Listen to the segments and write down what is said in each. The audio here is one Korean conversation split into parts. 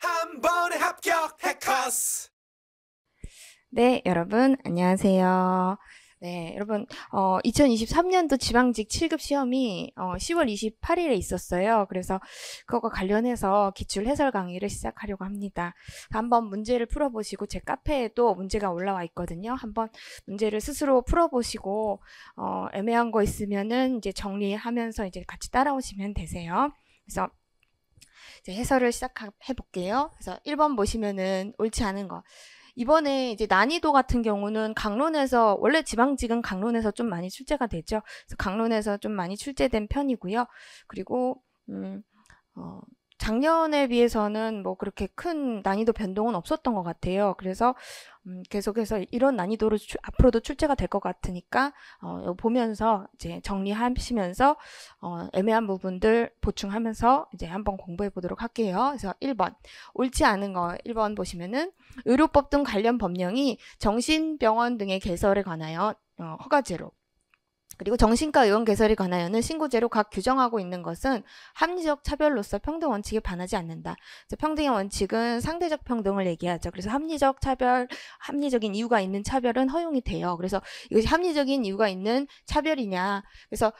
한 번에 합격 해커스. 네, 여러분 안녕하세요. 네, 여러분 2023년도 지방직 7급 시험이 10월 28일에 있었어요. 그래서 그거와 관련해서 기출 해설 강의를 시작하려고 합니다. 한번 문제를 풀어보시고 제 카페에도 문제가 올라와 있거든요. 한번 문제를 스스로 풀어보시고 애매한 거 있으면은 이제 정리하면서 이제 같이 따라오시면 되세요. 그래서 이제 해설을 시작해 볼게요. 그래서 1번 보시면은 옳지 않은 거. 이번에 이제 난이도 같은 경우는 강론에서, 원래 지방직은 강론에서 좀 많이 출제가 되죠. 그래서 강론에서 좀 많이 출제된 편이고요. 그리고 작년에 비해서는 뭐 그렇게 큰 난이도 변동은 없었던 것 같아요. 그래서 계속해서 이런 난이도로 앞으로도 출제가 될 것 같으니까 보면서 이제 정리하시면서 애매한 부분들 보충하면서 이제 한번 공부해 보도록 할게요. 그래서 1번 옳지 않은 거 1번 보시면은 의료법 등 관련 법령이 정신병원 등의 개설에 관하여 허가제로, 그리고 정신과 의원 개설에 관하여는 신고제로 각 규정하고 있는 것은 합리적 차별로서 평등 원칙에 반하지 않는다. 평등의 원칙은 상대적 평등을 얘기하죠. 그래서 합리적인 이유가 있는 차별은 허용이 돼요. 그래서 이것이 합리적인 이유가 있는 차별이냐. 그래서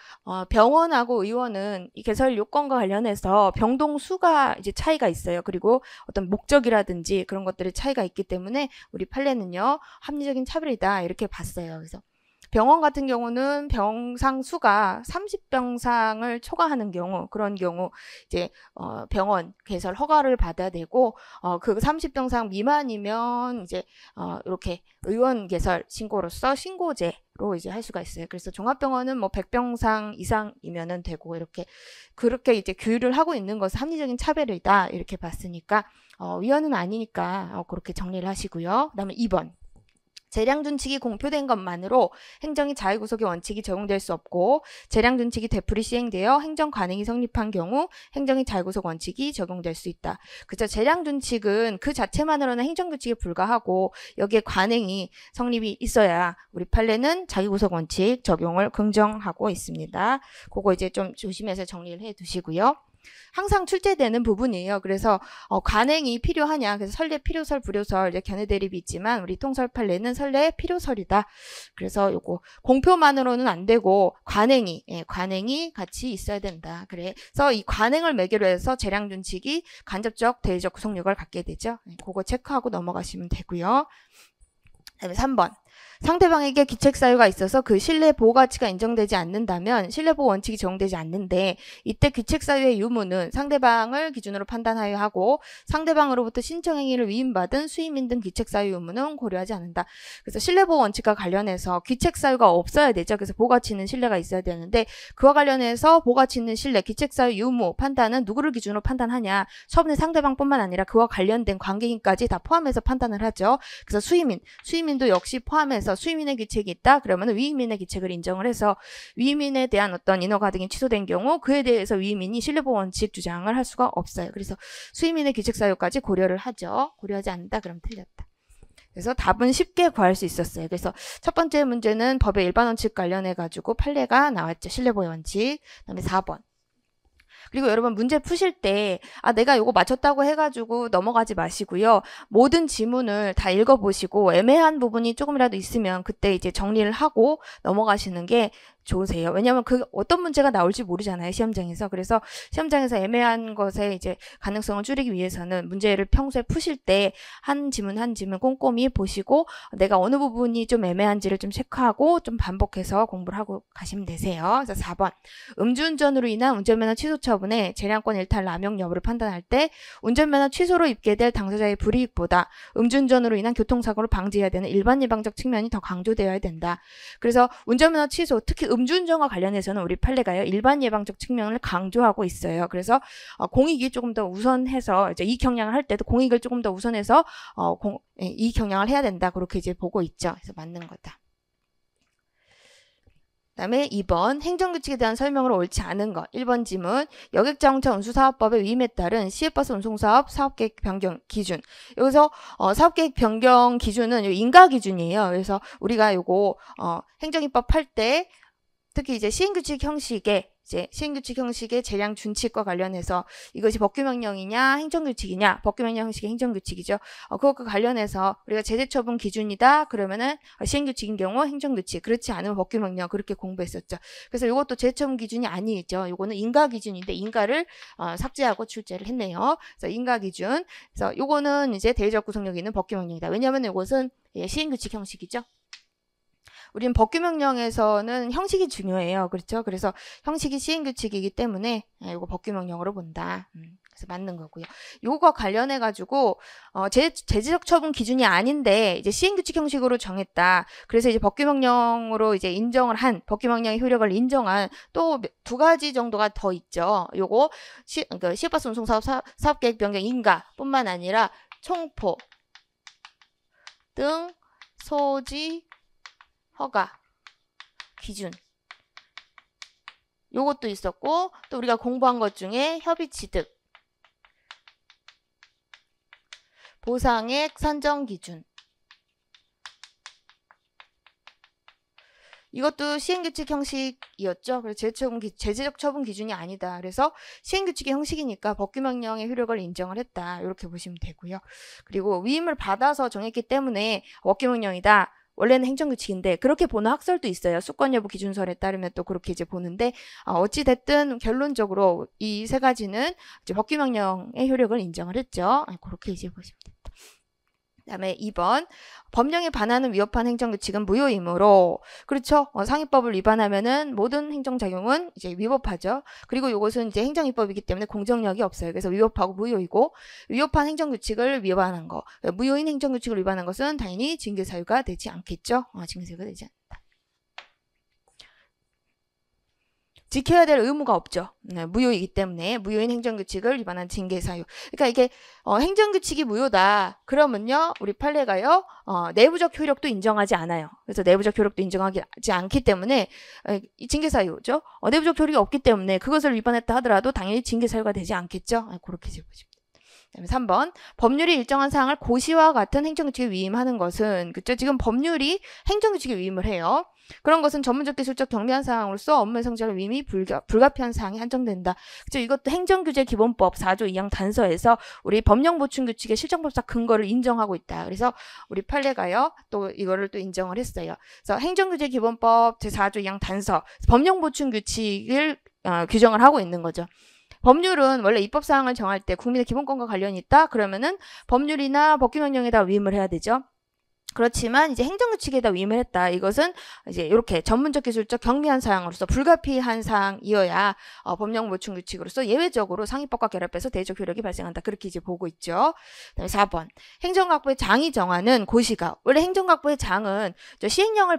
병원하고 의원은 이 개설 요건과 관련해서 병동 수가 이제 차이가 있어요. 그리고 어떤 목적이라든지 그런 것들의 차이가 있기 때문에 우리 판례는요, 합리적인 차별이다 이렇게 봤어요. 그래서 병원 같은 경우는 병상 수가 30병상을 초과하는 경우, 그런 경우 이제 병원 개설 허가를 받아야 되고, 그 30병상 미만이면 이제 이렇게 의원 개설 신고로서 신고제로 이제 할 수가 있어요. 그래서 종합병원은 뭐 100병상 이상이면은 되고, 그렇게 이제 규율을 하고 있는 것은 합리적인 차별이다 이렇게 봤으니까 위헌은 아니니까 그렇게 정리를 하시고요. 그다음에 2번. 재량준칙이 공표된 것만으로 행정의 자유구속의 원칙이 적용될 수 없고, 재량준칙이 되풀이 시행되어 행정 관행이 성립한 경우 행정의 자유구속 원칙이 적용될 수 있다. 그죠? 재량준칙은 그 자체만으로는 행정규칙에 불과하고 여기에 관행이 성립이 있어야 우리 판례는 자유구속 원칙 적용을 긍정하고 있습니다. 그거 이제 좀 조심해서 정리를 해 두시고요. 항상 출제되는 부분이에요. 그래서 관행이 필요하냐, 그래서 선례, 필요설, 불효설 이제 견해 대립이 있지만 우리 통설 판례는 선례, 필요설이다. 그래서 요거 공표만으로는 안 되고 관행이 같이 있어야 된다. 그래서 이 관행을 매개로 해서 재량준칙이 간접적, 대리적 구속력을 갖게 되죠. 그거 체크하고 넘어가시면 되고요. 그다음에 3번. 상대방에게 귀책사유가 있어서 그 신뢰보호 가치가 인정되지 않는다면 신뢰보호 원칙이 적용되지 않는데, 이때 귀책사유의 유무는 상대방을 기준으로 판단하여 하고 상대방으로부터 신청행위를 위임받은 수임인 등 귀책사유 유무는 고려하지 않는다. 그래서 신뢰보호 원칙과 관련해서 귀책사유가 없어야 되죠. 그래서 보호가치 있는 신뢰가 있어야 되는데, 그와 관련해서 보호가치 있는 신뢰, 귀책사유 유무 판단은 누구를 기준으로 판단하냐, 처분의 상대방뿐만 아니라 그와 관련된 관계인까지 다 포함해서 판단을 하죠. 그래서 수임인도 역시 포함해서 수임인의 귀책이 있다 그러면 위임인의 귀책을 인정을 해서 위임인에 대한 어떤 인허가 등이 취소된 경우 그에 대해서 위임인이 신뢰보호 원칙 주장을 할 수가 없어요. 그래서 수임인의 귀책 사유까지 고려를 하죠. 고려하지 않는다 그러면 틀렸다. 그래서 답은 쉽게 구할 수 있었어요. 그래서 첫 번째 문제는 법의 일반 원칙 관련해 가지고 판례가 나왔죠. 신뢰보호 원칙. 그다음에 4번. 그리고 여러분 문제 푸실 때 내가 이거 맞췄다고 해가지고 넘어가지 마시고요. 모든 지문을 다 읽어보시고 애매한 부분이 조금이라도 있으면 그때 이제 정리를 하고 넘어가시는 게 좋으세요. 왜냐하면 그 어떤 문제가 나올지 모르잖아요, 시험장에서. 그래서 시험장에서 애매한 것에 이제 가능성을 줄이기 위해서는 문제를 평소에 푸실 때 한 지문 한 지문 꼼꼼히 보시고 내가 어느 부분이 좀 애매한지를 좀 체크하고 좀 반복해서 공부를 하고 가시면 되세요. 그래서 4번. 음주운전으로 인한 운전면허 취소 처분에 재량권 일탈 남용 여부를 판단할 때 운전면허 취소로 입게 될 당사자의 불이익보다 음주운전으로 인한 교통사고를 방지해야 되는 일반 예방적 측면이 더 강조되어야 된다. 그래서 운전면허 취소, 특히 음주운전과 관련해서는 우리 판례가요, 일반 예방적 측면을 강조하고 있어요. 그래서 공익이 조금 더 우선해서 이제 이익 경량을 할 때도 공익을 조금 더 우선해서 이익 경량을 해야 된다. 그렇게 이제 보고 있죠. 그래서 맞는 거다. 그다음에 2번 행정규칙에 대한 설명으로 옳지 않은 것. 1번 지문 여객자동차 운수사업법의 위임에 따른 시외버스 운송사업 사업계획 변경 기준. 여기서 사업계획 변경 기준은 인가 기준이에요. 그래서 우리가 요거 행정입법 할 때 특히 이제 시행규칙 형식의 이제 시행규칙 형식의 재량 준칙과 관련해서 이것이 법규명령이냐 행정규칙이냐, 법규명령 형식의 행정규칙이죠. 그것과 관련해서 우리가 제재처분 기준이다 그러면은 시행규칙인 경우 행정규칙, 그렇지 않으면 법규명령, 그렇게 공부했었죠. 그래서 이것도 제재처분 기준이 아니죠. 이거는 인가 기준인데 인가를 삭제하고 출제를 했네요. 그래서 인가 기준. 그래서 이거는 이제 대외적 구속력이 있는 법규명령이다. 왜냐하면 이것은 시행규칙 형식이죠. 우리는 법규명령에서는 형식이 중요해요. 그렇죠? 그래서 형식이 시행규칙이기 때문에 이거 법규명령으로 본다. 그래서 맞는 거고요. 요거 관련해 가지고 제재적 처분 기준이 아닌데 이제 시행규칙 형식으로 정했다. 그래서 이제 법규명령으로 이제 인정을 한, 법규명령의 효력을 인정한 또 두 가지 정도가 더 있죠. 요거 그러니까 시행법소송 사업계획 변경 인가뿐만 아니라 총포 등 소지 허가 기준, 요것도 있었고, 또 우리가 공부한 것 중에 협의 취득, 보상액 산정 기준, 이것도 시행규칙 형식이었죠. 그래서 제재적 처분 기준이 아니다. 그래서 시행규칙의 형식이니까 법규명령의 효력을 인정을 했다. 이렇게 보시면 되고요. 그리고 위임을 받아서 정했기 때문에 법규명령이다. 원래는 행정규칙인데 그렇게 보는 학설도 있어요. 수권 여부 기준설에 따르면 또 그렇게 이제 보는데 어찌 됐든 결론적으로 이 세 가지는 이제 법규명령의 효력을 인정을 했죠. 그렇게 이제 보시면 됩니다. 그다음에 2번 법령에 반하는 위법한 행정규칙은 무효이므로, 그렇죠? 상위법을 위반하면은 모든 행정작용은 이제 위법하죠. 그리고 이것은 이제 행정입법이기 때문에 공정력이 없어요. 그래서 위법하고 무효이고, 위법한 행정규칙을 위반한 거, 무효인 행정규칙을 위반한 것은 당연히 징계사유가 되지 않겠죠. 징계사유가 되지 않는다. 지켜야 될 의무가 없죠. 무효이기 때문에 무효인 행정규칙을 위반한 징계사유. 그러니까 이게 행정규칙이 무효다. 그러면요, 우리 판례가요 내부적 효력도 인정하지 않아요. 그래서 내부적 효력도 인정하지 않기 때문에 징계사유죠. 내부적 효력이 없기 때문에 그것을 위반했다 하더라도 당연히 징계사유가 되지 않겠죠. 그렇게 보십니다. 그다음에 3번 법률이 일정한 사항을 고시와 같은 행정규칙에 위임하는 것은, 그렇죠? 지금 법률이 행정규칙에 위임을 해요. 그런 것은 전문적 기술적 경미한 사항으로서 업무의 성질을 위임이 불가피한 사항이 한정된다. 그렇죠? 이것도 행정규제 기본법 4조 2항 단서에서 우리 법령보충규칙의 실정법상 근거를 인정하고 있다. 그래서 우리 판례가요 또 이거를 또 인정을 했어요. 그래서 행정규제 기본법 제4조 2항 단서 법령보충규칙을 규정을 하고 있는 거죠. 법률은 원래 입법사항을 정할 때 국민의 기본권과 관련이 있다. 그러면은 법률이나 법규명령에다 위임을 해야 되죠. 그렇지만 이제 행정규칙에다 위임을 했다. 이것은 이제 이렇게 전문적 기술적 경미한 사항으로서 불가피한 사항이어야 법령보충규칙으로서 예외적으로 상위법과 결합해서 대외적 효력이 발생한다. 그렇게 이제 보고 있죠. 그다음에 4번 행정각부의 장이 정하는 고시가, 원래 행정각부의 장은 시행규칙을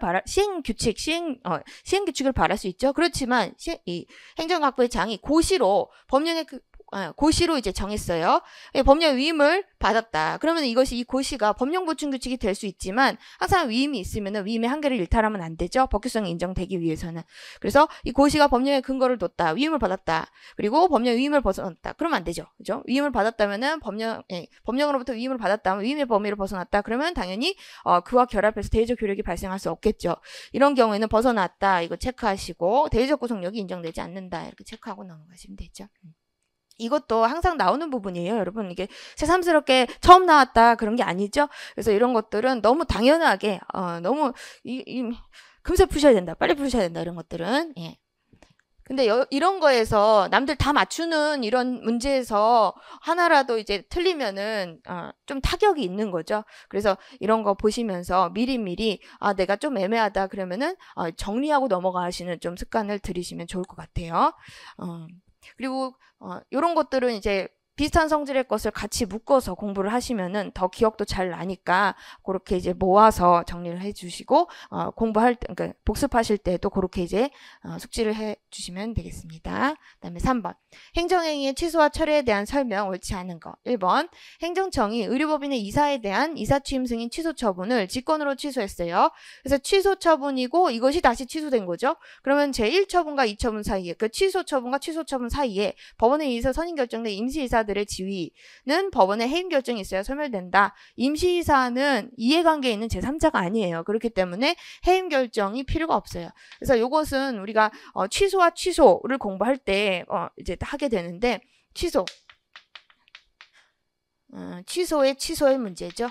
발할 수 있죠. 그렇지만 이 행정각부의 장이 고시로 법령의 고시로 이제 정했어요. 법령 위임을 받았다. 그러면 이것이 이 고시가 법령보충규칙이 될 수 있지만 항상 위임이 있으면 위임의 한계를 일탈하면 안 되죠. 법규성이 인정되기 위해서는. 그래서 이 고시가 법령의 근거를 뒀다. 위임을 받았다. 그리고 법령 위임을 벗어났다. 그러면 안 되죠. 그죠? 위임을 받았다면은 법령으로부터 위임을 받았다면 위임의 범위를 벗어났다. 그러면 당연히 그와 결합해서 대외적 효력이 발생할 수 없겠죠. 이런 경우에는 벗어났다. 이거 체크하시고 대외적 구속력이 인정되지 않는다. 이렇게 체크하고 넘어가시면 되죠. 이것도 항상 나오는 부분이에요. 여러분, 이게 새삼스럽게 처음 나왔다 그런 게 아니죠. 그래서 이런 것들은 너무 당연하게 너무 금세 푸셔야 된다, 빨리 푸셔야 된다, 이런 것들은. 예. 근데 이런 거에서 남들 다 맞추는 이런 문제에서 하나라도 이제 틀리면은 좀 타격이 있는 거죠. 그래서 이런 거 보시면서 미리미리 내가 좀 애매하다 그러면은 정리하고 넘어가시는 좀 습관을 들이시면 좋을 것 같아요. 그리고 이런 것들은 이제 비슷한 성질의 것을 같이 묶어서 공부를 하시면은 더 기억도 잘 나니까 그렇게 이제 모아서 정리를 해주시고 공부할 때, 그러니까 복습하실 때도 그렇게 이제 숙지를 해주시면 되겠습니다. 그다음에 3번 행정행위의 취소와 철회에 대한 설명 옳지 않은 거. 1번 행정청이 의료법인의 이사에 대한 이사취임 승인 취소 처분을 직권으로 취소했어요. 그래서 취소 처분이고 이것이 다시 취소된 거죠. 그러면 제1처분과 2처분 사이에, 그 취소 처분과 취소 처분 사이에 법원에 의해서 선임 결정된 임시이사들 임시이사들의 지위는 법원의 해임 결정이 있어야 소멸된다. 임시이사는 이해관계에 있는 제3자가 아니에요. 그렇기 때문에 해임 결정이 필요가 없어요. 그래서 이것은 우리가 취소와 취소를 공부할 때 이제 하게 되는데 취소의 문제죠.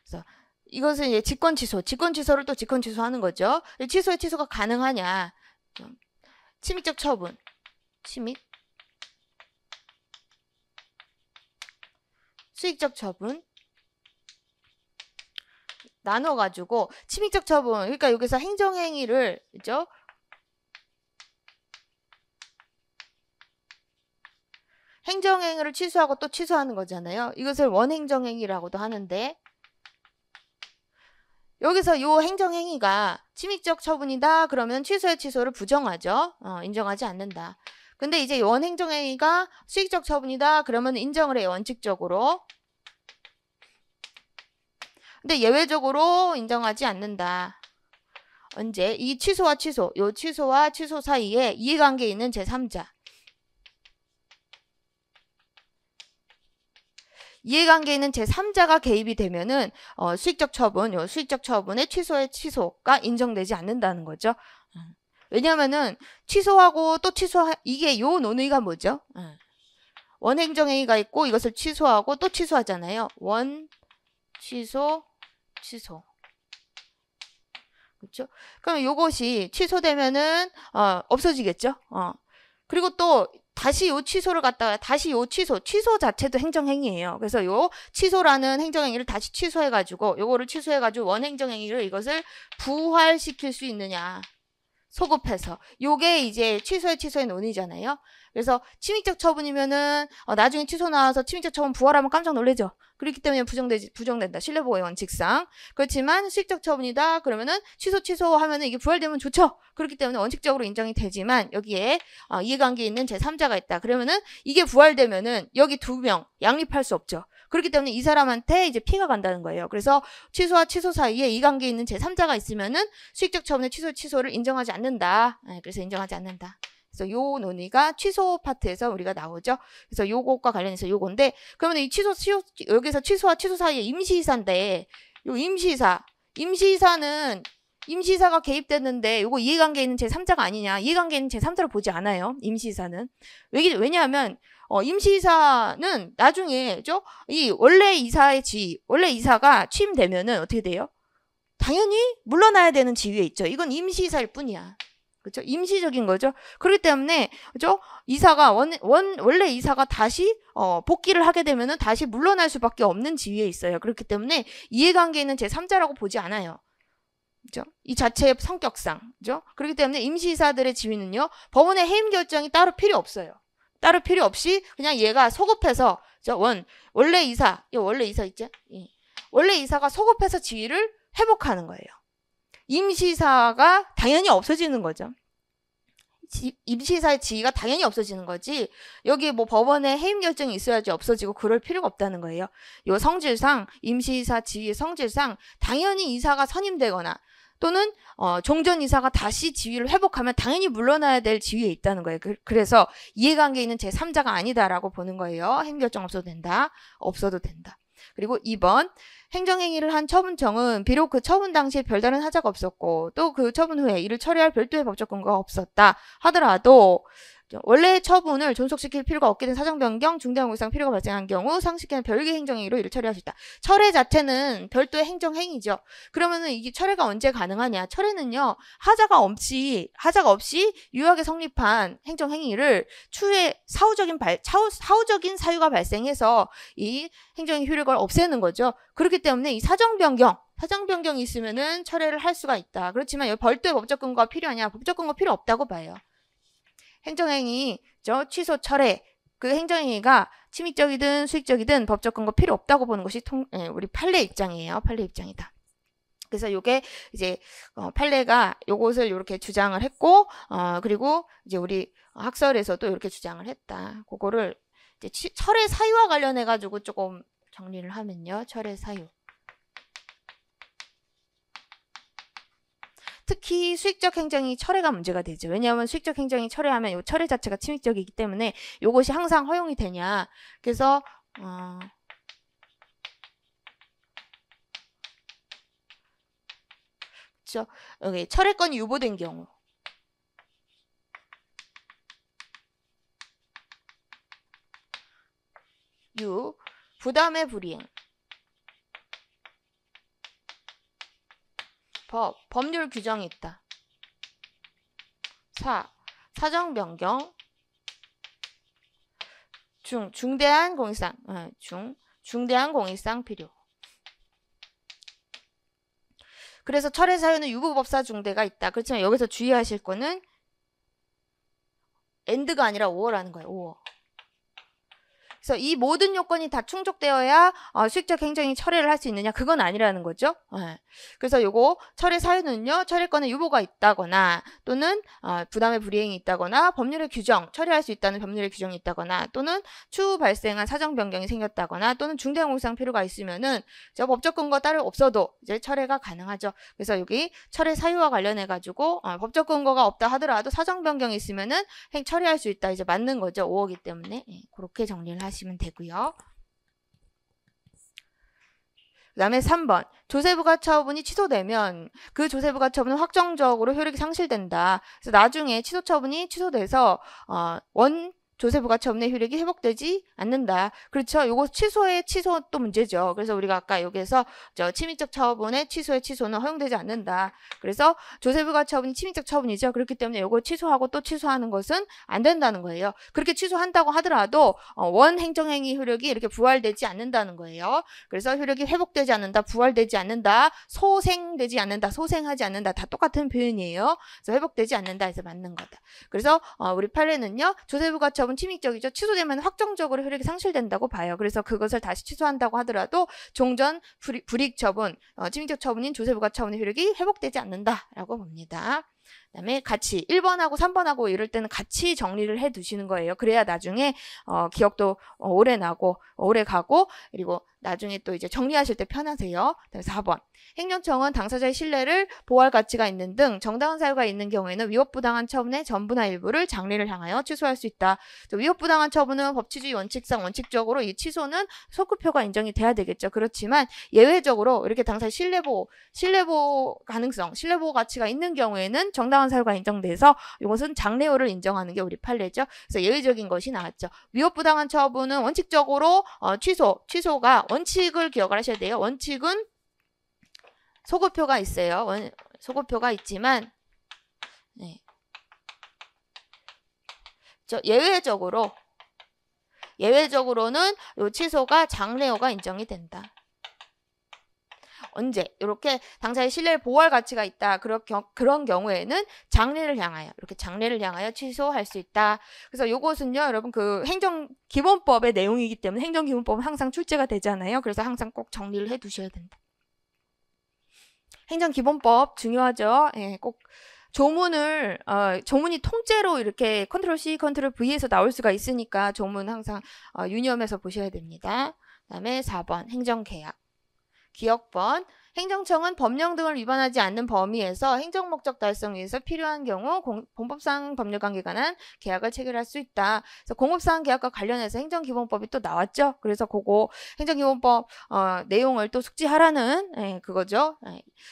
그래서 이것은 이제 직권 취소를 또 직권 취소하는 거죠. 취소의 취소가 가능하냐? 침입적 처분, 수익적 처분 나눠가지고 침입적 처분, 그러니까 여기서 행정행위를 그죠? 행정행위를 취소하고 또 취소하는 거잖아요. 이것을 원행정행위라고도 하는데 여기서 요 행정행위가 침입적 처분이다 그러면 취소의 취소를 부정하죠. 인정하지 않는다. 근데 이제 원행정행위가 수익적 처분이다 그러면 인정을 해요. 원칙적으로. 근데 예외적으로 인정하지 않는다. 언제? 이 취소와 취소, 요 취소와 취소 사이에 이해관계에 있는 제3자. 이해관계에 있는 제3자가 개입이 되면은 수익적 처분, 요 수익적 처분의 취소의 취소가 인정되지 않는다는 거죠. 왜냐면은 취소하고 또 이게 요 논의가 뭐죠? 원행정행위가 있고 이것을 취소하고 또 취소하잖아요. 취소. 그렇죠? 그럼 요것이 취소되면은 없어지겠죠? 그리고 또 다시 요 취소를 갖다가 다시 요 취소 자체도 행정행위예요. 그래서 요 취소라는 행정행위를 다시 취소해가지고 요거를 취소해가지고 원행정행위를 이것을 부활시킬 수 있느냐. 소급해서. 요게 이제 취소의 논의잖아요. 그래서 침입적 처분이면은 나중에 취소 나와서 침입적 처분 부활하면 깜짝 놀라죠. 그렇기 때문에 부정된다. 신뢰보호의 원칙상. 그렇지만 수익적 처분이다. 그러면은 취소하면은 이게 부활되면 좋죠. 그렇기 때문에 원칙적으로 인정이 되지만 여기에 이해관계에 있는 제3자가 있다. 그러면은 이게 부활되면은 여기 2명 양립할 수 없죠. 그렇기 때문에 이 사람한테 이제 피해가 간다는 거예요. 그래서 취소와 취소 사이에 이관계에 있는 제3자가 있으면은 수익적 처분의 취소를 인정하지 않는다. 그래서 인정하지 않는다. 그래서 요 논의가 취소 파트에서 우리가 나오죠. 그래서 요것과 관련해서 요건데 그러면 이 여기서 취소와 취소 사이에 임시이사인데 요 임시이사는 임시이사가 개입됐는데 요거 이해관계에 있는 제3자가 아니냐. 이해관계에 있는 제3자를 보지 않아요. 임시이사는. 왜냐하면 임시이사는 나중에 이 원래 이사가 취임되면은 어떻게 돼요? 당연히 물러나야 되는 지위에 있죠. 이건 임시이사일 뿐이야. 그렇죠? 임시적인 거죠. 그렇기 때문에 그렇죠? 이사가 원래 이사가 다시 복귀를 하게 되면은 다시 물러날 수밖에 없는 지위에 있어요. 그렇기 때문에 이해관계에 있는 제3자라고 보지 않아요. 그렇죠? 이 자체의 성격상. 그렇죠? 그렇기 때문에 임시이사들의 지위는요. 법원의 해임 결정이 따로 필요 없어요. 따로 필요 없이 그냥 얘가 소급해서 원래 이사 있죠? 예. 원래 이사가 소급해서 지위를 회복하는 거예요. 임시이사가 당연히 없어지는 거죠. 임시이사의 지위가 당연히 없어지는 거지. 여기 뭐 법원에 해임 결정이 있어야지 없어지고 그럴 필요가 없다는 거예요. 요 성질상 임시이사 지위의 성질상 당연히 이사가 선임되거나 또는 종전이사가 다시 지위를 회복하면 당연히 물러나야 될 지위에 있다는 거예요. 그래서 이해관계에 있는 제3자가 아니다라고 보는 거예요. 해임 결정 없어도 된다. 그리고 2번 행정행위를 한 처분청은 비록 그 처분 당시에 별다른 하자가 없었고 또 그 처분 후에 이를 처리할 별도의 법적 근거가 없었다 하더라도 원래 처분을 존속시킬 필요가 없게 된 사정 변경, 중대한 이상 필요가 발생한 경우 상식에는 별개의 행정행위로 이를 처리할 수 있다. 철회 자체는 별도의 행정행위죠. 그러면은 이게 철회가 언제 가능하냐? 철회는요 하자가 없이 유효하게 성립한 행정행위를 추후에 사후적인 사유가 발생해서 이 행정의 효력을 없애는 거죠. 그렇기 때문에 이 사정 변경이 있으면은 철회를 할 수가 있다. 그렇지만 여기 별도의 법적 근거가 필요하냐? 법적 근거 필요 없다고 봐요. 행정행위, 취소, 철회, 그 행정행위가 침입적이든 수익적이든 법적 근거 필요 없다고 보는 것이 우리 판례 입장이에요. 판례 입장이다. 그래서 요게 이제 판례가 요것을 이렇게 주장을 했고, 그리고 이제 우리 학설에서도 이렇게 주장을 했다. 그거를 이제 철회 사유와 관련해 가지고 조금 정리를 하면요. 철회 사유. 특히 수익적 행정이 철회가 문제가 되죠. 왜냐하면 수익적 행정이 철회하면 요 철회 자체가 침입적이기 때문에 요것이 항상 허용이 되냐. 그래서 그렇죠. 여기 철회권이 유보된 경우. 부담의 불이행. 법률 규정이 있다. 사정 변경. 중대한 공익상. 중대한 공익상 필요. 그래서 철회 사유는 유보법사 중대가 있다. 그렇지만 여기서 주의하실 거는 and가 아니라 or라는 거예요. or. 그래서 이 모든 요건이 다 충족되어야 수익적 행정이 철회를 할 수 있느냐? 그건 아니라는 거죠. 그래서 요거 철회 사유는요. 철회권에 유보가 있다거나 또는 부담의 불이행이 있다거나 법률의 규정, 철회할 수 있다는 법률의 규정이 있다거나 또는 추후 발생한 사정 변경이 생겼다거나 또는 중대한 공익상 필요가 있으면은 법적 근거 따로 없어도 이제 철회가 가능하죠. 그래서 여기 철회 사유와 관련해 가지고 법적 근거가 없다 하더라도 사정 변경이 있으면은 철회할 수 있다. 이제 맞는 거죠. 5억이기 때문에 그렇게 정리를 하시면 되고요. 그 다음에 3번. 조세부가처분이 취소되면 그 조세부가처분은 확정적으로 효력이 상실된다. 그래서 나중에 취소처분이 취소돼서 조세부가처분의 효력이 회복되지 않는다. 그렇죠. 요거 취소 또 문제죠. 그래서 우리가 아까 여기에서 침입적 처분의 취소는 허용되지 않는다. 그래서 조세부가처분이 침입적 처분이죠. 그렇기 때문에 요거 취소하고 또 취소하는 것은 안 된다는 거예요. 그렇게 취소한다고 하더라도 원 행정행위 효력이 이렇게 부활되지 않는다는 거예요. 그래서 효력이 회복되지 않는다, 부활되지 않는다, 소생되지 않는다, 소생하지 않는다. 다 똑같은 표현이에요. 그래서 회복되지 않는다 해서 맞는 거다. 그래서 우리 판례는요. 조세부가처분 침입적이죠. 취소되면 확정적으로 효력이 상실된다고 봐요. 그래서 그것을 다시 취소한다고 하더라도 종전 불이익 처분, 침입적 처분인 조세부가처분의 효력이 회복되지 않는다라고 봅니다. 그다음에 같이 1번하고 3번하고 이럴 때는 같이 정리를 해 두시는 거예요. 그래야 나중에 기억도 오래 나고 오래 가고 그리고 나중에 또 이제 정리하실 때 편하세요. 4번. 행정청은 당사자의 신뢰를 보호할 가치가 있는 등 정당한 사유가 있는 경우에는 위법부당한 처분의 전부나 일부를 장래를 향하여 취소할 수 있다. 위법부당한 처분은 법치주의 원칙상 원칙적으로 이 취소는 소급표가 인정이 돼야 되겠죠. 그렇지만 예외적으로 이렇게 당사자 신뢰보호 가능성, 신뢰보호 가치가 있는 경우에는 정당한 사유가 인정돼서 이것은 장래효를 인정하는 게 우리 판례죠. 그래서 예외적인 것이 나왔죠. 위법부당한 처분은 원칙적으로 취소가 원칙을 기억을 하셔야 돼요. 원칙은 소급표가 있어요. 소급표가 있지만 예외적으로는 요 취소가 장래효가 인정이 된다. 언제? 이렇게 당사자의 신뢰를 보호할 가치가 있다. 그런 경우에는 장래를 향하여 취소할 수 있다. 그래서 요것은요, 여러분 그 행정기본법의 내용이기 때문에 행정기본법은 항상 출제가 되잖아요. 그래서 항상 꼭 정리를 해 두셔야 된다. 행정기본법 중요하죠. 꼭 조문이 통째로 이렇게 컨트롤 C, 컨트롤 V에서 나올 수가 있으니까 조문 항상 유념해서 보셔야 됩니다. 그다음에 4번 행정계약. 기억번. 행정청은 법령 등을 위반하지 않는 범위에서 행정목적 달성 위해서 필요한 경우 공법상 법률관계에 관한 계약을 체결할 수 있다. 그래서 공법상 계약과 관련해서 행정기본법이 또 나왔죠. 그래서 그거 행정기본법 내용을 또 숙지하라는 그거죠.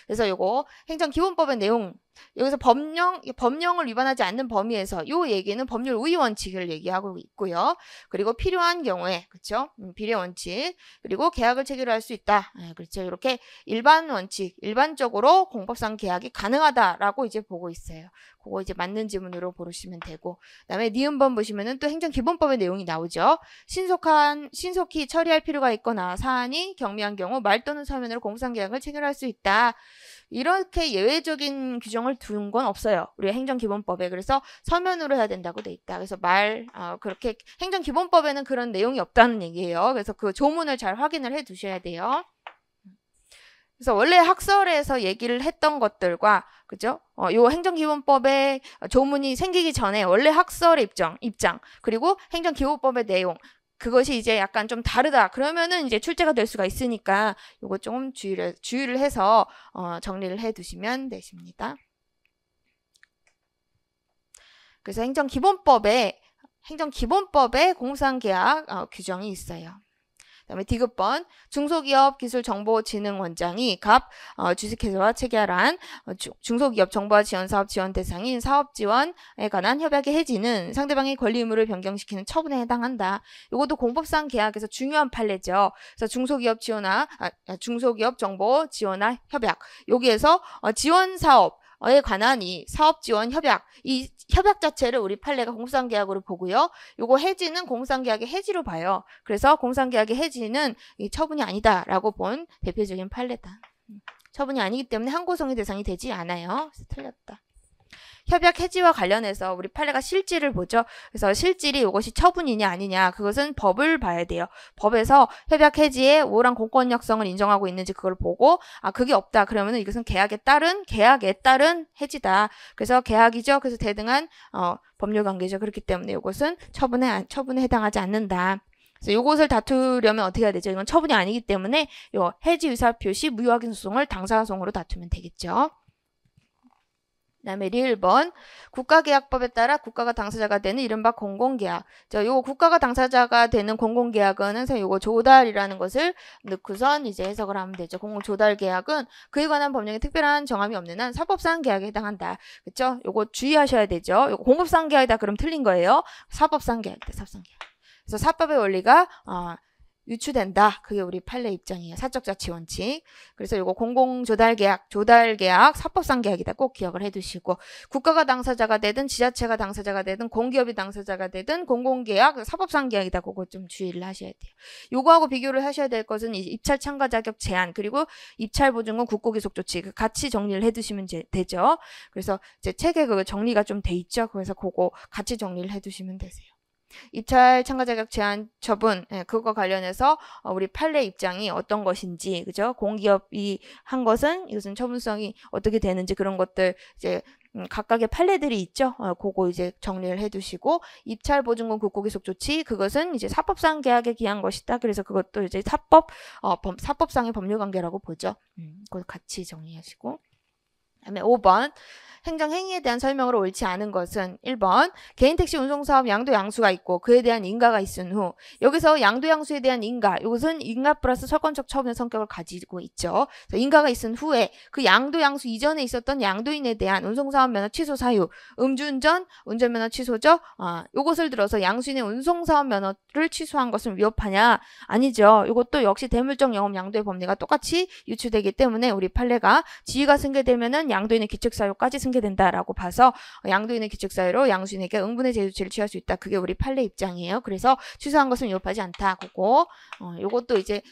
그래서 요거 행정기본법의 내용 여기서 법령을 위반하지 않는 범위에서 요 얘기는 법률 우위 원칙을 얘기하고 있고요. 그리고 필요한 경우에 그렇죠? 비례 원칙 그리고 계약을 체결할 수 있다. 그렇죠. 이렇게 일반 원칙, 일반적으로 공법상 계약이 가능하다라고 이제 보고 있어요. 그거 이제 맞는 지문으로 보시면 되고 그다음에 니은번 보시면은 또 행정기본법의 내용이 나오죠. 신속히 처리할 필요가 있거나 사안이 경미한 경우 말 또는 서면으로 공법상 계약을 체결할 수 있다. 이렇게 예외적인 규정을 둔 건 없어요. 우리 행정기본법에. 그래서 서면으로 해야 된다고 돼 있다. 그래서 그렇게 행정기본법에는 그런 내용이 없다는 얘기예요. 그래서 그 조문을 잘 확인을 해 두셔야 돼요. 그래서 원래 학설에서 얘기를 했던 것들과 그죠? 요 행정기본법의 조문이 생기기 전에 원래 학설의 입장 그리고 행정기본법의 내용 그것이 이제 약간 좀 다르다. 그러면은 이제 출제가 될 수가 있으니까 요거 좀 주의를 해서 정리를 해 두시면 되십니다. 그래서 행정기본법에 공상계약 규정이 있어요. 그다음에 디귿번 중소기업 기술정보진흥원장이 갑 주식회사와 체결한 중소기업 정보화 지원 사업 지원 대상인 사업 지원에 관한 협약의 해지는 상대방의 권리 의무를 변경시키는 처분에 해당한다. 이것도 공법상 계약에서 중요한 판례죠. 그래서 중소기업 정보 지원화 협약 여기에서 지원 사업에 관한 이 사업 지원 협약 이 협약 자체를 우리 판례가 공상계약으로 보고요. 요거 해지는 공상계약의 해지로 봐요. 그래서 공상계약의 해지는 이 처분이 아니다라고 본 대표적인 판례다. 처분이 아니기 때문에 항고성의 대상이 되지 않아요. 그래서 틀렸다. 협약 해지와 관련해서 우리 판례가 실질을 보죠. 그래서 실질이 이것이 처분이냐 아니냐 그것은 법을 봐야 돼요. 법에서 협약 해지에 우월한 공권력성을 인정하고 있는지 그걸 보고 그게 없다 그러면은 이것은 계약에 따른 해지다. 그래서 계약이죠. 그래서 대등한 법률 관계죠. 그렇기 때문에 이것은 처분에 해당하지 않는다. 그래서 이것을 다투려면 어떻게 해야 되죠? 이건 처분이 아니기 때문에 요 해지 의사 표시 무효확인 소송을 당사소송으로 다투면 되겠죠. 그다음에 1번 국가계약법에 따라 국가가 당사자가 되는 이른바 공공계약. 요 국가가 당사자가 되는 공공계약은 항상 요거 조달이라는 것을 넣고선 이제 해석을 하면 되죠. 공공조달계약은 그에 관한 법령에 특별한 정함이 없는 한 사법상 계약에 해당한다. 그렇죠? 요거 주의하셔야 되죠. 요거 공법상 계약이다 그럼 틀린 거예요. 사법상 계약이다. 사법상 계약. 그래서 사법의 원리가 유추된다. 그게 우리 판례 입장이에요. 사적자치원칙. 그래서 이거 공공조달계약, 조달계약, 사법상 계약이다. 꼭 기억을 해두시고 국가가 당사자가 되든 지자체가 당사자가 되든 공기업이 당사자가 되든 공공계약, 사법상 계약이다. 그거 좀 주의를 하셔야 돼요. 요거하고 비교를 하셔야 될 것은 입찰 참가 자격 제한 그리고 입찰 보증금 국고기속 조치 같이 정리를 해두시면 되죠. 그래서 이제 책에 그 정리가 좀 돼 있죠. 그래서 그거 같이 정리를 해두시면 되세요. 입찰 참가 자격 제한 처분 그거 관련해서 우리 판례 입장이 어떤 것인지 그죠? 공기업이 한 것은 이것은 처분성이 어떻게 되는지 그런 것들 이제 각각의 판례들이 있죠. 그거 이제 정리를 해두시고 입찰 보증금 국고기속 조치 그것은 이제 사법상 계약에 기한 것이다. 그래서 그것도 이제 사법상의 법률관계라고 보죠. 그거 같이 정리하시고. 그다음에 5번 행정행위에 대한 설명으로 옳지 않은 것은 1번 개인택시 운송사업 양도양수가 있고 그에 대한 인가가 있은 후 여기서 양도양수에 대한 인가 이것은 인가 플러스 설권적 처분의 성격을 가지고 있죠. 그래서 인가가 있은 후에 그 양도양수 이전에 있었던 양도인에 대한 운송사업 면허 취소 사유 음주운전 운전면허 취소죠. 요것을 들어서 양수인의 운송사업 면허를 취소한 것은 위협하냐 아니죠. 이것도 역시 대물적 영업 양도의 법리가 똑같이 유추되기 때문에 우리 판례가 지위가 승계되면은 양도인의 기책사유까지 승계된다라고 봐서 양도인의 기책사유로 양수인에게 응분의 제조치를 취할 수 있다. 그게 우리 판례 입장이에요. 그래서 취소한 것은 위협하지 않다. 그거 요것도 이제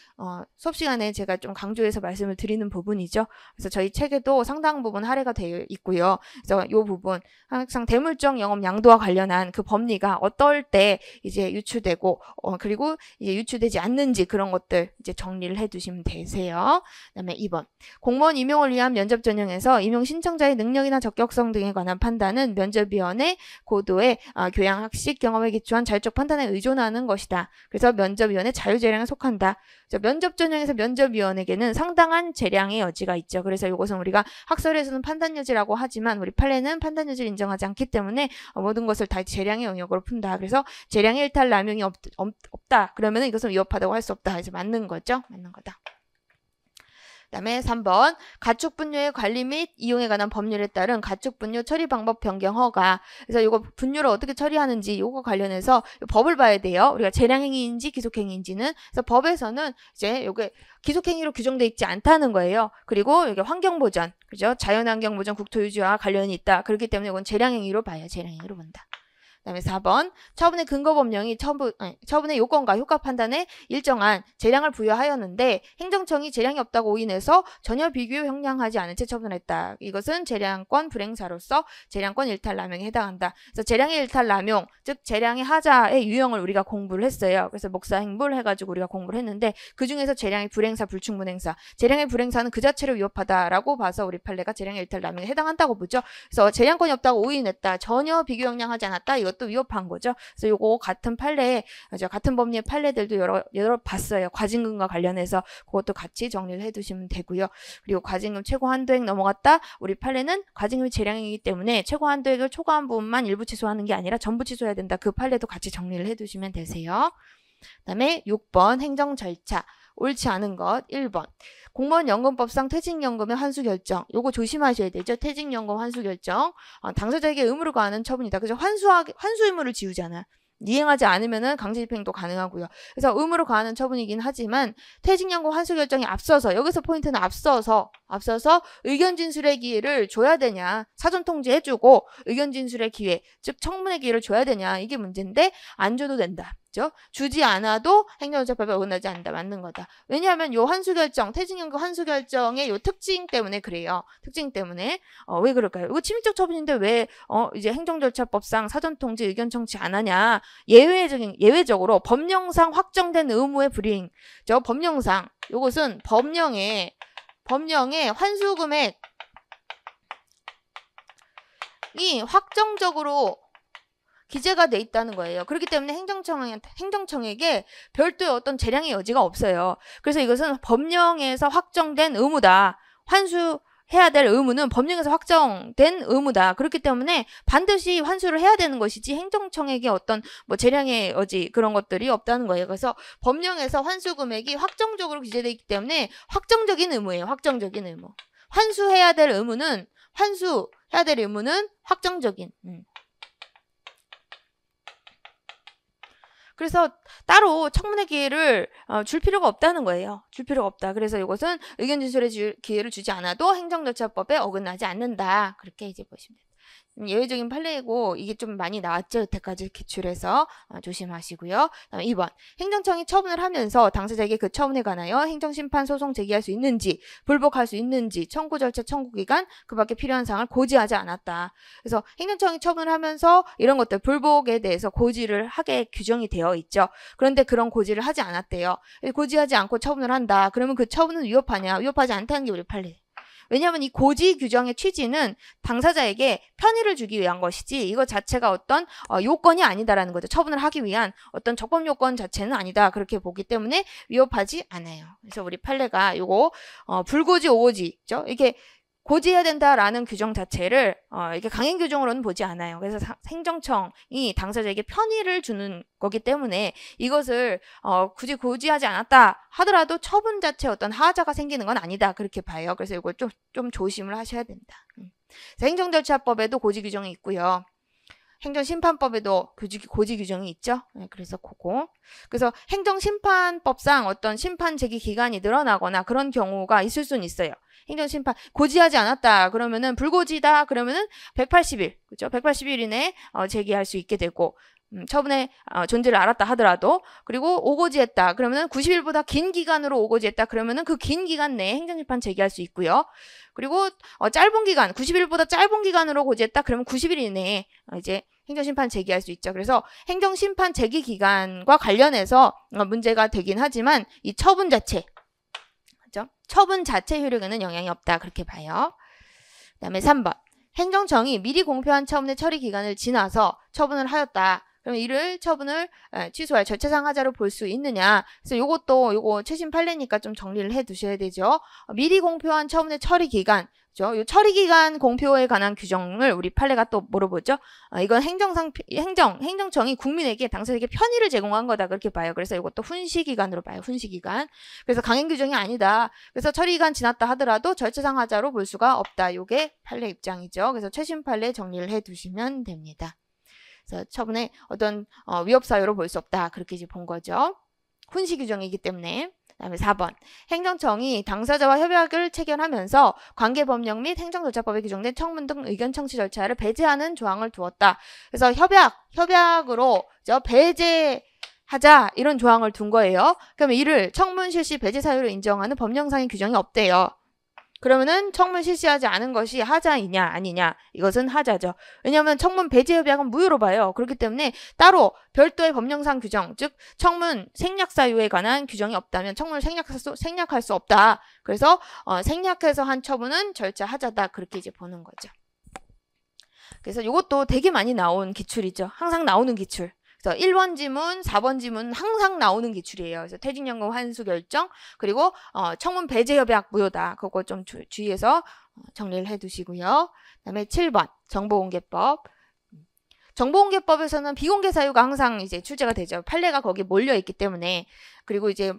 수업 시간에 제가 좀 강조해서 말씀을 드리는 부분이죠. 그래서 저희 책에도 상당 부분 할애가 되어 있고요. 그래서 요 부분 항상 대물적 영업 양도와 관련한 그 법리가 어떨 때 이제 유추되고 그리고 이제 유추되지 않는지 그런 것들 이제 정리를 해두시면 되세요. 그다음에 2번 공무원 임용을 위한 면접 전형에서 임용 신청자의 능력이나 적격성 등에 관한 판단은 면접위원회 고도의 교양, 학식, 경험에 기초한 자율적 판단에 의존하는 것이다. 그래서 면접위원회 자유재량에 속한다. 면접 전형에서 면접위원에게는 상당한 재량의 여지가 있죠. 그래서 이것은 우리가 학설에서는 판단 여지라고 하지만 우리 판례는 판단 여지를 인정하지 않기 때문에 모든 것을 다 재량의 영역으로 푼다. 그래서 재량의 일탈 남용이 없다. 그러면 이것은 위협하다고 할 수 없다. 그래서 맞는 거죠. 맞는 거다. 그다음에 3번 가축분뇨의 관리 및 이용에 관한 법률에 따른 가축분뇨 처리 방법 변경 허가. 그래서 이거 분뇨를 어떻게 처리하는지 이거 관련해서 법을 봐야 돼요. 우리가 재량행위인지 기속행위인지는. 그래서 법에서는 이제 요게 기속행위로 규정돼 있지 않다는 거예요. 그리고 여기 환경보전, 그죠? 자연환경보전 국토유지와 관련이 있다. 그렇기 때문에 이건 재량행위로 봐요. 재량행위로 본다. 그다음에 4번 처분의 근거법령이 처분의 요건과 효과 판단에 일정한 재량을 부여하였는데 행정청이 재량이 없다고 오인해서 전혀 비교 형량하지 않은 채 처분했다. 이것은 재량권 불행사로서 재량권 일탈 남용에 해당한다. 그래서 재량의 일탈 남용, 즉 재량의 하자의 유형을 우리가 공부를 했어요. 그래서 목사행불 해가지고 우리가 공부를 했는데 그 중에서 재량의 불행사, 불충분행사, 재량의 불행사는 그 자체로 위협하다라고 봐서 우리 판례가 재량의 일탈 남용에 해당한다고 보죠. 그래서 재량권이 없다고 오인했다, 전혀 비교 형량하지 않았다. 이것 이것도 위협한 거죠. 그래서 요거 같은 판례, 같은 법리의 판례들도 여러 봤어요. 과징금과 관련해서 그것도 같이 정리를 해두시면 되고요. 그리고 과징금 최고 한도액 넘어갔다. 우리 판례는 과징금이 재량이기 때문에 최고 한도액을 초과한 부분만 일부 취소하는 게 아니라 전부 취소해야 된다. 그 판례도 같이 정리를 해두시면 되세요. 그다음에 6번 행정 절차. 옳지 않은 것 1번 공무원 연금법상 퇴직연금의 환수 결정 요거 조심하셔야 되죠. 퇴직연금 환수 결정 당사자에게 의무를 가하는 처분이다. 그래서 환수 의무를 지우잖아. 이행하지 않으면은 강제집행도 가능하고요. 그래서 의무로 가하는 처분이긴 하지만 퇴직연금 환수 결정이 앞서서 여기서 포인트는 앞서서 의견 진술의 기회를 줘야 되냐 사전 통지해주고 의견 진술의 기회 즉 청문의 기회를 줘야 되냐 이게 문제인데 안 줘도 된다. 그렇죠? 주지 않아도 행정절차법에 어긋나지 않는다. 맞는 거다. 왜냐하면 요 환수결정, 퇴직연금 환수결정의 요 특징 때문에 그래요. 특징 때문에. 왜 그럴까요? 이거 침입적 처분인데 왜 이제 행정절차법상 사전통지 의견 청취 안 하냐. 예외적으로 법령상 확정된 의무의 불이행. 법령상. 요것은 법령의 환수금액이 확정적으로 기재가 돼 있다는 거예요. 그렇기 때문에 행정청에게 별도의 어떤 재량의 여지가 없어요. 그래서 이것은 법령에서 확정된 의무다. 환수해야 될 의무는 법령에서 확정된 의무다. 그렇기 때문에 반드시 환수를 해야 되는 것이지 행정청에게 어떤 뭐 재량의 여지 그런 것들이 없다는 거예요. 그래서 법령에서 환수 금액이 확정적으로 기재되어 있기 때문에 확정적인 의무예요. 확정적인 의무. 환수해야 될 의무는 확정적인. 그래서 따로 청문회 기회를 줄 필요가 없다는 거예요. 줄 필요가 없다. 그래서 이것은 의견 진술의 기회를 주지 않아도 행정절차법에 어긋나지 않는다. 그렇게 이제 보시면 됩니다. 예외적인 판례이고 이게 좀 많이 나왔죠. 여태까지 기출해서 조심하시고요. 다음 2번 행정청이 처분을 하면서 당사자에게 그 처분에 관하여 행정심판 소송 제기할 수 있는지 불복할 수 있는지 청구 절차 청구 기간 그 밖에 필요한 사항을 고지하지 않았다. 그래서 행정청이 처분을 하면서 이런 것들 불복에 대해서 고지를 하게 규정이 되어 있죠. 그런데 그런 고지를 하지 않았대요. 고지하지 않고 처분을 한다. 그러면 그 처분은 위협하냐? 위협하지 않다는 게 우리 판례. 왜냐하면 이 고지 규정의 취지는 당사자에게 편의를 주기 위한 것이지 이거 자체가 어떤 요건이 아니다라는 거죠. 처분을 하기 위한 어떤 적법 요건 자체는 아니다. 그렇게 보기 때문에 위협하지 않아요. 그래서 우리 판례가 요거 불고지 오고지죠. 이게 고지해야 된다라는 규정 자체를 이렇게 강행 규정으로는 보지 않아요. 그래서 행정청이 당사자에게 편의를 주는 거기 때문에 이것을 굳이 고지하지 않았다 하더라도 처분 자체에 어떤 하자가 생기는 건 아니다. 그렇게 봐요. 그래서 이거 좀 조심을 하셔야 된다. 행정절차법에도 고지 규정이 있고요. 행정심판법에도 고지 규정이 있죠. 네, 그래서 그래서 행정심판법상 어떤 심판 제기 기간이 늘어나거나 그런 경우가 있을 수는 있어요. 행정심판 고지하지 않았다 그러면은 불고지다 그러면은 180일 그렇죠? 180일 이내에 제기할 수 있게 되고 처분의 존재를 알았다 하더라도 그리고 오고지했다 그러면은 90일보다 긴 기간으로 오고지했다 그러면은 그 긴 기간 내에 행정심판 제기할 수 있고요. 그리고 짧은 기간 90일보다 짧은 기간으로 고지했다 그러면 90일 이내에 이제 행정심판 제기할 수 있죠. 그래서 행정심판 제기 기간과 관련해서 문제가 되긴 하지만 이 처분 자체 그렇죠? 처분 자체 효력에는 영향이 없다. 그렇게 봐요. 그 다음에 3번. 행정청이 미리 공표한 처분의 처리 기간을 지나서 처분을 하였다. 그러면 이를 처분을 취소할 절차상 하자로 볼 수 있느냐. 그래서 요거 최신 판례니까 좀 정리를 해 두셔야 되죠. 미리 공표한 처분의 처리 기간. 그죠? 요 처리 기간 공표에 관한 규정을 우리 판례가 또 뭐로 보죠? 이건 행정청이 국민에게 당사자에게 편의를 제공한 거다. 그렇게 봐요. 그래서 이것도 훈시 기간으로 봐요. 훈시 기간. 그래서 강행 규정이 아니다. 그래서 처리 기간 지났다 하더라도 절차상 하자로 볼 수가 없다. 요게 판례 입장이죠. 그래서 최신 판례 정리를 해 두시면 됩니다. 그래서 처분에 어떤 위협 사유로 볼 수 없다. 그렇게 이제 본 거죠. 훈시 규정이기 때문에. 그다음에 4번. 행정청이 당사자와 협약을 체결하면서 관계법령 및 행정절차법에 규정된 청문 등 의견 청취 절차를 배제하는 조항을 두었다. 그래서 협약으로 배제하자 이런 조항을 둔 거예요. 그러면 이를 청문 실시 배제 사유로 인정하는 법령상의 규정이 없대요. 그러면은 청문 실시하지 않은 것이 하자이냐 아니냐 이것은 하자죠. 왜냐하면 청문 배제 협약은 무효로 봐요. 그렇기 때문에 따로 별도의 법령상 규정 즉 청문 생략 사유에 관한 규정이 없다면 청문을 생략할 수 없다. 그래서 생략해서 한 처분은 절차 하자다. 그렇게 이제 보는 거죠. 그래서 이것도 되게 많이 나온 기출이죠. 항상 나오는 기출. 그래서 1번 지문, 4번 지문 항상 나오는 기출이에요. 그래서 퇴직연금 환수 결정, 그리고 청문 배제 협약 무효다. 그거 좀 주의해서 정리를 해 두시고요. 그다음에 7번 정보공개법. 정보공개법에서는 비공개 사유가 항상 이제 출제가 되죠. 판례가 거기 몰려 있기 때문에. 그리고 이제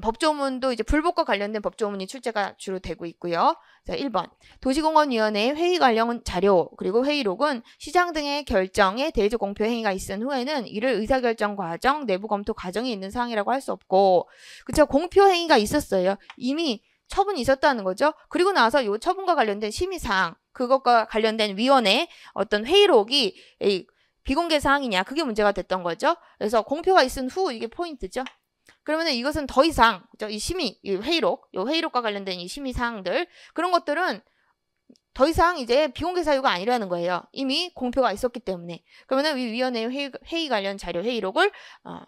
법조문도 이제 불법과 관련된 법조문이 출제가 주로 되고 있고요. 자, 1번 도시공원위원회 회의 관련 자료 그리고 회의록은 시장 등의 결정에 대외적 공표 행위가 있은 후에는 이를 의사결정 과정, 내부 검토 과정에 있는 사항이라고 할 수 없고, 그쵸? 공표 행위가 있었어요. 이미 처분이 있었다는 거죠. 그리고 나서 이 처분과 관련된 심의사항, 그것과 관련된 위원회 어떤 회의록이 비공개 사항이냐, 그게 문제가 됐던 거죠. 그래서 공표가 있은 후, 이게 포인트죠. 그러면 이것은 더 이상 이 심의, 이 회의록과 관련된 이 심의 사항들, 그런 것들은 더 이상 이제 비공개 사유가 아니라는 거예요. 이미 공표가 있었기 때문에. 그러면 이 위원회 회의 관련 자료 회의록을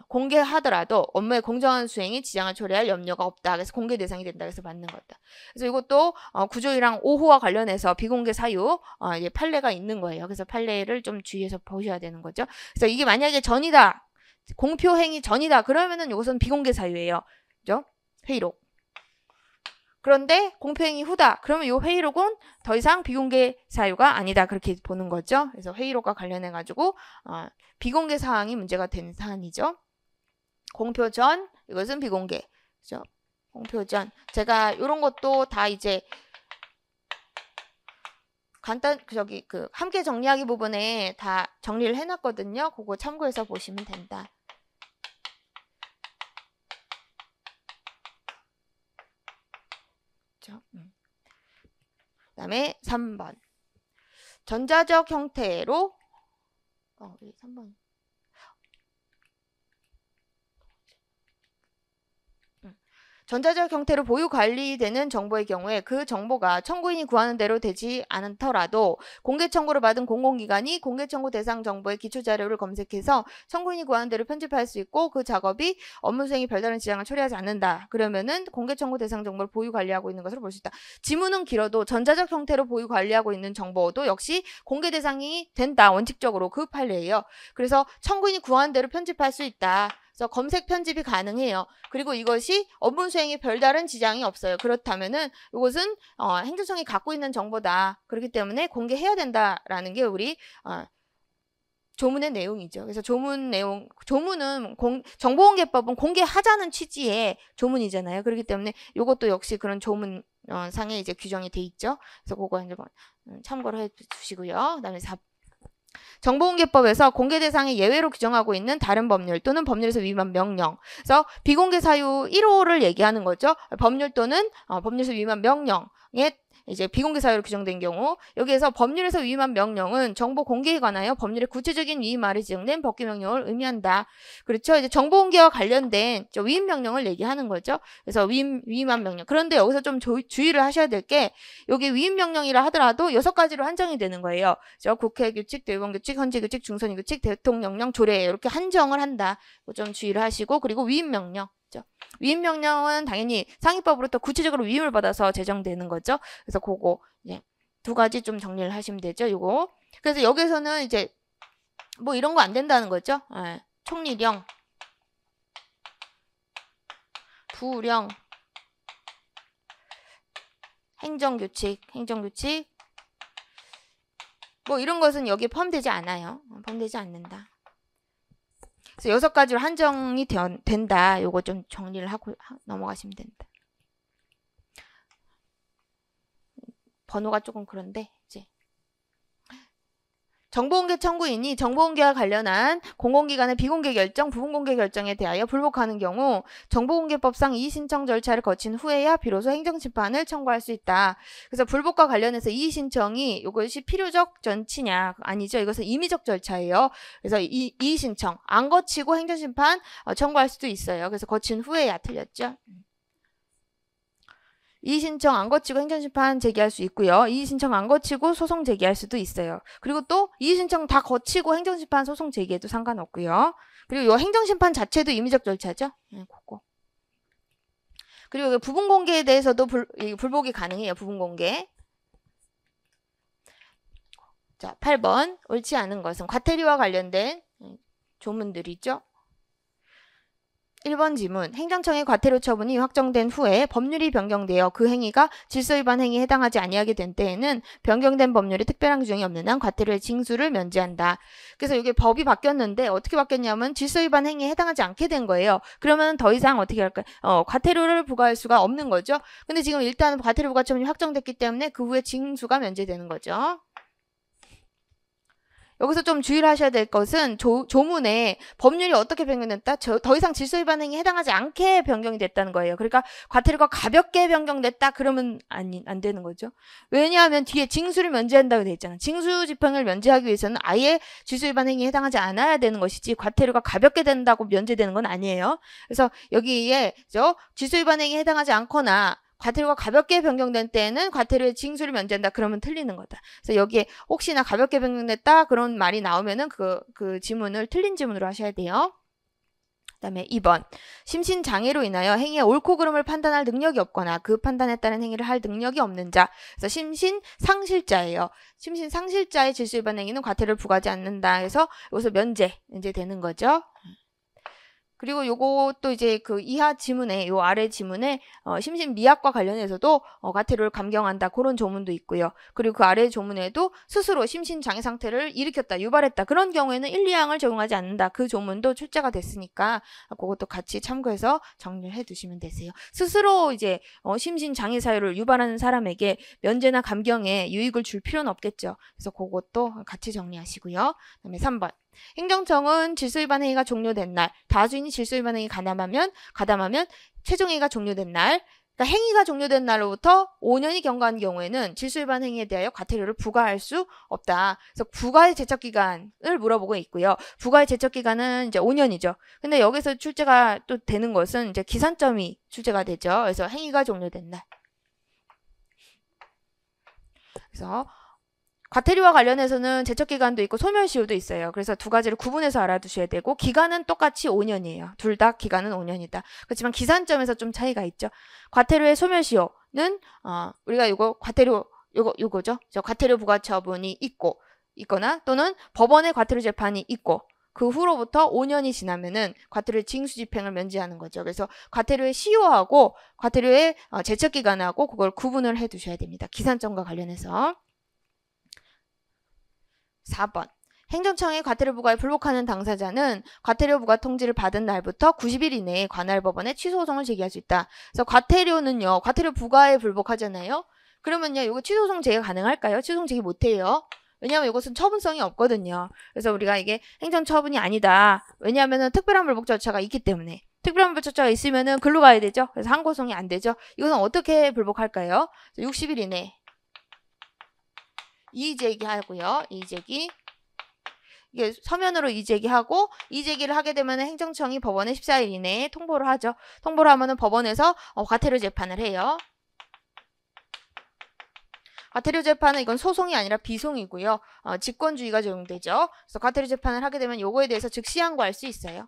공개하더라도 업무의 공정한 수행에 지장을 초래할 염려가 없다. 그래서 공개 대상이 된다. 그래서 맞는 거다. 그래서 이것도 구조1항 5호와 관련해서 비공개 사유 이제 판례가 있는 거예요. 그래서 판례를 좀 주의해서 보셔야 되는 거죠. 그래서 이게 만약에 전이다, 공표 행위 전이다, 그러면은 이것은 비공개 사유예요. 그죠? 회의록. 그런데 공표행위 후다, 그러면 이 회의록은 더 이상 비공개 사유가 아니다, 그렇게 보는 거죠. 그래서 회의록과 관련해 가지고 비공개 사항이 문제가 된 사안이죠. 공표 전, 이것은 비공개. 그죠? 공표 전. 제가 이런 것도 다 이제 간단 함께 정리하기 부분에 다 정리를 해놨거든요. 그거 참고해서 보시면 된다. 그 다음에 3번 전자적 형태로 3번 전자적 형태로 보유 관리되는 정보의 경우에 그 정보가 청구인이 구하는 대로 되지 않더라도 공개 청구를 받은 공공기관이 공개 청구 대상 정보의 기초 자료를 검색해서 청구인이 구하는 대로 편집할 수 있고, 그 작업이 업무 수행에 별다른 지장을 초래하지 않는다. 그러면은 공개 청구 대상 정보를 보유 관리하고 있는 것으로 볼 수 있다. 지문은 길어도 전자적 형태로 보유 관리하고 있는 정보도 역시 공개 대상이 된다. 원칙적으로 그 판례예요. 그래서 청구인이 구하는 대로 편집할 수 있다. 그래서 검색 편집이 가능해요. 그리고 이것이 업무 수행에 별다른 지장이 없어요. 그렇다면은 이것은 행정청이 갖고 있는 정보다. 그렇기 때문에 공개해야 된다라는 게 우리 조문의 내용이죠. 그래서 조문은 정보공개법은 공개하자는 취지의 조문이잖아요. 그렇기 때문에 이것도 역시 그런 조문 상에 이제 규정이 돼 있죠. 그래서 그거 이제 참고를 해 주시고요. 그다음에 정보공개법에서 공개 대상의 예외로 규정하고 있는 다른 법률 또는 법률에서 위반 명령. 그래서 비공개 사유 1호를 얘기하는 거죠. 법률 또는 법률에서 위반 명령에 이제 비공개 사유로 규정된 경우, 여기에서 법률에서 위임한 명령은 정보 공개에 관하여 법률의 구체적인 위임 아래 지정된 법규 명령을 의미한다. 그렇죠? 이제 정보 공개와 관련된 위임 명령을 얘기하는 거죠. 그래서 위임한 명령. 그런데 여기서 좀 주의를 하셔야 될 게, 여기 위임 명령이라 하더라도 6가지로 한정이 되는 거예요. 그래서 국회 규칙, 대법원 규칙, 헌재 규칙, 중선위 규칙, 대통령령, 조례 이렇게 한정을 한다. 좀 주의를 하시고, 그리고 위임 명령. 위임명령은 당연히 상위법으로부터 구체적으로 위임을 받아서 제정되는 거죠. 그래서 그거 이제 2가지 좀 정리를 하시면 되죠. 요거. 그래서 여기서는 이제 뭐 이런 거 안 된다는 거죠. 총리령, 부령, 행정규칙 뭐 이런 것은 여기에 포함되지 않아요. 포함되지 않는다. 그래서 6가지로 한정이 된다. 요거 좀 정리를 하고 넘어가시면 된다. 번호가 조금 그런데 이제 정보공개 청구인이 정보공개와 관련한 공공기관의 비공개 결정, 부분공개 결정에 대하여 불복하는 경우 정보공개법상 이의신청 절차를 거친 후에야 비로소 행정심판을 청구할 수 있다. 그래서 불복과 관련해서 이의신청이 이것이 필요적 전치냐? 아니죠. 이것은 임의적 절차예요. 그래서 이의신청 안 거치고 행정심판 청구할 수도 있어요. 그래서 거친 후에야 틀렸죠. 이의신청 안 거치고 행정심판 제기할 수 있고요. 이의신청 안 거치고 소송 제기할 수도 있어요. 그리고 또 이의신청 다 거치고 행정심판 소송 제기해도 상관없고요. 그리고 이 행정심판 자체도 임의적 절차죠. 그거. 그리고 부분공개에 대해서도 불복이 가능해요. 부분공개. 자, 8번. 옳지 않은 것은 과태료와 관련된 조문들이죠. 1번 지문. 행정청의 과태료 처분이 확정된 후에 법률이 변경되어 그 행위가 질서위반 행위에 해당하지 아니하게 된 때에는 변경된 법률에 특별한 규정이 없는 한 과태료의 징수를 면제한다. 그래서 이게 법이 바뀌었는데 어떻게 바뀌었냐면 질서위반 행위에 해당하지 않게 된 거예요. 그러면 더 이상 어떻게 할까요? 과태료를 부과할 수가 없는 거죠. 근데 지금 일단 과태료 부과 처분이 확정됐기 때문에 그 후에 징수가 면제되는 거죠. 여기서 좀 주의를 하셔야 될 것은 조문에 법률이 어떻게 변경됐다? 더 이상 질서위반 행위에 해당하지 않게 변경이 됐다는 거예요. 그러니까 과태료가 가볍게 변경됐다 그러면 안 되는 거죠. 왜냐하면 뒤에 징수를 면제한다고 돼 있잖아. 징수 집행을 면제하기 위해서는 아예 질서위반 행위에 해당하지 않아야 되는 것이지 과태료가 가볍게 된다고 면제되는 건 아니에요. 그래서 여기에 질서위반 행위에 해당하지 않거나 과태료가 가볍게 변경된 때에는 과태료의 징수를 면제한다. 그러면 틀리는 거다. 그래서 여기에 혹시나 가볍게 변경됐다 그런 말이 나오면은 그 지문을 틀린 지문으로 하셔야 돼요. 그다음에 2번. 심신장애로 인하여 행위의 옳고 그름을 판단할 능력이 없거나 그 판단에 따른 행위를 할 능력이 없는 자. 그래서 심신상실자예요. 심신상실자의 질서위반 행위는 과태료를 부과하지 않는다. 해서 여기서 면제되는 거죠. 그리고 요것도 이제 그 이하 지문에, 요 아래 지문에 심신미약과 관련해서도 과태료를 감경한다. 그런 조문도 있고요. 그리고 그 아래 조문에도 스스로 심신장애 상태를 일으켰다, 유발했다. 그런 경우에는 1, 2항을 적용하지 않는다. 그 조문도 출제가 됐으니까 그것도 같이 참고해서 정리를 해두시면 되세요. 스스로 이제 심신장애 사유를 유발하는 사람에게 면제나 감경에 유익을 줄 필요는 없겠죠. 그래서 그것도 같이 정리하시고요. 그다음에 3번. 행정청은 질서위반 행위가 종료된 날, 다수인이 질서위반 행위 가담하면 최종행위가 종료된 날, 그러니까 행위가 종료된 날로부터 5년이 경과한 경우에는 질서위반 행위에 대하여 과태료를 부과할 수 없다. 그래서 부과의 제척기간을 물어보고 있고요. 부과의 제척기간은 이제 5년이죠. 근데 여기서 출제가 또 되는 것은 이제 기산점이 출제가 되죠. 그래서 행위가 종료된 날. 그래서 과태료와 관련해서는 제척기간도 있고 소멸시효도 있어요. 그래서 두 가지를 구분해서 알아두셔야 되고 기간은 똑같이 5년이에요. 둘 다 기간은 5년이다. 그렇지만 기산점에서 좀 차이가 있죠. 과태료의 소멸시효는 우리가 이거 과태료 요거죠. 과태료 부과 처분이 있거나 또는 법원의 과태료 재판이 있고 그 후로부터 5년이 지나면은 과태료의 징수 집행을 면제하는 거죠. 그래서 과태료의 시효하고 과태료의 제척기간하고 그걸 구분을 해 두셔야 됩니다. 기산점과 관련해서. 4번. 행정청의 과태료 부과에 불복하는 당사자는 과태료 부과 통지를 받은 날부터 90일 이내에 관할 법원에 취소 소송을 제기할 수 있다. 그래서 과태료는요. 과태료 부과에 불복하잖아요. 그러면요. 이거 취소 소송 제기 가능할까요? 취소 소송 제기 못해요. 왜냐하면 이것은 처분성이 없거든요. 그래서 우리가 이게 행정처분이 아니다. 왜냐하면 특별한 불복 절차가 있기 때문에. 특별한 불복 절차가 있으면은 글로 가야 되죠. 그래서 항고소송이 안 되죠. 이것은 어떻게 불복할까요? 60일 이내. 이의제기하고요. 이의제기. 이게 서면으로 이의제기하고 이의제기를 하게 되면 행정청이 법원에 14일 이내에 통보를 하죠. 통보를 하면은 법원에서 과태료 재판을 해요. 과태료 재판은 이건 소송이 아니라 비송이고요. 직권주의가 적용되죠. 그래서 과태료 재판을 하게 되면 요거에 대해서 즉시 항고할 수 있어요.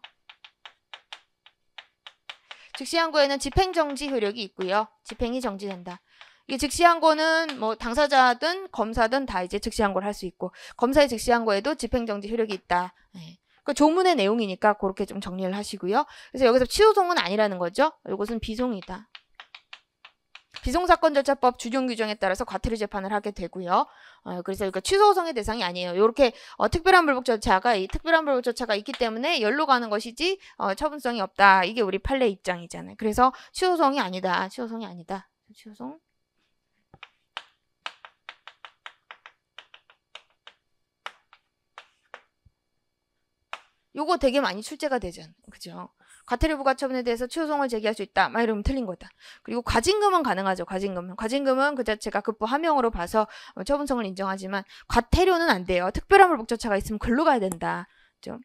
즉시 항고에는 집행정지 효력이 있고요. 집행이 정지된다. 이게 즉시항고는 뭐 당사자든 검사든 다 이제 즉시항고를 할 수 있고 검사의 즉시항고에도 집행정지 효력이 있다. 네. 그 조문의 내용이니까 그렇게 좀 정리를 하시고요. 그래서 여기서 취소송은 아니라는 거죠. 이것은 비송이다. 비송사건절차법 준용 규정에 따라서 과태료 재판을 하게 되고요. 그래서 이거 취소송의 대상이 아니에요. 이렇게 특별한 불복 절차가 있기 때문에 연로 가는 것이지 처분성이 없다. 이게 우리 판례 입장이잖아요. 그래서 취소송이 아니다. 취소송이 아니다. 취소송. 요거 되게 많이 출제가 되잖아요. 그죠? 과태료 부과 처분에 대해서 취소송을 제기할 수 있다. 막 이러면 틀린 거다. 그리고 과징금은 가능하죠. 과징금은 그 자체가 급부 하명으로 봐서 처분성을 인정하지만 과태료는 안 돼요. 특별한 불복 절차가 있으면 글로 가야 된다. 좀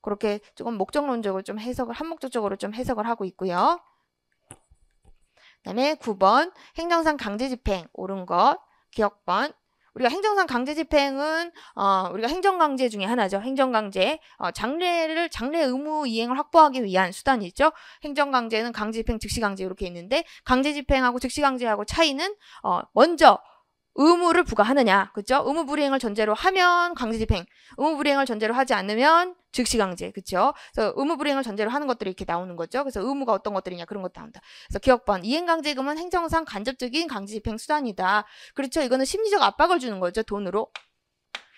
그렇게 조금 목적론적으로 좀 한목적으로 좀 해석을 하고 있고요. 그다음에 9번 행정상 강제집행 옳은 것 기억번. 우리가 행정상 강제집행은 우리가 행정강제 중에 하나죠. 행정강제 장래 의무 이행을 확보하기 위한 수단이죠. 행정강제는 강제집행, 즉시강제 이렇게 있는데 강제집행하고 즉시강제하고 차이는 먼저 의무를 부과하느냐. 그쵸? 의무 불이행을 전제로 하면 강제집행, 의무 불이행을 전제로 하지 않으면 즉시강제. 그쵸? 그래서 의무 불이행을 전제로 하는 것들이 이렇게 나오는 거죠. 그래서 의무가 어떤 것들이냐 그런 것도 나온다. 그래서 기억번 이행강제금은 행정상 간접적인 강제집행 수단이다. 그렇죠? 이거는 심리적 압박을 주는 거죠. 돈으로.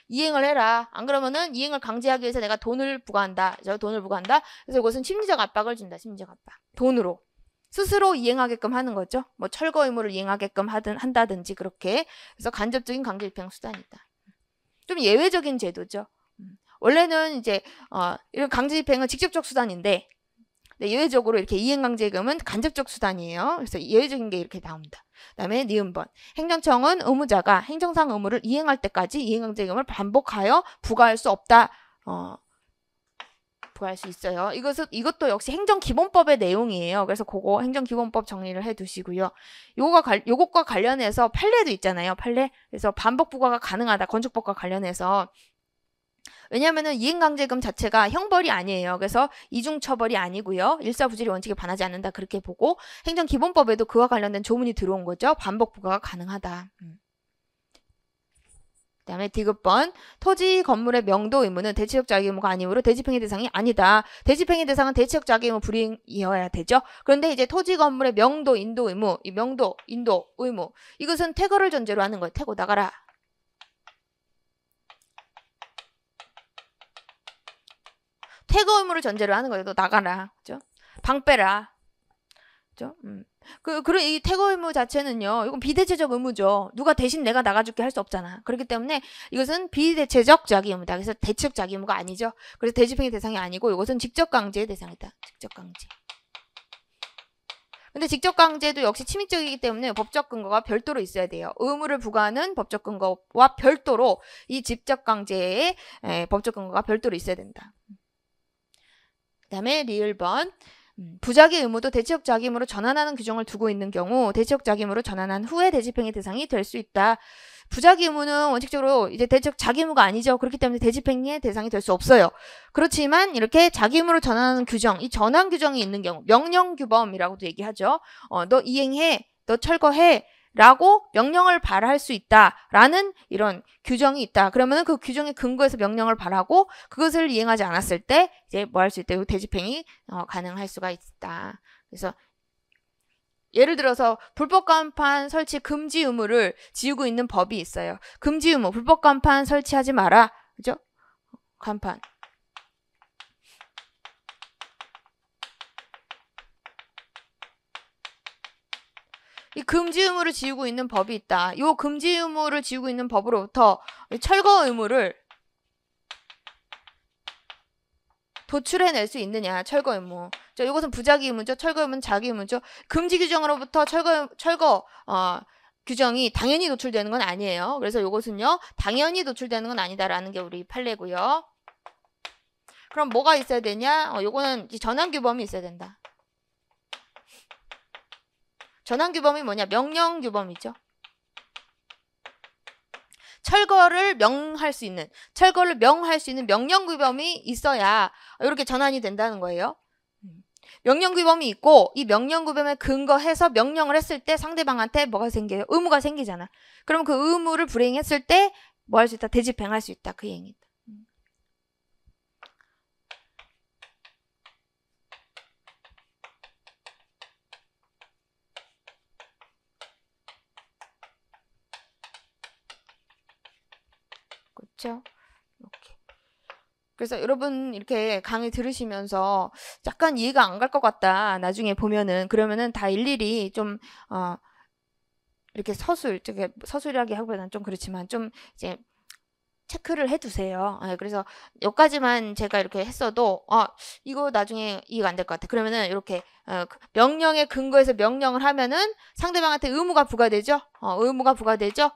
이행을 해라. 안 그러면은 이행을 강제하기 위해서 내가 돈을 부과한다. 돈을 부과한다. 그래서 이것은 심리적 압박을 준다. 심리적 압박. 돈으로. 스스로 이행하게끔 하는 거죠. 뭐 철거 의무를 이행하게끔 한다든지 그렇게. 그래서 간접적인 강제집행 수단이다. 좀 예외적인 제도죠. 원래는 이제 이런 강제집행은 직접적 수단인데 예외적으로 이렇게 이행강제금은 간접적 수단이에요. 그래서 예외적인 게 이렇게 나옵니다. 그다음에 니은번 행정청은 의무자가 행정상 의무를 이행할 때까지 이행강제금을 반복하여 부과할 수 없다. 부과할 수 있어요. 이것도 역시 행정기본법의 내용이에요. 그래서 그거 행정기본법 정리를 해두시고요. 요것과 관련해서 판례도 있잖아요. 판례. 그래서 반복 부과가 가능하다. 건축법과 관련해서. 왜냐하면은 이행강제금 자체가 형벌이 아니에요. 그래서 이중처벌이 아니고요. 일사부질의 원칙에 반하지 않는다. 그렇게 보고 행정기본법에도 그와 관련된 조문이 들어온 거죠. 반복 부과가 가능하다. 그 다음에 디귿번 토지 건물의 명도 의무는 대체적 자기 의무가 아니므로 대집행의 대상이 아니다. 대집행의 대상은 대체적 자기 의무 불이행이어야 되죠. 그런데 이제 토지 건물의 명도 인도 의무, 이 명도 인도 의무 이것은 퇴거를 전제로 하는 거예요. 퇴거 나가라. 퇴거 의무를 전제로 하는 거예요. 너 나가라. 그죠? 방 빼라. 그죠? 그런 이 퇴거 의무 자체는요. 이건 비대체적 의무죠. 누가 대신 내가 나가줄게 할 수 없잖아. 그렇기 때문에 이것은 비대체적 자기 의무다. 그래서 대체적 자기 의무가 아니죠. 그래서 대집행의 대상이 아니고 이것은 직접 강제의 대상이다. 직접 강제. 근데 직접 강제도 역시 침입적이기 때문에 법적 근거가 별도로 있어야 돼요. 의무를 부과하는 법적 근거와 별도로 이 직접 강제의 법적 근거가 별도로 있어야 된다. 그 다음에 리을번 부작위 의무도 대체적 자기 의무로 전환하는 규정을 두고 있는 경우 대체적 자기 의무로 전환한 후에 대집행의 대상이 될 수 있다. 부작위 의무는 원칙적으로 이제 대체적 자기 의무가 아니죠. 그렇기 때문에 대집행의 대상이 될 수 없어요. 그렇지만 이렇게 자기 의무로 전환하는 규정, 이 전환 규정이 있는 경우 명령규범이라고도 얘기하죠. 너 이행해, 너 철거해 라고 명령을 발할 수 있다라는 이런 규정이 있다. 그러면은 그 규정의 근거에서 명령을 발하고 그것을 이행하지 않았을 때 이제 뭐 할 수 있다. 대집행이 가능할 수가 있다. 그래서 예를 들어서 불법 간판 설치 금지 의무를 지우고 있는 법이 있어요. 금지 의무, 불법 간판 설치하지 마라. 그죠? 간판. 이 금지 의무를 지우고 있는 법이 있다. 이 금지 의무를 지우고 있는 법으로부터 철거 의무를 도출해낼 수 있느냐. 철거 의무. 이것은 부작위 의무죠. 철거 의무는 자기 의무죠. 금지 규정으로부터 철거 규정이 당연히 노출되는 건 아니에요. 그래서 이것은요. 당연히 노출되는 건 아니다라는 게 우리 판례고요. 그럼 뭐가 있어야 되냐? 요거는 전환규범이 있어야 된다. 전환규범이 뭐냐? 명령규범이죠. 철거를 명할 수 있는 명령규범이 있어야 이렇게 전환이 된다는 거예요. 명령규범이 있고 이 명령규범에 근거해서 명령을 했을 때 상대방한테 뭐가 생겨요? 의무가 생기잖아. 그럼 그 의무를 불이행했을 때 뭐 할 수 있다? 대집행할 수 있다. 그 얘기다. 그렇죠? 이렇게. 그래서 여러분 이렇게 강의 들으시면서 약간 이해가 안 갈 것 같다. 나중에 보면은 그러면은 다 일일이 좀 이렇게 서술이라기 하기보다는 좀 그렇지만 좀 이제 체크를 해두세요. 그래서 여기까지만 제가 이렇게 했어도 이거 나중에 이해가 안 될 것 같아. 그러면은 이렇게 명령의 근거에서 명령을 하면은 상대방한테 의무가 부과되죠. 의무가 부과되죠.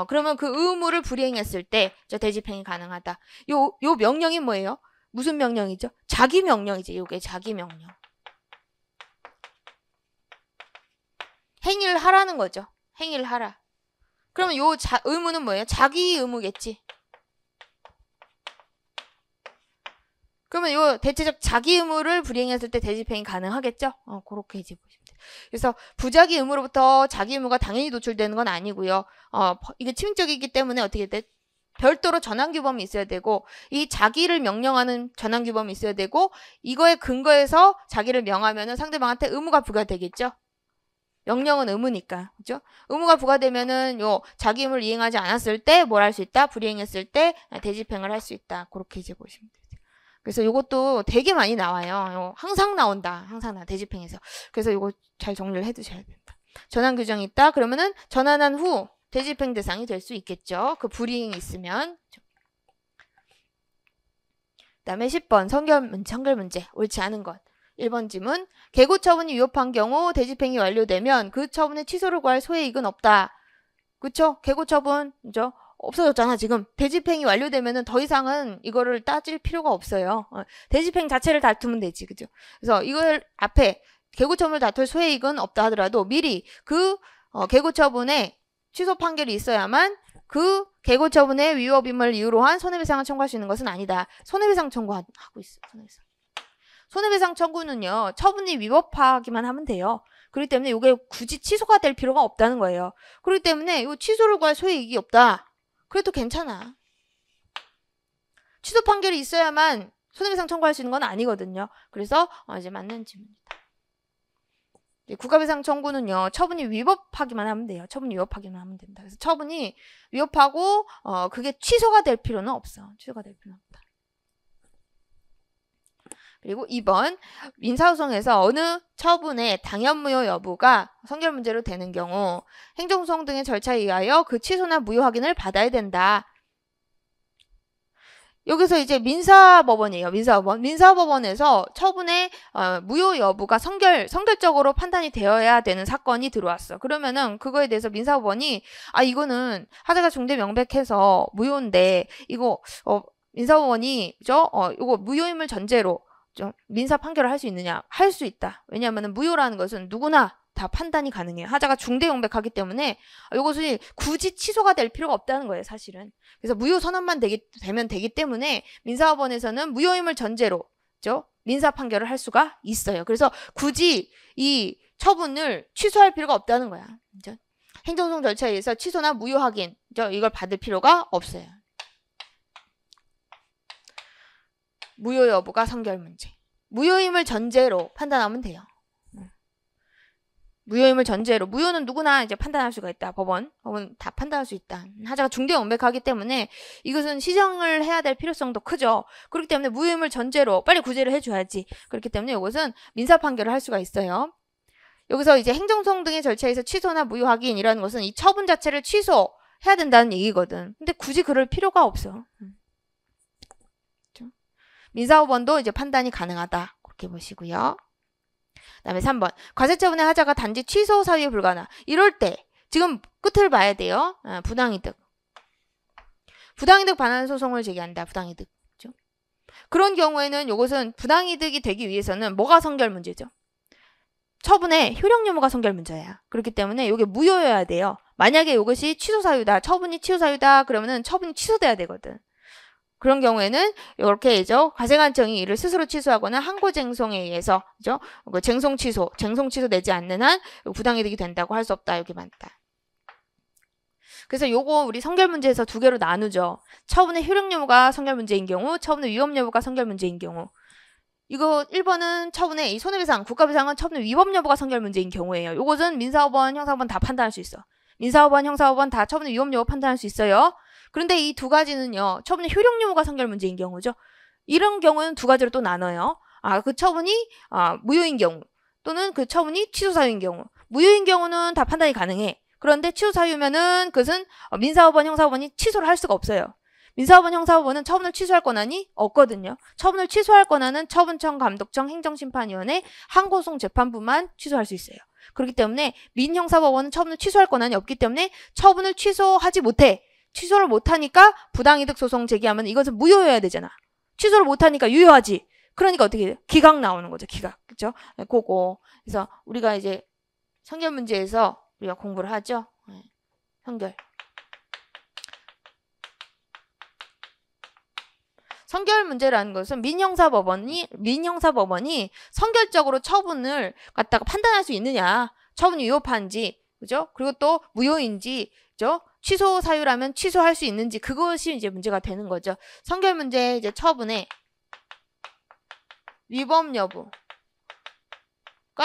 그러면 그 의무를 불이행했을 때 대집행이 가능하다. 요 명령이 뭐예요? 무슨 명령이죠? 자기 명령이지. 요게 자기 명령. 행위를 하라는 거죠. 행위를 하라. 그러면 요 의무는 뭐예요? 자기 의무겠지. 그러면 요 대체적 자기 의무를 불이행했을 때 대집행이 가능하겠죠? 그렇게 이제 보시면 돼요. 그래서 부작위 의무로부터 자기 의무가 당연히 노출되는 건 아니고요. 이게 치명적이기 때문에 어떻게 돼? 별도로 전환규범이 있어야 되고 이 자기를 명령하는 전환규범이 있어야 되고 이거에 근거해서 자기를 명하면은 상대방한테 의무가 부과되겠죠. 명령은 의무니까. 그죠? 의무가 부과되면은 요 자기 의무를 이행하지 않았을 때 뭘 할 수 있다? 불이행했을 때 대집행을 할 수 있다. 그렇게 이제 보시면 되죠. 그래서 요것도 되게 많이 나와요. 항상 나온다. 항상 대집행에서. 그래서 요거 잘 정리를 해 두셔야 된다. 전환 규정이 있다. 그러면은 전환한 후 대집행 대상이 될 수 있겠죠. 그 불이행이 있으면. 그다음에 10번 선결 문제. 옳지 않은 것. 1번 지문. 개고 처분이 위법한 경우 대집행이 완료되면 그 처분의 취소를 구할 소해익은 없다. 그쵸? 개고 처분 그죠? 없어졌잖아 지금. 대집행이 완료되면은 더 이상은 이거를 따질 필요가 없어요. 대집행 자체를 다투면 되지. 그죠? 그래서 이걸 앞에 개고 처분을 다툴 소해익은 없다 하더라도 미리 그 개고 처분에 취소 판결이 있어야만 그 개고 처분의 위법임을 이유로 한 손해배상을 청구할 수 있는 것은 아니다. 손해배상 청구하고 있어요. 손해배상 청구는요. 처분이 위법하기만 하면 돼요. 그렇기 때문에 이게 굳이 취소가 될 필요가 없다는 거예요. 그렇기 때문에 이 취소를 구할 소해이익이 없다. 그래도 괜찮아. 취소 판결이 있어야만 손해배상 청구할 수 있는 건 아니거든요. 그래서 이제 맞는 질문입니다. 국가배상 청구는요. 처분이 위법하기만 하면 돼요. 처분이 위법하기만 하면 된다. 그래서 처분이 위법하고 그게 취소가 될 필요는 없어. 취소가 될 필요는 없다. 그리고 2번 민사소송에서 어느 처분의 당연무효 여부가 선결 문제로 되는 경우 행정소송 등의 절차에 의하여 그 취소나 무효 확인을 받아야 된다. 여기서 이제 민사법원이에요. 민사법원에서 처분의 무효 여부가 선결적으로 판단이 되어야 되는 사건이 들어왔어. 그러면은 그거에 대해서 민사법원이 이거는 하자가 중대 명백해서 무효인데 이거 민사법원이 이거 무효임을 전제로 민사 판결을 할 수 있느냐? 할 수 있다. 왜냐하면 무효라는 것은 누구나 다 판단이 가능해요. 하자가 중대 명백하기 때문에 이것이 굳이 취소가 될 필요가 없다는 거예요. 사실은. 그래서 무효 선언만 되면 되기 때문에 민사법원에서는 무효임을 전제로 민사 판결을 할 수가 있어요. 그래서 굳이 이 처분을 취소할 필요가 없다는 거야. 행정소송 절차에 의해서 취소나 무효 확인 이걸 받을 필요가 없어요. 무효 여부가 선결 문제. 무효임을 전제로 판단하면 돼요. 무효임을 전제로. 무효는 누구나 이제 판단할 수가 있다. 법원 다 판단할 수 있다. 하자가 중대 명백하기 때문에 이것은 시정을 해야 될 필요성도 크죠. 그렇기 때문에 무효임을 전제로 빨리 구제를 해줘야지. 그렇기 때문에 이것은 민사 판결을 할 수가 있어요. 여기서 이제 행정소송 등의 절차에서 취소나 무효 확인이라는 것은 이 처분 자체를 취소해야 된다는 얘기거든. 근데 굳이 그럴 필요가 없어. 민사법원도 이제 판단이 가능하다. 그렇게 보시고요. 그 다음에 3번. 과세처분의 하자가 단지 취소 사유에 불과하나. 이럴 때 지금 끝을 봐야 돼요. 부당이득. 부당이득 반환 소송을 제기한다. 부당이득. 그렇죠? 그런 경우에는 이것은 부당이득이 되기 위해서는 뭐가 선결 문제죠? 처분의 효력 유무가 선결 문제야. 그렇기 때문에 이게 무효여야 돼요. 만약에 이것이 취소 사유다. 처분이 취소 사유다. 그러면은 처분이 취소돼야 되거든. 그런 경우에는 이렇게 과세관청이 이를 스스로 취소하거나 항고쟁송에 의해서 쟁송 취소 되지 않는 한 부당이득이 된다고 할 수 없다. 여기 맞다. 그래서 요거 우리 선결 문제에서 두 개로 나누죠. 처분의 효력 여부가 선결 문제인 경우, 처분의 위법 여부가 선결 문제인 경우. 이거 1번은 처분의 이 손해배상, 국가배상은 처분의 위법 여부가 선결 문제인 경우예요. 요것은 민사법원, 형사법원 다 판단할 수 있어. 민사법원, 형사법원 다 처분의 위법 여부 판단할 수 있어요. 그런데 이 두 가지는요. 처분의 효력 유무가 선결 문제인 경우죠. 이런 경우는 두 가지로 또 나눠요. 그 처분이 무효인 경우 또는 그 처분이 취소 사유인 경우. 무효인 경우는 다 판단이 가능해. 그런데 취소 사유면은 그것은 민사법원, 형사법원이 취소를 할 수가 없어요. 민사법원, 형사법원은 처분을 취소할 권한이 없거든요. 처분을 취소할 권한은 처분청, 감독청, 행정심판위원회, 항고소송 재판부만 취소할 수 있어요. 그렇기 때문에 민형사법원은 처분을 취소할 권한이 없기 때문에 처분을 취소하지 못해. 취소를 못하니까 부당이득 소송 제기하면 이것은 무효여야 되잖아. 취소를 못하니까 유효하지. 그러니까 어떻게 돼요? 기각 나오는 거죠. 기각. 그렇죠? 그거. 그래서 우리가 이제 선결 문제에서 우리가 공부를 하죠. 선결. 선결 문제라는 것은 민형사법원이 선결적으로 처분을 갖다가 판단할 수 있느냐, 처분이 위법한지, 그죠? 그리고 또 무효인지, 그죠? 취소 사유라면 취소할 수 있는지, 그것이 이제 문제가 되는 거죠. 선결 문제 이제 처분의 위법 여부가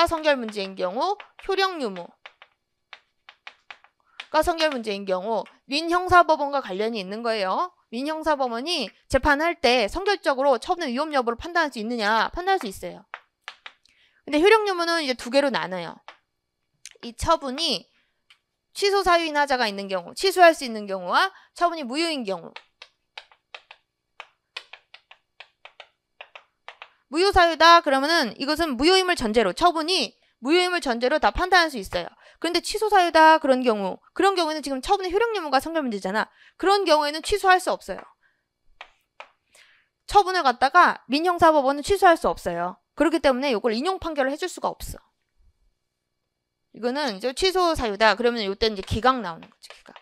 선결 문제인 경우, 효력 유무가 선결 문제인 경우 민형사법원과 관련이 있는 거예요. 민형사법원이 재판할 때 선결적으로 처분의 위법 여부를 판단할 수 있느냐, 판단할 수 있어요. 근데 효력 유무는 이제 두 개로 나눠요. 이 처분이 취소 사유인 하자가 있는 경우, 취소할 수 있는 경우와 처분이 무효인 경우. 무효 사유다 그러면은 이것은 무효임을 전제로, 처분이 무효임을 전제로 다 판단할 수 있어요. 그런데 취소 사유다 그런 경우에는 지금 처분의 효력 유무가 선결 문제잖아. 그런 경우에는 취소할 수 없어요. 처분을 갖다가 민형사법원은 취소할 수 없어요. 그렇기 때문에 이걸 인용 판결을 해줄 수가 없어. 이거는 이제 취소 사유다 그러면 이때는 이제 기각 나오는 거죠. 기각.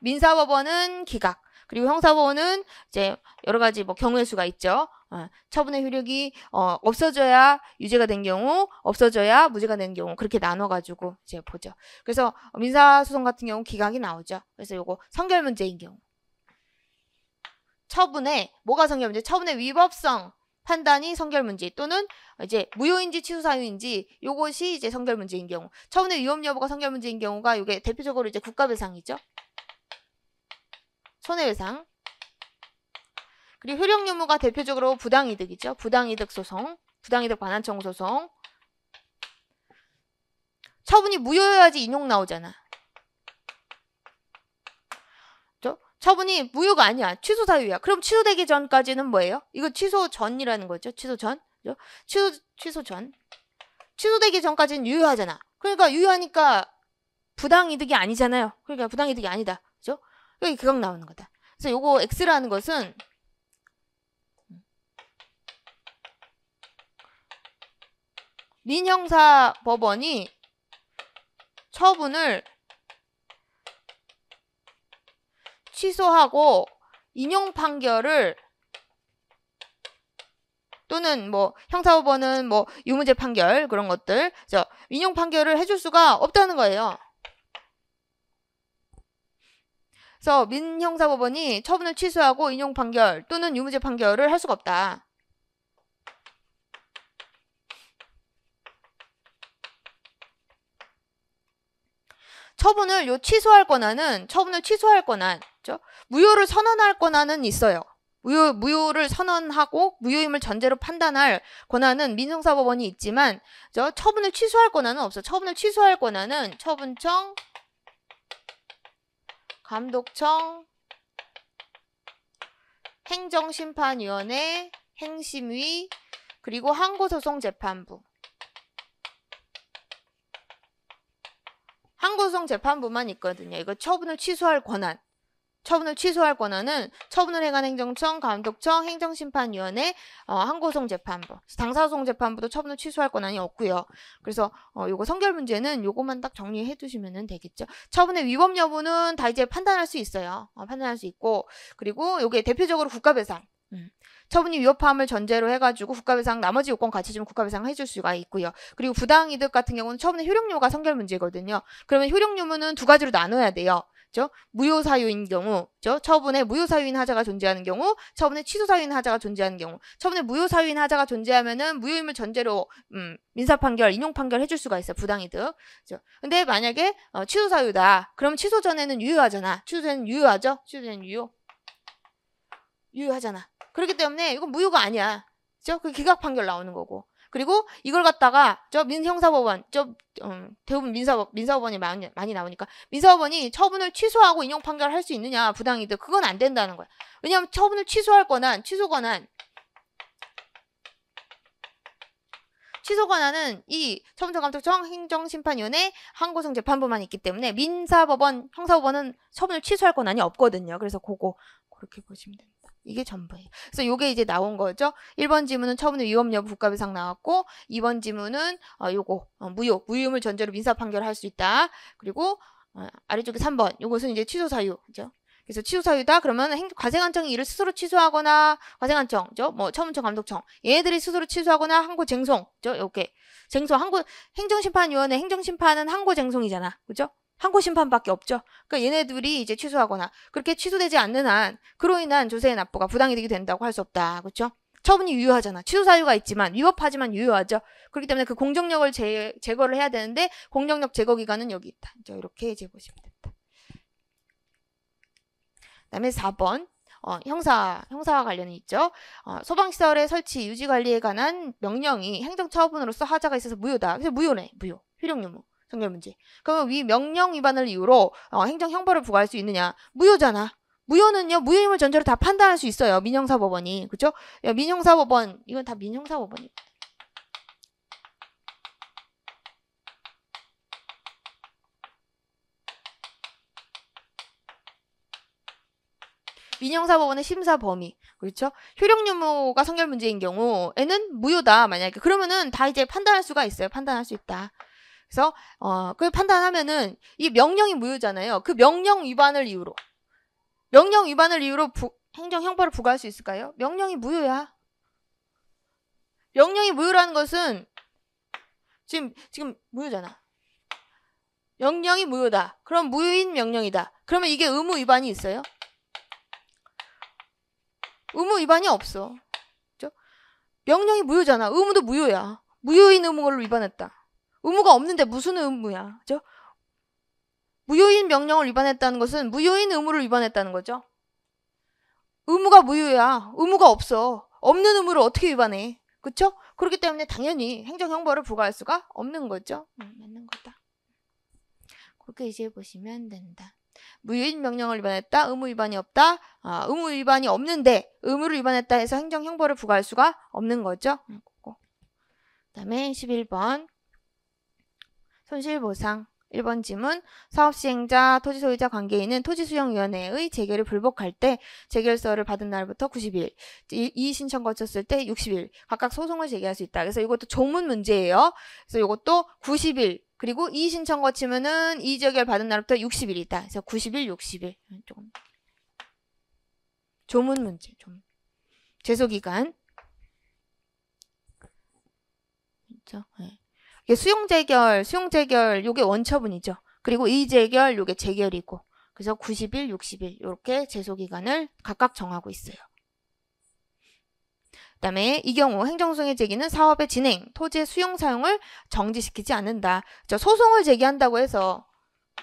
민사법원은 기각, 그리고 형사법원은 이제 여러 가지 뭐 경우의 수가 있죠. 처분의 효력이 없어져야 유죄가 된 경우, 없어져야 무죄가 된 경우, 그렇게 나눠가지고 이제 보죠. 그래서 민사소송 같은 경우 기각이 나오죠. 그래서 요거 선결 문제인 경우, 처분의 뭐가 선결 문제? 처분의 위법성 판단이 선결 문제, 또는 이제 무효인지 취소 사유인지 요것이 이제 선결 문제인 경우, 처분의 위법 여부가 선결 문제인 경우가 이게 대표적으로 이제 국가배상이죠. 손해배상. 그리고 효력 유무가 대표적으로 부당이득이죠. 부당이득 소송, 부당이득 반환 청구 소송. 처분이 무효여야지 인용 나오잖아. 처분이 무효가 아니야. 취소 사유야. 그럼 취소되기 전까지는 뭐예요? 이거 취소 전이라는 거죠. 취소 전. 취소 전. 취소되기 전까지는 유효하잖아. 그러니까 유효하니까 부당이득이 아니잖아요. 그러니까 부당이득이 아니다. 그죠? 여기 기각 나오는 거다. 그래서 요거 X라는 것은 민형사법원이 처분을 취소하고 인용 판결을, 또는 뭐 형사법원은 뭐 유무죄 판결 그런 것들, 그래서 인용 판결을 해줄 수가 없다는 거예요. 그래서 민형사법원이 처분을 취소하고 인용 판결 또는 유무죄 판결을 할 수가 없다. 처분을 취소할 권한은, 처분을 취소할 권한, 그렇죠? 무효를 선언할 권한은 있어요. 무효를 선언하고 무효임을 전제로 판단할 권한은 민형사법원이 있지만, 처분을 취소할 권한은 없어. 처분을 취소할 권한은 처분청, 감독청, 행정심판위원회, 행심위, 그리고 항고소송재판부. 항고소송재판부만 있거든요. 이거 처분을 취소할 권한. 처분을 취소할 권한은 처분을 행한 행정청, 감독청, 행정심판위원회, 항고소송재판부. 당사소송재판부도 처분을 취소할 권한이 없고요. 그래서 요거 선결 문제는 요거만 딱 정리해 두시면 되겠죠. 처분의 위법 여부는 다 이제 판단할 수 있어요. 판단할 수 있고, 그리고 요게 대표적으로 국가배상. 처분이 위법함을 전제로 해가지고 국가배상, 나머지 요건 같이 주면 국가배상 해줄 수가 있고요. 그리고 부당이득 같은 경우는 처분의 효력유무가 선결 문제거든요. 그러면 효력유무는 두 가지로 나눠야 돼요. 무효사유인 경우, 처분에 무효사유인 하자가 존재하는 경우, 처분에 취소사유인 하자가 존재하는 경우. 처분에 무효사유인 하자가 존재하면은 무효임을 전제로 민사판결, 인용판결 해줄 수가 있어요. 부당이득. 근데 만약에 취소사유다. 그럼 취소 전에는 유효하잖아. 취소 전에는 유효하죠? 취소 전에는 유효하잖아. 그렇기 때문에 이건 무효가 아니야. 그 기각 판결 나오는 거고. 그리고 이걸 갖다가 민형사법원, 대부분 민사법원이 많이 나오니까 민사법원이 처분을 취소하고 인용 판결을 할 수 있느냐, 부당이득, 그건 안 된다는 거야. 왜냐하면 처분을 취소할 권한, 취소 권한은 이 처분청, 감독청, 행정심판위원회, 항고소송재판부만 있기 때문에 민사법원, 형사법원은 처분을 취소할 권한이 없거든요. 그래서 그렇게 보시면 됩니다. 이게 전부예요. 그래서 요게 이제 나온 거죠. 1번 지문은 처분의 위법 여부 국가배상 나왔고, 2번 지문은 무효임을 전제로 민사 판결을 할 수 있다. 그리고 아래쪽에 3번, 요것은 이제 취소 사유, 그죠? 그래서 취소 사유다 그러면 과세관청이 이를 스스로 취소하거나 과세관청죠. 뭐 처분청, 감독청 얘네들이 스스로 취소하거나 항고쟁송죠. 이렇게 쟁송 행정심판위원회 행정심판은 항고쟁송이잖아. 그죠? 항고심판밖에 없죠. 그러니까 얘네들이 이제 취소하거나 그렇게 취소되지 않는 한 그로 인한 조세의 납부가 부당이득이 된다고 할 수 없다. 그렇죠? 처분이 유효하잖아. 취소 사유가 있지만 위법하지만 유효하죠. 그렇기 때문에 그 공정력을 제거를 해야 되는데 공정력 제거 기간은 여기 있다. 이렇게 이제 보시면 됩니다. 그다음에 4번 형사와 관련이 있죠. 소방시설의 설치, 유지 관리에 관한 명령이 행정처분으로서 하자가 있어서 무효다. 그래서 무효네. 무효. 효력유무. 정결 문제. 그러면 위 명령 위반을 이유로 행정형벌을 부과할 수 있느냐? 무효잖아. 무효는요. 무효임을 전제로 다 판단할 수 있어요. 민형사법원이. 그죠? 민형사법원. 이건 다 민형사법원이에요. 민형사법원의 심사 범위. 그렇죠? 효력유무가 성결 문제인 경우에는 무효다. 만약에. 그러면은 다 이제 판단할 수가 있어요. 판단할 수 있다. 그래서 그걸 판단하면은 이 명령이 무효잖아요. 그 명령 위반을 이유로 행정형벌을 부과할 수 있을까요? 명령이 무효야. 명령이 무효라는 것은 지금 무효잖아. 명령이 무효다. 그럼 무효인 명령이다. 그러면 이게 의무 위반이 있어요? 의무 위반이 없어. 그렇죠? 명령이 무효잖아. 의무도 무효야. 무효인 의무를 위반했다. 의무가 없는데 무슨 의무야. 그죠? 무효인 명령을 위반했다는 것은 무효인 의무를 위반했다는 거죠. 의무가 무효야. 의무가 없어. 없는 의무를 어떻게 위반해. 그쵸? 그렇기 때문에 당연히 행정형벌을 부과할 수가 없는 거죠. 맞는 거다. 그렇게 이제 보시면 된다. 무효인 명령을 위반했다. 의무 위반이 없다. 의무 위반이 없는데 의무를 위반했다 해서 행정형벌을 부과할 수가 없는 거죠. 그 다음에 11번 손실보상 1번 지문 사업시행자, 토지소유자 관계인은 토지수용위원회의 재결을 불복할 때 재결서를 받은 날부터 90일, 이의신청 거쳤을 때 60일 각각 소송을 제기할 수 있다. 그래서 이것도 조문 문제예요. 그래서 이것도 90일 그리고 이의신청 거치면은 이의재결 받은 날부터 60일이다. 그래서 90일, 60일 조금 조문 문제. 제소기간 그렇죠? 네. 이게 수용재결 요게 원처분이죠. 그리고 이의재결 요게 재결이고 그래서 90일, 60일 이렇게 제소기간을 각각 정하고 있어요. 그 다음에 이 경우 행정소송의 제기는 사업의 진행, 토지의 수용 사용을 정지시키지 않는다. 소송을 제기한다고 해서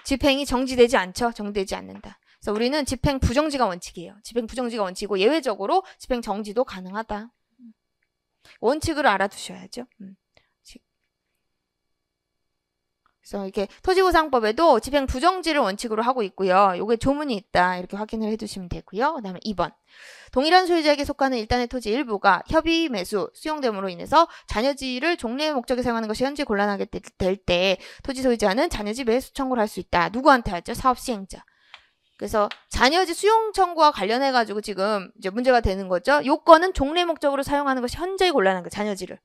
집행이 정지되지 않죠. 정지되지 않는다. 그래서 우리는 집행 부정지가 원칙이에요. 집행 부정지가 원칙이고 예외적으로 집행 정지도 가능하다. 원칙을 알아두셔야죠. 그래서 이렇게 토지보상법에도 집행 부정지를 원칙으로 하고 있고요. 요게 조문이 있다. 이렇게 확인을 해두시면 되고요. 그 다음에 2번. 동일한 소유자에게 속하는 일단의 토지 일부가 협의 매수, 수용됨으로 인해서 잔여지를 종래의 목적에 사용하는 것이 현재 곤란하게 될 때 토지 소유자는 잔여지 매수 청구를 할 수 있다. 누구한테 하죠? 사업시행자. 그래서 잔여지 수용 청구와 관련해가지고 지금 이제 문제가 되는 거죠. 요건은 종래 목적으로 사용하는 것이 현재 곤란한 거 잔여지를.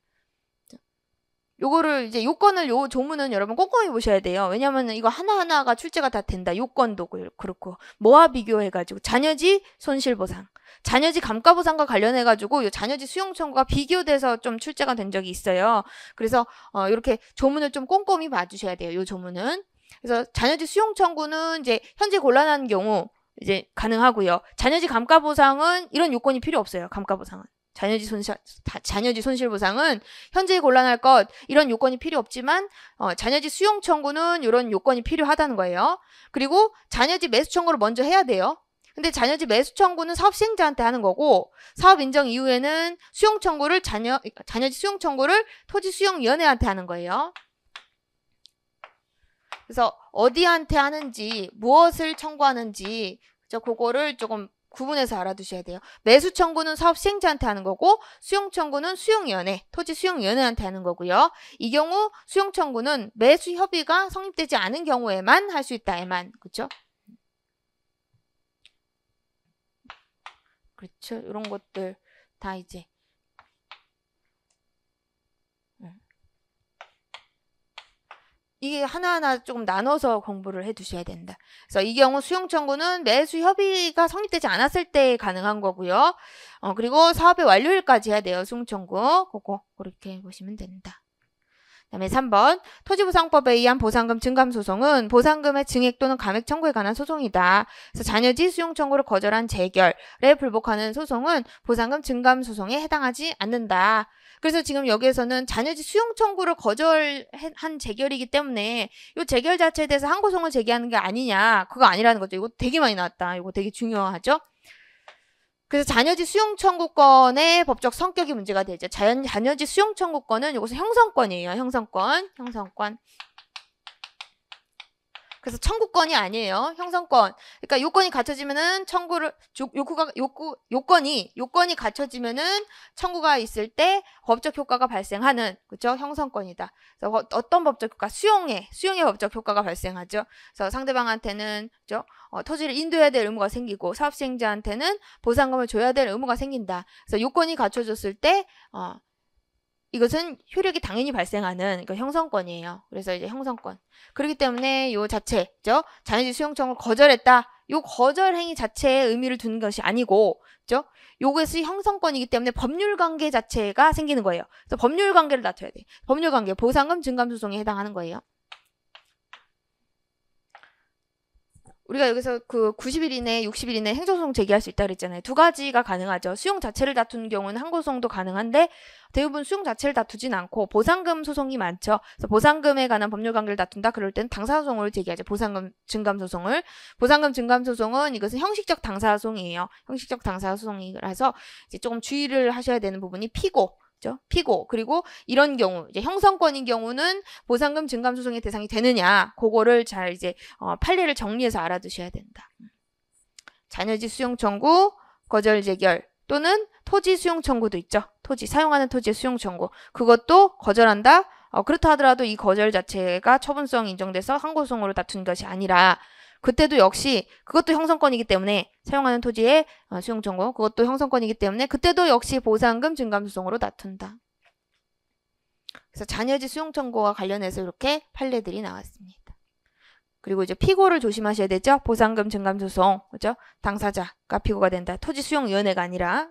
요거를 이제 요건을 요 조문은 여러분 꼼꼼히 보셔야 돼요. 왜냐면 이거 하나하나가 출제가 다 된다. 요건도 그렇고 뭐와 비교해가지고 잔여지 손실보상, 잔여지 감가보상과 관련해가지고 요 잔여지 수용 청구가 비교돼서 좀 출제가 된 적이 있어요. 그래서 이렇게 조문을 좀 꼼꼼히 봐주셔야 돼요. 요 조문은. 그래서 잔여지 수용 청구는 이제 현재 곤란한 경우 이제 가능하고요. 잔여지 감가보상은 이런 요건이 필요 없어요. 감가보상은. 잔여지 손실보상은 현재 곤란할 것 이런 요건이 필요 없지만 잔여지 수용 청구는 이런 요건이 필요하다는 거예요. 그리고 잔여지 매수 청구를 먼저 해야 돼요. 근데 잔여지 매수 청구는 사업시행자한테 하는 거고 사업 인정 이후에는 수용 청구를 잔여지 수용 청구를 토지수용위원회한테 하는 거예요. 그래서 어디한테 하는지 무엇을 청구하는지 그거를 조금 구분해서 알아두셔야 돼요. 매수 청구는 사업 시행자한테 하는 거고 수용 청구는 수용위원회, 토지수용위원회한테 하는 거고요. 이 경우 수용 청구는 매수 협의가 성립되지 않은 경우에만 할 수 있다에만. 그렇죠? 그렇죠. 이런 것들 다 이제 이게 하나하나 조금 나눠서 공부를 해 두셔야 된다. 그래서 이 경우 수용 청구는 매수 협의가 성립되지 않았을 때 가능한 거고요. 그리고 사업의 완료일까지 해야 돼요. 수용 청구. 그거 그렇게 보시면 된다. 그다음에 3번 토지보상법에 의한 보상금 증감 소송은 보상금의 증액 또는 감액 청구에 관한 소송이다. 그래서 잔여지 수용 청구를 거절한 재결에 불복하는 소송은 보상금 증감 소송에 해당하지 않는다. 그래서 지금 여기에서는 잔여지 수용 청구를 거절한 재결이기 때문에 이 재결 자체에 대해서 항고송을 제기하는 게 아니냐, 그거 아니라는 거죠. 이거 되게 많이 나왔다. 이거 되게 중요하죠. 그래서 잔여지 수용 청구권의 법적 성격이 문제가 되죠. 잔여지 수용 청구권은 이것은 형성권이에요. 형성권. 그래서 청구권이 아니에요. 형성권. 그러니까 요건이 갖춰지면은 요건이 갖춰지면은 청구가 있을 때 법적 효과가 발생하는, 그죠? 형성권이다. 그래서 어떤 법적 효과? 수용의 법적 효과가 발생하죠. 그래서 상대방한테는, 그죠? 토지를 인도해야 될 의무가 생기고 사업 시행자한테는 보상금을 줘야 될 의무가 생긴다. 그래서 요건이 갖춰졌을 때, 이것은 효력이 당연히 발생하는 형성권이에요. 그래서 이제 형성권. 그렇기 때문에 요 자체죠. 잔여지 수용 청구를 거절했다. 요 거절 행위 자체에 의미를 두는 것이 아니고, 그죠? 요것이 형성권이기 때문에 법률 관계 자체가 생기는 거예요. 그래서 법률 관계를 다퉈야 돼. 법률 관계, 보상금 증감 소송에 해당하는 거예요. 우리가 여기서 그 90일 이내, 60일 이내 행정소송 제기할 수 있다 그랬잖아요. 두 가지가 가능하죠. 수용 자체를 다투는 경우는 항고소송도 가능한데 대부분 수용 자체를 다투진 않고 보상금 소송이 많죠. 그래서 보상금에 관한 법률 관계를 다툰다 그럴 때는 당사소송을 제기하죠. 보상금 증감 소송을. 보상금 증감 소송은 이것은 형식적 당사소송이에요. 형식적 당사소송이라서 이제 조금 주의를 하셔야 되는 부분이 피고, 그리고 이런 경우, 이제 형성권인 경우는 보상금 증감 소송의 대상이 되느냐, 그거를 잘 이제 판례를 정리해서 알아두셔야 된다. 잔여지 수용 청구, 거절 재결 또는 토지 수용 청구도 있죠. 사용하는 토지의 수용 청구. 그것도 거절한다. 그렇다 하더라도 이 거절 자체가 처분성이 인정돼서 항고소송으로 다툰 것이 아니라 그때도 역시 그것도 형성권이기 때문에 사용하는 토지의 수용 청구, 그것도 형성권이기 때문에 그때도 역시 보상금 증감 소송으로 다툰다. 그래서 잔여지 수용 청구와 관련해서 이렇게 판례들이 나왔습니다. 그리고 이제 피고를 조심하셔야 되죠. 보상금 증감 소송, 그죠? 당사자가 피고가 된다. 토지 수용위원회가 아니라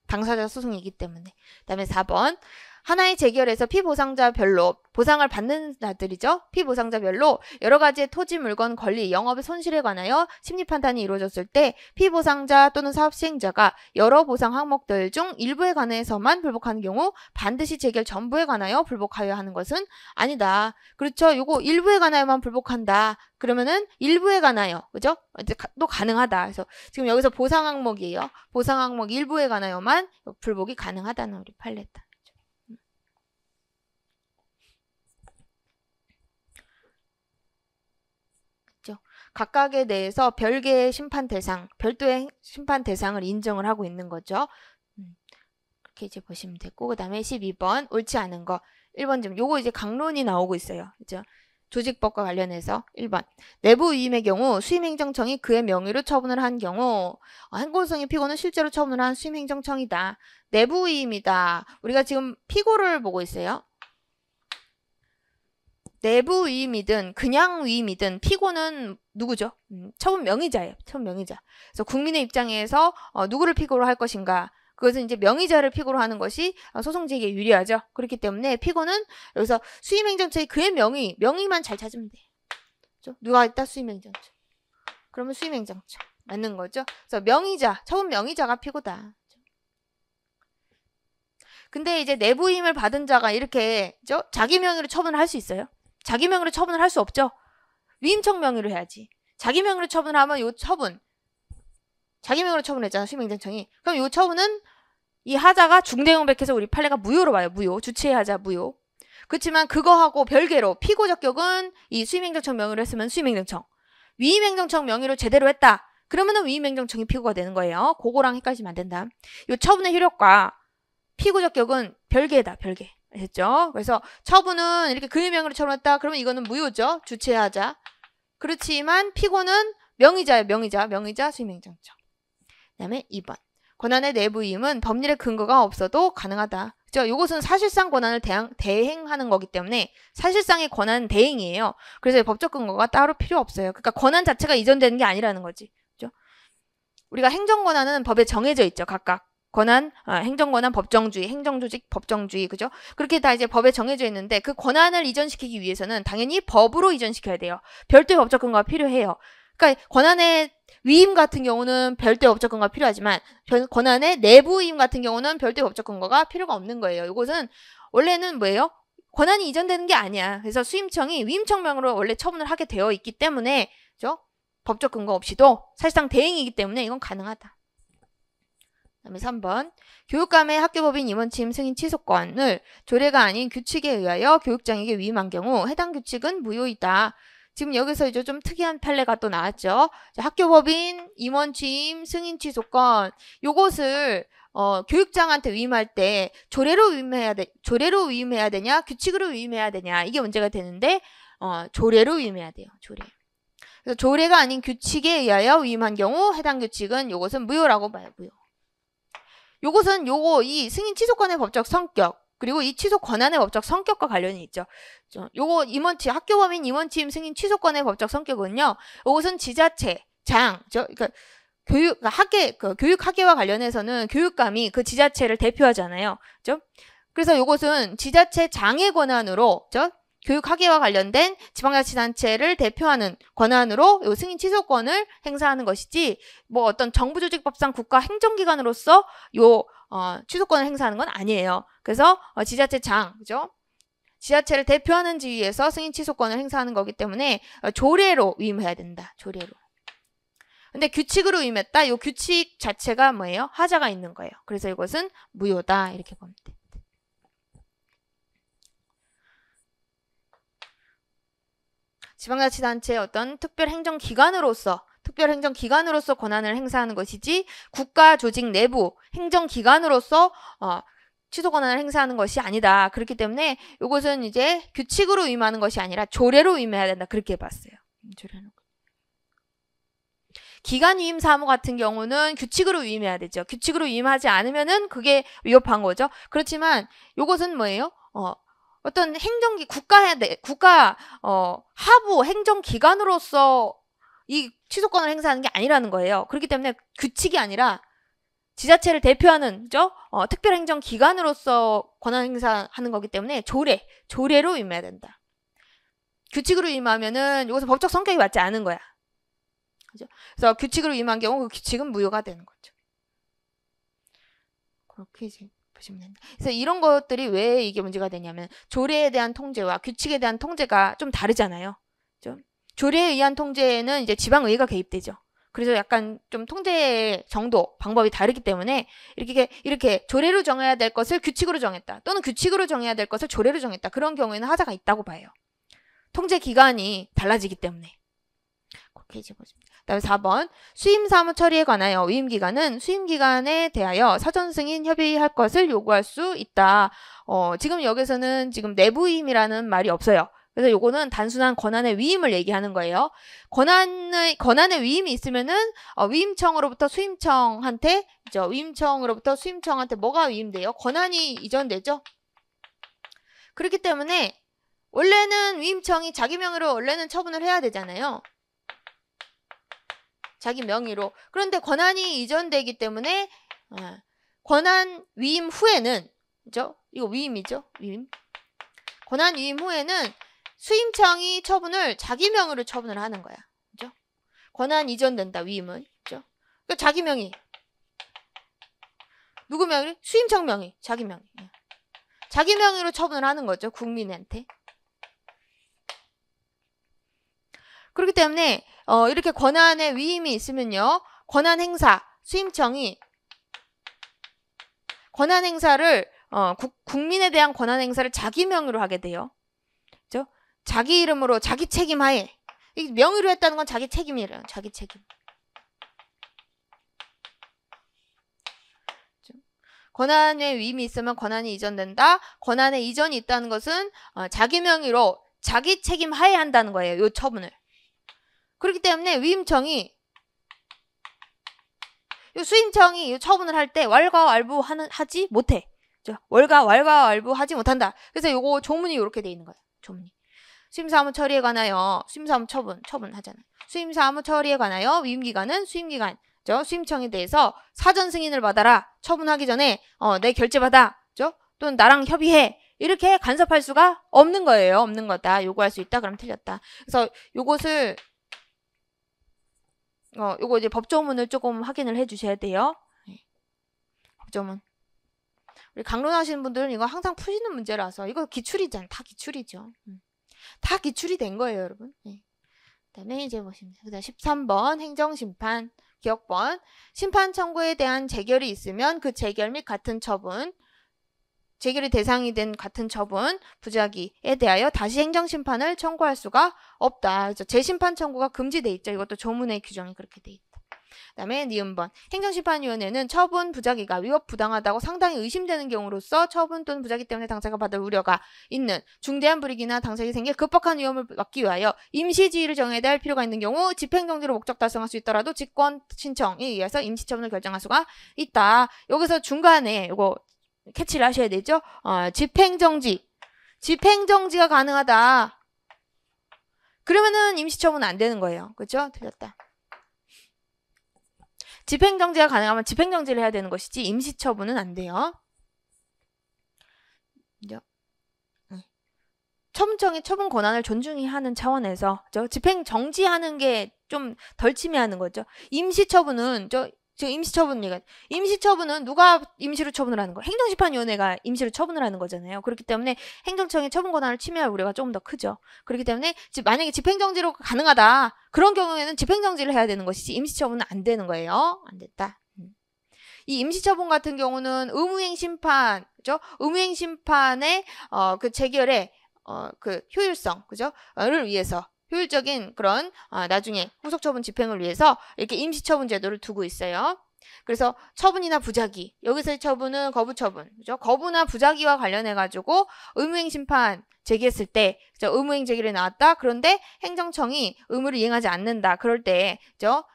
당사자 소송이기 때문에. 그다음에 4번. 하나의 재결에서 피보상자별로 보상을 받는 자들이죠. 피보상자별로 여러 가지의 토지, 물건, 권리, 영업의 손실에 관하여 심리판단이 이루어졌을 때 피보상자 또는 사업시행자가 여러 보상 항목들 중 일부에 관해서만 불복하는 경우 반드시 재결 전부에 관하여 불복하여야 하는 것은 아니다. 그렇죠. 요거 일부에 관하여만 불복한다. 그러면은 일부에 관하여, 그죠? 이제 또 가능하다. 그래서 지금 여기서 보상 항목이에요. 보상 항목 일부에 관하여만 불복이 가능하다는 우리 판례다. 각각에 대해서 별도의 심판 대상을 인정을 하고 있는 거죠. 그렇게 이제 보시면 되고, 그 다음에 12번 옳지 않은 거. 1번 좀 요거 이제 강론이 나오고 있어요. 그죠? 조직법과 관련해서 1번 내부 위임의 경우 수임행정청이 그의 명의로 처분을 한 경우 항고소송의 피고는 실제로 처분을 한 수임행정청이다. 내부 위임이다. 우리가 지금 피고를 보고 있어요. 내부 위임이든 그냥 위임이든 피고는 누구죠? 처분 명의자예요. 처분 명의자. 그래서 국민의 입장에서 누구를 피고로 할 것인가? 그것은 이제 명의자를 피고로 하는 것이 소송 제기에 유리하죠. 그렇기 때문에 피고는 여기서 수임행정처의 그의 명의만 잘 찾으면 돼요. 그렇죠? 누가 있다? 수임행정처. 그러면 수임행정처 맞는 거죠. 그래서 명의자, 처분 명의자가 피고다. 근데 이제 내부 위임을 받은 자가 이렇게 자기 명의로 처분을 할 수 있어요? 자기 명의로 처분을 할 수 없죠. 위임청 명의로 해야지. 자기 명의로 처분하면 요 처분, 자기 명의로 처분했잖아, 수임행정청이. 그럼 요 처분은 이 하자가 중대형백해서 우리 판례가 무효로 봐요. 무효. 주체의 하자 무효. 그렇지만 그거하고 별개로 피고 적격은 이 수임행정청 명의로 했으면 수임행정청. 위임행정청 명의로 제대로 했다. 그러면은 위임행정청이 피고가 되는 거예요. 그거랑 헷갈리면 안 된다. 요 처분의 효력과 피고 적격은 별개다. 별개. 됐죠? 그래서 처분은 이렇게 그의 명의로 처분했다. 그러면 이거는 무효죠. 주체의 하자. 그렇지만 피고는 명의자예요. 명의자 수임행정청. 그 다음에 2번. 권한의 내부 위임은 법률의 근거가 없어도 가능하다. 그죠? 이것은 사실상 권한을 대행하는 거기 때문에 사실상의 권한 대행이에요. 그래서 법적 근거가 따로 필요 없어요. 그러니까 권한 자체가 이전되는 게 아니라는 거지. 그죠? 우리가 행정 권한은 법에 정해져 있죠. 각각. 권한, 행정권한, 법정주의, 행정조직, 법정주의, 그죠? 그렇게 다 이제 법에 정해져 있는데 그 권한을 이전시키기 위해서는 당연히 법으로 이전시켜야 돼요. 별도의 법적 근거가 필요해요. 그러니까 권한의 위임 같은 경우는 별도의 법적 근거가 필요하지만 권한의 내부 위임 같은 경우는 별도의 법적 근거가 필요가 없는 거예요. 이것은 원래는 뭐예요? 권한이 이전되는 게 아니야. 그래서 수임청이 위임청명으로 원래 처분을 하게 되어 있기 때문에, 그죠? 법적 근거 없이도 사실상 대행이기 때문에 이건 가능하다. 그다음에 3번. 교육감의 학교법인 임원 취임 승인 취소권을 조례가 아닌 규칙에 의하여 교육장에게 위임한 경우 해당 규칙은 무효이다. 지금 여기서 이제 좀 특이한 판례가 또 나왔죠. 학교법인 임원 취임 승인 취소권 요것을 교육장한테 위임할 때 조례로 위임해야 되냐 규칙으로 위임해야 되냐 이게 문제가 되는데 조례로 위임해야 돼요. 조례. 그래서 조례가 아닌 규칙에 의하여 위임한 경우 해당 규칙은 요것은 무효라고 봐요. 무효. 요것은 이 승인 취소권의 법적 성격 그리고 이 취소 권한의 법적 성격과 관련이 있죠. 요거 학교법인 임원 취임 승인 취소권의 법적 성격은요. 요것은 지자체, 그러니까 교육 학계와 관련해서는 교육감이 그 지자체를 대표하잖아요. 그죠? 그래서 요것은 지자체 장의 권한으로, 교육 학계와 관련된 지방자치단체를 대표하는 권한으로 요 승인 취소권을 행사하는 것이지, 뭐 어떤 정부조직법상 국가 행정기관으로서 요 취소권을 행사하는 건 아니에요. 그래서 지자체 그죠? 지자체를 대표하는 지위에서 승인 취소권을 행사하는 거기 때문에 조례로 위임해야 된다. 조례로. 근데 규칙으로 위임했다. 요 규칙 자체가 뭐예요? 하자가 있는 거예요. 그래서 이것은 무효다. 이렇게 보면 돼. 지방자치단체의 어떤 특별행정기관으로서 권한을 행사하는 것이지 국가 조직 내부 행정기관으로서 취소 권한을 행사하는 것이 아니다. 그렇기 때문에 이것은 이제 규칙으로 위임하는 것이 아니라 조례로 위임해야 된다. 그렇게 봤어요. 기관 위임 사무 같은 경우는 규칙으로 위임해야 되죠. 규칙으로 위임하지 않으면은 그게 위법한 거죠. 그렇지만 이것은 뭐예요? 어떤 국가 하부 행정기관으로서 이 취소권을 행사하는 게 아니라는 거예요. 그렇기 때문에 규칙이 아니라 지자체를 대표하는 특별행정기관으로서 권한 행사하는 거기 때문에 조례로 위임해야 된다. 규칙으로 위임하면은 이것은 법적 성격이 맞지 않은 거야. 그죠? 그래서 규칙으로 위임한 경우 그 규칙은 무효가 되는 거죠. 그렇게 이제 보시면 됩니다. 그래서 이런 것들이 왜 이게 문제가 되냐면 조례에 대한 통제와 규칙에 대한 통제가 좀 다르잖아요. 그죠? 조례에 의한 통제는 이제 지방의회가 개입되죠. 그래서 약간 좀 통제 정도, 방법이 다르기 때문에 이렇게 조례로 정해야 될 것을 규칙으로 정했다. 또는 규칙으로 정해야 될 것을 조례로 정했다. 그런 경우에는 하자가 있다고 봐요. 통제 기간이 달라지기 때문에. 그렇게 이제 보십니다. 그다음에 4번. 수임 사무 처리에 관하여 위임기관은 수임기관에 대하여 사전 승인 협의할 것을 요구할 수 있다. 지금 여기서는 지금 내부위임이라는 말이 없어요. 그래서 요거는 단순한 권한의 위임을 얘기하는 거예요. 권한의 위임이 있으면은 위임청으로부터 수임청한테 뭐가 위임돼요? 권한이 이전되죠. 그렇기 때문에 원래는 위임청이 자기 명의로 원래는 처분을 해야 되잖아요. 자기 명의로. 그런데 권한이 이전되기 때문에 권한 위임 후에는, 그죠? 이거 위임이죠. 위임. 권한 위임 후에는 수임청이 자기 명의로 처분을 하는 거야. 그죠? 권한 이전된다, 위임은. 그죠? 그러니까 자기 명의. 누구 명의? 수임청 명의. 자기 명의. 자기 명의로 처분을 하는 거죠, 국민한테. 그렇기 때문에 이렇게 권한의 위임이 있으면요. 권한 행사, 수임청이 권한 행사를 국민에 대한 권한 행사를 자기 명의로 하게 돼요. 그죠? 자기 이름으로 자기 책임 하에. 명의로 했다는 건 자기 책임이래요. 자기 책임. 권한의 위임이 있으면 권한이 이전된다. 권한의 이전이 있다는 것은 자기 명의로 자기 책임 하에 한다는 거예요. 이 처분을. 그렇기 때문에 수임청이 처분을 할 때 왈가왈부 하지 못해. 월가 왈부 하지 못한다. 그래서 요거 조문이 이렇게 돼 있는 거예요. 조문이. 수임사무 처리에 관하여 수임사무 처분 하잖아요. 수임사무 처리에 관하여 위임기관은 수임기관 수임청에 대해서 사전 승인을 받아라. 처분하기 전에 내 결재받아. 또는 나랑 협의해. 이렇게 간섭할 수가 없는 거예요. 없는 거다. 요구할 수 있다. 그럼 틀렸다. 그래서 요것을 요거 이제 법조문을 조금 확인을 해 주셔야 돼요. 법조문. 우리 강론하시는 분들은 이거 항상 푸시는 문제라서 이거 기출이잖아요. 다 기출이죠. 다 기출이 된 거예요, 여러분. 그다음에 이제 보시면 그다음 13번 행정심판 기억번 심판 청구에 대한 재결이 있으면 그 재결 및 같은 처분 재결이 대상이 된 같은 처분 부작위에 대하여 다시 행정심판을 청구할 수가 없다. 그래서 재심판 청구가 금지돼 있죠. 이것도 조문의 규정이 그렇게 돼 있다. 그다음에 니은번 행정심판위원회는 처분 부작위가 위법 부당하다고 상당히 의심되는 경우로서 처분 또는 부작위 때문에 당사자가 받을 우려가 있는 중대한 불이익이나 당사자에게 생길 급박한 위험을 막기 위하여 임시지휘를 정해야 할 필요가 있는 경우 집행정지로 목적 달성할 수 있더라도 직권 신청에 의해서 임시처분을 결정할 수가 있다. 여기서 중간에 요거 캐치를 하셔야 되죠. 집행정지가 가능하다. 그러면은 임시처분은 안 되는 거예요. 그렇죠? 틀렸다. 집행정지가 가능하면 집행정지를 해야 되는 것이지 임시처분은 안 돼요. 처분청의 처분 권한을 존중히 하는 차원에서 집행정지하는 게 좀 덜 침해하는 거죠. 임시처분은 임시처분은 누가 임시로 처분을 하는 거예요? 행정심판위원회가 임시로 처분을 하는 거잖아요. 그렇기 때문에 행정청의 처분 권한을 침해할 우려가 조금 더 크죠. 그렇기 때문에 만약에 집행정지로 가능하다. 그런 경우에는 집행정지를 해야 되는 것이지 임시처분은 안 되는 거예요. 안 됐다. 이 임시처분 같은 경우는 의무행심판, 그죠? 의무행심판의 그 재결의 그 효율성, 그죠? 를 위해서 효율적인 그런 나중에 후속처분 집행을 위해서 이렇게 임시처분 제도를 두고 있어요. 그래서 처분이나 부작위, 여기서의 처분은 거부처분, 그죠? 거부나 부작위와 관련해가지고 의무행심판 제기했을 때, 그죠? 의무행 제기를 나왔다. 그런데 행정청이 의무를 이행하지 않는다. 그럴 때, 그죠?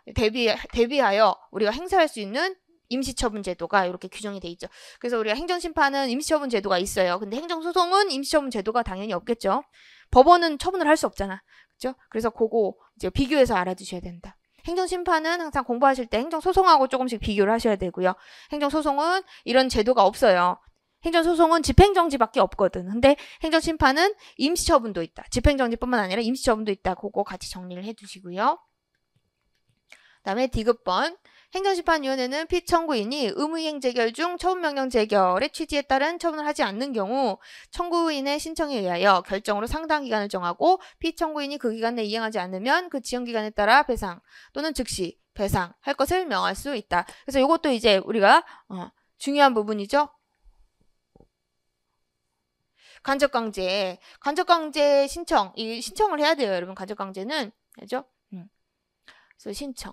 대비하여 우리가 행사할 수 있는 임시처분 제도가 이렇게 규정이 돼 있죠. 그래서 우리가 행정심판은 임시처분 제도가 있어요. 근데 행정소송은 임시처분 제도가 당연히 없겠죠. 법원은 처분을 할 수 없잖아. 그죠? 그래서 그거 이제 비교해서 알아두셔야 된다. 행정심판은 항상 공부하실 때 행정소송하고 조금씩 비교를 하셔야 되고요. 행정소송은 이런 제도가 없어요. 행정소송은 집행정지밖에 없거든. 근데 행정심판은 임시처분도 있다. 집행정지뿐만 아니라 임시처분도 있다. 그거 같이 정리를 해두시고요. 그 다음에 디귿번 행정심판위원회는 피청구인이 의무이행 재결 중 처분명령 재결의 취지에 따른 처분을 하지 않는 경우 청구인의 신청에 의하여 결정으로 상당 기간을 정하고 피청구인이 그 기간 내에 이행하지 않으면 그 지연기간에 따라 배상 또는 즉시 배상할 것을 명할 수 있다. 그래서 이것도 이제 우리가 중요한 부분이죠. 간접강제 신청, 이 신청을 해야 돼요, 여러분. 간접강제는 알죠? 그래서 신청.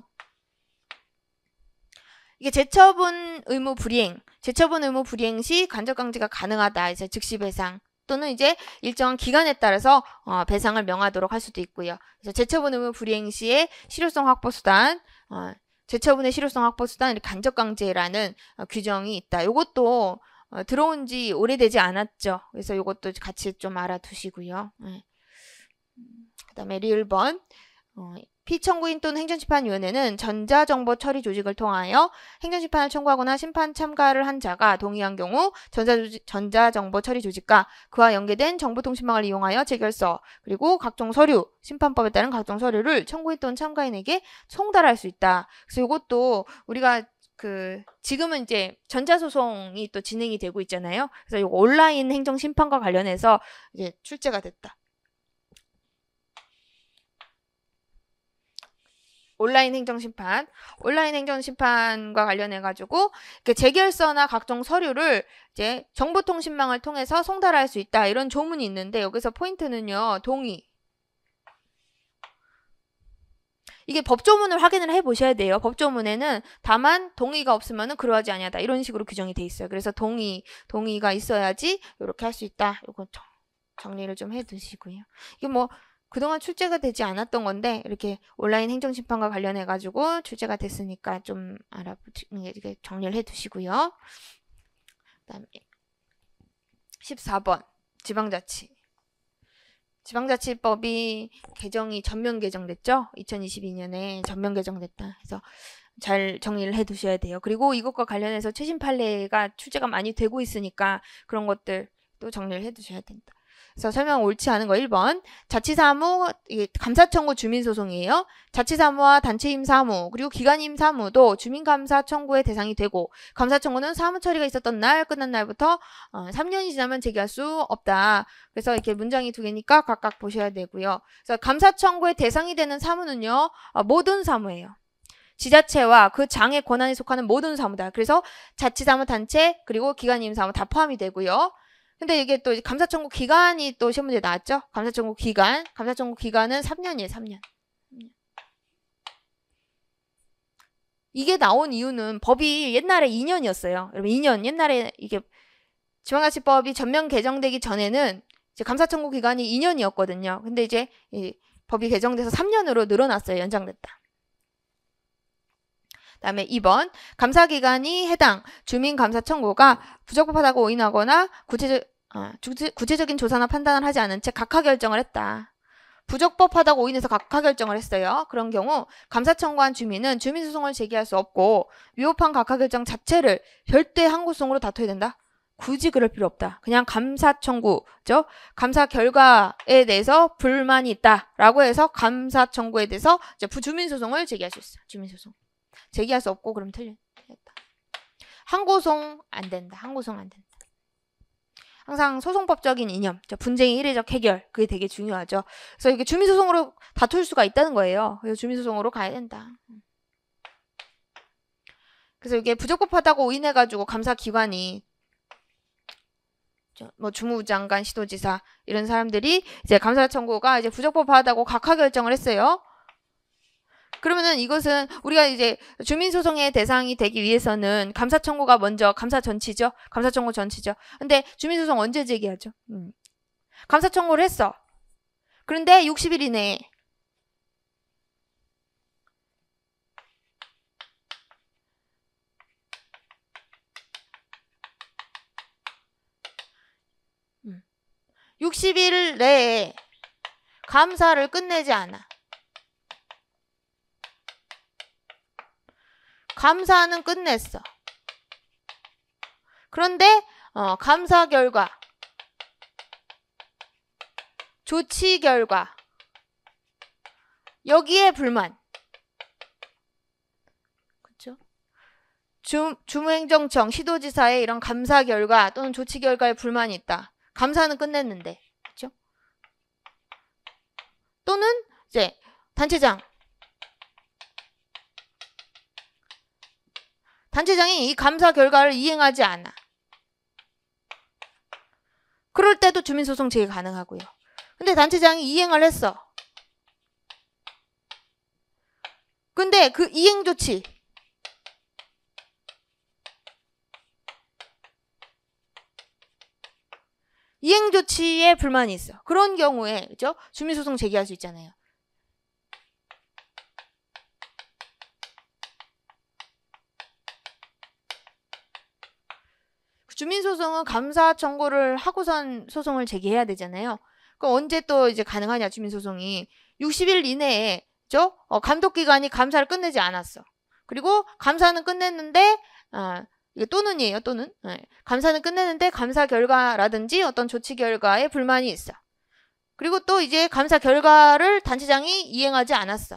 이게 재처분 의무 불이행 시 간접강제가 가능하다. 이제 즉시 배상 또는 이제 일정한 기간에 따라서 배상을 명하도록 할 수도 있고요. 그래서 재처분 의무 불이행 시의 실효성 확보 수단, 재처분의 실효성 확보 수단, 간접강제라는 규정이 있다. 이것도 들어온 지 오래되지 않았죠. 그래서 이것도 같이 좀 알아두시고요. 그 다음에 리을번 피청구인 또는 행정심판위원회는 전자정보 처리 조직을 통하여 행정심판을 청구하거나 심판 참가를 한 자가 동의한 경우 전자정보 처리 조직과 그와 연계된 정보통신망을 이용하여 재결서 그리고 각종 서류, 심판법에 따른 각종 서류를 청구인 또는 참가인에게 송달할 수 있다. 그래서 이것도 우리가 지금은 이제 전자소송이 또 진행이 되고 있잖아요. 그래서 이거 온라인 행정심판과 관련해서 이제 출제가 됐다. 온라인 행정심판과 관련해가지고 재결서나 각종 서류를 이제 정보통신망을 통해서 송달할 수 있다. 이런 조문이 있는데 여기서 포인트는요. 동의. 이게 법조문을 확인을 해보셔야 돼요. 법조문에는 다만 동의가 없으면 그러하지 아니하다. 이런 식으로 규정이 돼 있어요. 그래서 동의가 있어야지 이렇게 할 수 있다. 이거 정리를 좀 해두시고요. 이게 뭐 그동안 출제가 되지 않았던 건데 이렇게 온라인 행정심판과 관련해가지고 출제가 됐으니까 좀 정리를 해두시고요. 그다음에 14번 지방자치. 지방자치법이 전면 개정됐죠? 2022년에 전면 개정됐다. 그래서 잘 정리를 해 두셔야 돼요. 그리고 이것과 관련해서 최신 판례가 출제가 많이 되고 있으니까 그런 것들도 정리를 해 두셔야 된다. 그래서 설명 옳지 않은 거 1번. 자치사무, 이게 감사청구 주민소송이에요. 자치사무와 단체임사무, 그리고 기관임사무도 주민감사 청구의 대상이 되고, 감사청구는 사무처리가 있었던 날, 끝난 날부터 3년이 지나면 제기할 수 없다. 그래서 이렇게 문장이 2개니까 각각 보셔야 되고요. 그래서 감사청구의 대상이 되는 사무는요, 모든 사무예요. 지자체와 그 장의 권한이 속하는 모든 사무다. 그래서 자치사무, 단체, 그리고 기관임사무 다 포함이 되고요. 근데 이게 또 감사청구 기간이 또 시험 문제에 나왔죠? 감사청구 기간은 3년이에요, 3년. 이게 나온 이유는 법이 옛날에 2년이었어요. 여러분 2년, 옛날에 이게 지방자치법이 전면 개정되기 전에는 이제 감사청구 기간이 2년이었거든요. 근데 이제 이 법이 개정돼서 3년으로 늘어났어요. 연장됐다. 다음에 2번. 감사기관이 해당 주민감사 청구가 부적법하다고 오인하거나 구체적인 조사나 판단을 하지 않은 채 각하 결정을 했다. 부적법하다고 오인해서 각하 결정을 했어요. 그런 경우 감사 청구한 주민은 주민소송을 제기할 수 없고 위법한 각하 결정 자체를 별도의 항고송으로 다퉈야 된다. 굳이 그럴 필요 없다. 그냥 감사 청구죠. 감사 결과에 대해서 불만이 있다라고 해서 감사 청구에 대해서 주민소송을 제기할 수 있어요. 주민소송. 제기할 수 없고 그럼 틀렸다. 항고송 안 된다. 항고송 안 된다. 항상 소송법적인 이념, 분쟁의 이례적 해결, 그게 되게 중요하죠. 그래서 이게 주민소송으로 다툴 수가 있다는 거예요. 그래서 주민소송으로 가야 된다. 그래서 이게 부적법하다고 오인해가지고 감사기관이 뭐 주무장관, 시도지사 이런 사람들이 이제 감사 청구가 이제 부적법하다고 각하 결정을 했어요. 그러면은 이것은 우리가 이제 주민소송의 대상이 되기 위해서는 감사 청구가 먼저 감사 전치죠. 감사 청구 전치죠. 근데 주민소송 언제 제기하죠? 감사 청구를 했어. 그런데 60일 이내에 음. 60일 내에 감사를 끝내지 않아. 감사는 끝냈어. 그런데 감사 결과, 조치 결과 여기에 불만. 그렇죠? 주무행정청, 시도지사의 이런 감사 결과 또는 조치 결과에 불만이 있다. 감사는 끝냈는데, 그렇죠? 또는 이제 단체장이 이 감사 결과를 이행하지 않아. 그럴 때도 주민소송 제기 가능하고요. 근데 단체장이 이행을 했어. 근데 그 이행 조치 이행 조치에 불만이 있어. 그런 경우에 그죠? 주민소송 제기할 수 있잖아요. 주민소송은 감사 청구를 하고선 소송을 제기해야 되잖아요. 그럼 언제 또 이제 가능하냐, 주민소송이. 60일 이내에, 그죠? 감독기관이 감사를 끝내지 않았어. 그리고 감사는 끝냈는데, 이게 또는이에요, 또는. 네. 감사는 끝냈는데 감사 결과라든지 어떤 조치 결과에 불만이 있어. 그리고 또 이제 감사 결과를 단체장이 이행하지 않았어.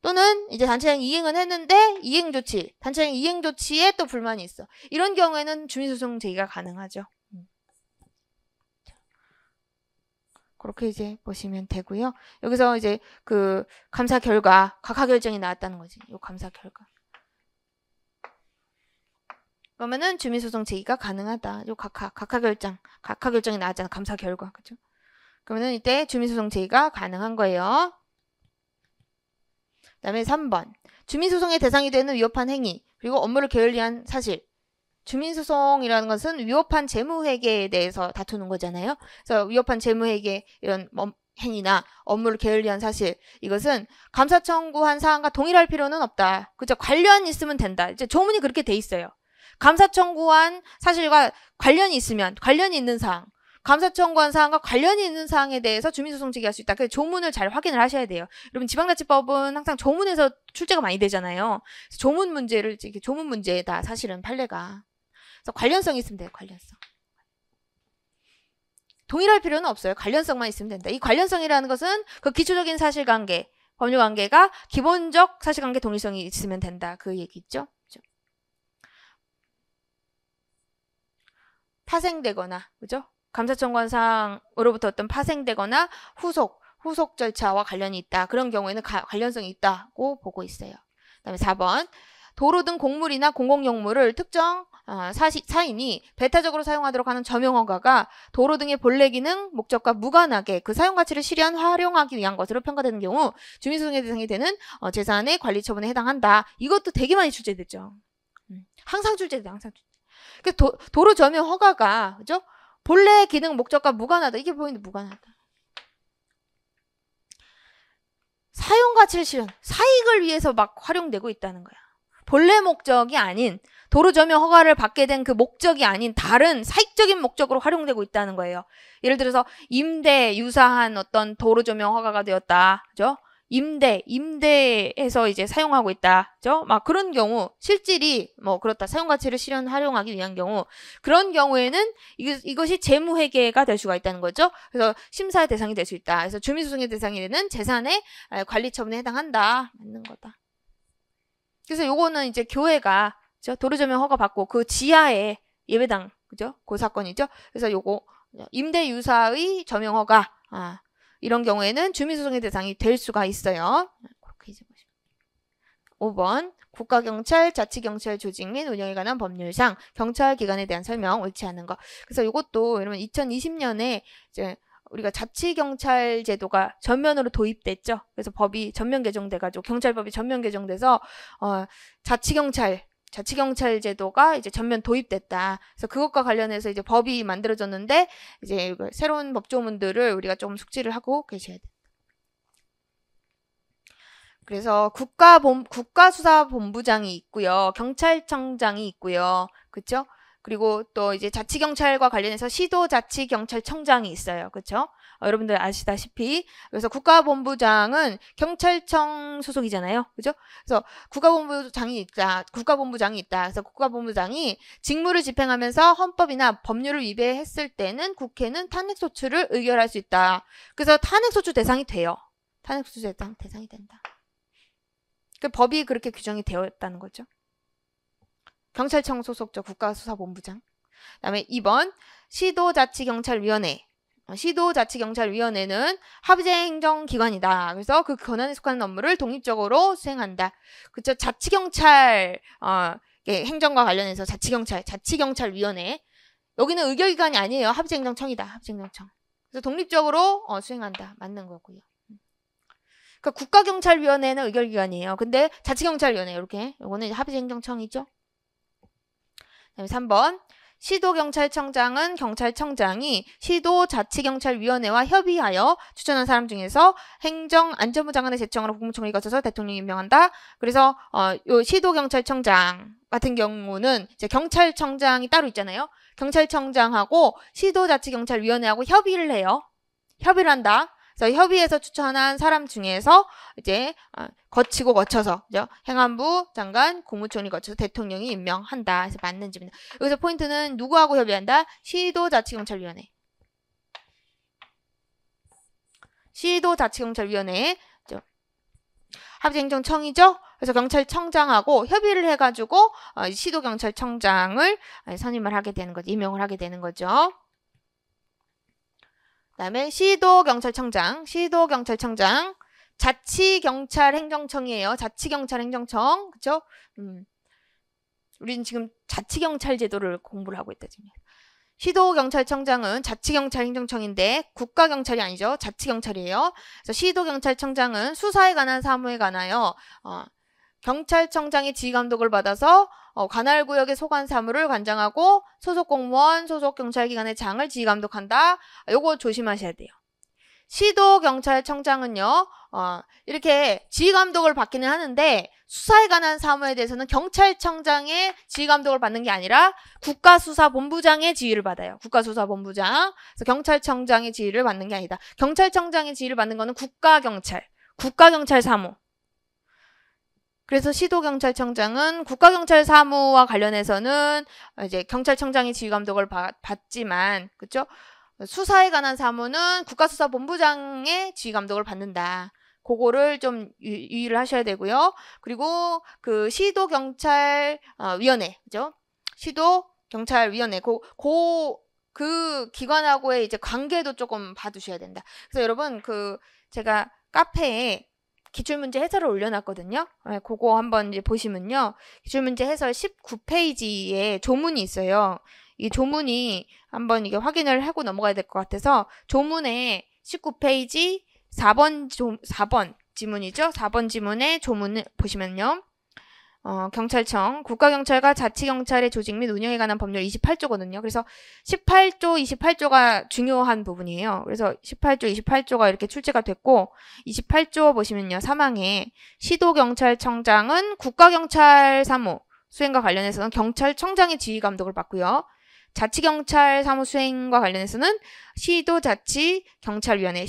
또는 이제 단체장이 이행은 했는데 이행조치, 단체장 이행조치에 또 불만이 있어. 이런 경우에는 주민소송 제기가 가능하죠. 그렇게 이제 보시면 되고요. 여기서 이제 그 감사 결과, 각하 결정이 나왔다는 거지. 요 감사 결과. 그러면은 주민소송 제기가 가능하다. 요 각하 결정이 나왔잖아. 감사 결과, 그죠? 그러면은 이때 주민소송 제기가 가능한 거예요. 그 다음에 3번. 주민소송의 대상이 되는 위법한 행위, 그리고 업무를 게을리한 사실. 주민소송이라는 것은 위법한 재무회계에 대해서 다투는 거잖아요. 그래서 위법한 재무회계 이런 행위나 업무를 게을리한 사실, 이것은 감사 청구한 사항과 동일할 필요는 없다. 그죠? 관련 있으면 된다. 이제 조문이 그렇게 돼 있어요. 감사 청구한 사실과 관련이 있으면, 관련이 있는 사항, 감사 청구한 사항과 관련이 있는 사항에 대해서 주민소송 제기할 수 있다. 그래서 조문을 잘 확인을 하셔야 돼요. 여러분 지방자치법은 항상 조문에서 출제가 많이 되잖아요. 그래서 조문 문제를, 이게 조문 문제다. 사실은 판례가. 그래서 관련성이 있으면 돼요. 관련성. 동일할 필요는 없어요. 관련성만 있으면 된다. 이 관련성이라는 것은 그 기초적인 사실관계, 법률관계가 기본적 사실관계 동일성이 있으면 된다. 그 얘기 있죠. 파생되거나, 그죠? 감사 청구한 사항으로부터 어떤 파생되거나 후속 절차와 관련이 있다. 그런 경우에는 관련성이 있다고 보고 있어요. 그다음에 4번. 도로 등 공물이나 공공용물을 특정 사인이 배타적으로 사용하도록 하는 점용허가가 도로 등의 본래 기능, 목적과 무관하게 그 사용 가치를 실현, 활용하기 위한 것으로 평가되는 경우 주민소송의 대상이 되는 재산의 관리 처분에 해당한다. 이것도 되게 많이 출제됐죠. 항상 출제돼, 항상 출제. 그래서 도로 점용 허가가, 그죠? 본래 기능, 목적과 무관하다. 이게 보이는데 무관하다. 사용 가치를 실현, 사익을 위해서 막 활용되고 있다는 거야. 본래 목적이 아닌, 도로 점용 허가를 받게 된 그 목적이 아닌 다른 사익적인 목적으로 활용되고 있다는 거예요. 예를 들어서 임대 유사한 어떤 도로 점용 허가가 되었다. 그죠? 임대해서 이제 사용하고 있다. 그죠? 막 그런 경우, 실질이 뭐 그렇다. 사용 가치를 실현, 활용하기 위한 경우, 그런 경우에는 이것이 재무회계가 될 수가 있다는 거죠. 그래서 심사의 대상이 될 수 있다. 그래서 주민소송의 대상이 되는 재산의 관리 처분에 해당한다. 맞는 거다. 그래서 요거는 이제 교회가, 그죠? 도로 점용 허가 받고 그 지하에 예배당, 그죠? 그 사건이죠. 그래서 요거 임대 유사의 점용 허가, 이런 경우에는 주민소송의 대상이 될 수가 있어요. 5번. 국가경찰, 자치경찰 조직 및 운영에 관한 법률상 경찰 기관에 대한 설명 옳지 않은 것. 그래서 이것도 여러분 2020년에 이제 우리가 자치경찰 제도가 전면으로 도입됐죠. 그래서 법이 전면 개정돼가지고 경찰법이 전면 개정돼서 자치경찰 제도가 이제 전면 도입됐다. 그래서 그것과 관련해서 이제 법이 만들어졌는데 이제 새로운 법조문들을 우리가 좀 숙지를 하고 계셔야 돼요. 그래서 국가수사본부장이 있고요. 경찰청장이 있고요. 그렇죠? 그리고 또 이제 자치경찰과 관련해서 시도자치경찰청장이 있어요. 그렇죠? 여러분들 아시다시피 그래서 국가본부장은 경찰청 소속이잖아요. 그죠? 그래서 국가본부장이 있다. 그래서 국가본부장이 직무를 집행하면서 헌법이나 법률을 위배했을 때는 국회는 탄핵소추를 의결할 수 있다. 그래서 탄핵소추 대상이 돼요. 탄핵소추 대상이 된다. 그 법이 그렇게 규정이 되어 있다는 거죠. 경찰청 소속적 국가수사본부장. 그다음에 2번 시도자치경찰위원회. 시도자치경찰위원회는 합의제행정기관이다. 그래서 그 권한에 속하는 업무를 독립적으로 수행한다. 그쵸? 자치경찰 행정과 관련해서 자치경찰위원회. 여기는 의결기관이 아니에요. 합의제행정청이다. 합의제행정청. 그래서 독립적으로 수행한다. 맞는 거고요. 그러니까 국가경찰위원회는 의결기관이에요. 근데 자치경찰위원회 이렇게 요거는 합의제행정청이죠. 그다음에 3번 시도경찰청장은 경찰청장이 시도자치경찰위원회와 협의하여 추천한 사람 중에서 행정안전부 장관의 제청으로 국무총리가 거쳐서 대통령이 임명한다. 그래서 요 시도경찰청장 같은 경우는 이제 경찰청장이 따로 있잖아요. 경찰청장하고 시도자치경찰위원회하고 협의를 해요. 협의를 한다. 그래서 협의해서 추천한 사람 중에서 이제 거쳐서 그죠? 행안부 장관, 국무총리 거쳐서 대통령이 임명한다. 그래서 맞는 집입니다. 여기서 포인트는 누구하고 협의한다? 시도자치경찰위원회. 시도자치경찰위원회 합의행정청이죠. 그래서 경찰청장하고 협의를 해가지고 시도경찰청장을 선임을 하게 되는 거죠. 임명을 하게 되는 거죠. 그다음에 시도경찰청장, 자치경찰행정청이에요. 자치경찰행정청, 그렇죠? 우리는 지금 자치경찰 제도를 공부를 하고 있다 지금. 시도경찰청장은 자치경찰행정청인데 국가경찰이 아니죠. 자치경찰이에요. 그래서 시도경찰청장은 수사에 관한 사무에 관하여 경찰청장의 지휘감독을 받아서 관할구역의 소관 사무를 관장하고 소속 공무원, 소속 경찰기관의 장을 지휘감독한다. 요거 조심하셔야 돼요. 시도경찰청장은요, 이렇게 지휘감독을 받기는 하는데 수사에 관한 사무에 대해서는 경찰청장의 지휘감독을 받는 게 아니라 국가수사본부장의 지휘를 받아요. 국가수사본부장. 그래서 경찰청장의 지휘를 받는 게 아니다. 경찰청장의 지휘를 받는 거는 국가경찰사무. 그래서 시도경찰청장은 국가경찰사무와 관련해서는 이제 경찰청장의 지휘감독을 받지만, 그렇죠? 수사에 관한 사무는 국가수사본부장의 지휘감독을 받는다. 그거를 좀 유의를 하셔야 되고요. 그리고 그 시도경찰위원회, 그죠? 시도경찰위원회, 그 기관하고의 이제 관계도 조금 봐두셔야 된다. 그래서 여러분, 제가 카페에 기출문제 해설을 올려놨거든요. 그거 한번 이제 보시면요. 기출문제 해설 19페이지에 조문이 있어요. 이 조문이 한번 이게 확인을 하고 넘어가야 될 것 같아서 조문에 19페이지 4번 지문이죠. 4번 지문의 조문을 보시면요. 경찰청, 국가경찰과 자치경찰의 조직 및 운영에 관한 법률 28조거든요. 그래서 18조, 28조가 중요한 부분이에요. 그래서 18조, 28조가 이렇게 출제가 됐고 28조 보시면요. 3항에 시도경찰청장은 국가경찰 사무 수행과 관련해서는 경찰청장의 지휘감독을 받고요. 자치경찰 사무 수행과 관련해서는 시도자치경찰위원회의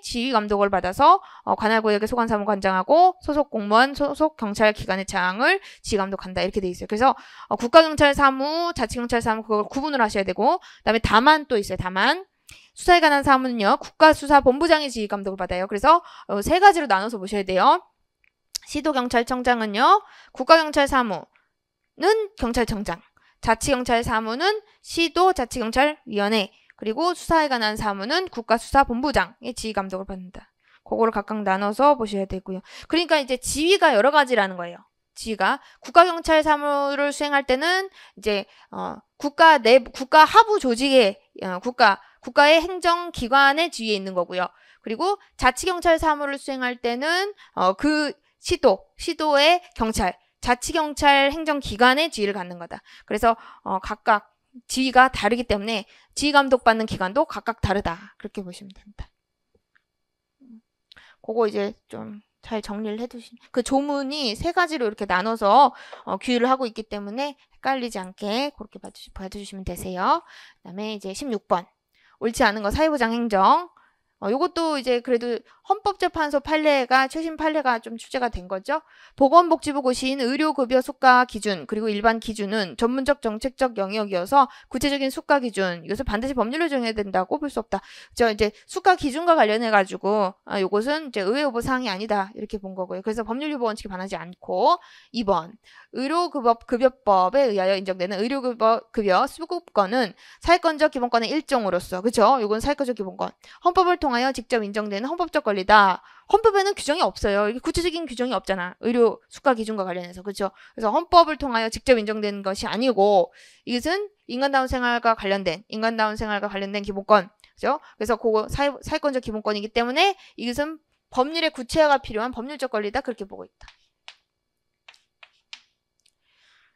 지휘감독을 받아서 관할구역의 소관사무관장하고 소속 공무원, 소속 경찰기관의 장을 지휘감독한다. 이렇게 돼 있어요. 그래서 국가경찰 사무, 자치경찰 사무 그걸 구분을 하셔야 되고 그다음에 다만 또 있어요. 다만 수사에 관한 사무는요. 국가수사본부장의 지휘감독을 받아요. 그래서 세 가지로 나눠서 보셔야 돼요. 시도경찰청장은요. 국가경찰 사무 는 경찰청장, 자치경찰 사무는 시도자치경찰위원회, 그리고 수사에 관한 사무는 국가수사본부장의 지휘감독을 받는다. 그거를 각각 나눠서 보셔야 되고요. 그러니까 이제 지휘가 여러 가지라는 거예요. 지휘가 국가경찰 사무를 수행할 때는 이제 국가 하부 조직의 국가의 행정기관의 지휘에 있는 거고요. 그리고 자치경찰 사무를 수행할 때는 그 시도의 경찰 자치경찰 행정기관의 지휘를 갖는 거다. 그래서 각각 지휘가 다르기 때문에 지휘감독 받는 기관도 각각 다르다. 그렇게 보시면 됩니다. 그거 이제 좀 잘 정리를 해두시면 그 조문이 세 가지로 이렇게 나눠서 규율을 하고 있기 때문에 헷갈리지 않게 그렇게 봐주시면 되세요. 그 다음에 이제 16번 옳지 않은 거 사회보장 행정. 요것도 이제 그래도 헌법재판소 판례가 최신 판례가 좀 출제가 된 거죠. 보건복지부 고시인 의료급여 수가 기준 그리고 일반 기준은 전문적 정책적 영역이어서 구체적인 수가 기준 이것을 반드시 법률로 정해야 된다고 볼 수 없다. 저 이제 수가 기준과 관련해 가지고 요것은 이제 의회여부 사항이 아니다 이렇게 본 거고요. 그래서 법률유보 원칙에 반하지 않고 2번 의료급여법에 의하여 인정되는 의료급여 수급권은 사회권적 기본권의 일종으로서 그죠? 요건 사회권적 기본권 헌법을 통하여 직접 인정되는 헌법적 권리다. 헌법에는 규정이 없어요. 이게 구체적인 규정이 없잖아. 의료 수가 기준과 관련해서. 그렇죠? 그래서 헌법을 통하여 직접 인정되는 것이 아니고 이것은 인간다운 생활과 관련된 기본권. 그죠? 그래서 그거 사회권적 기본권이기 때문에 이것은 법률의 구체화가 필요한 법률적 권리다. 그렇게 보고 있다.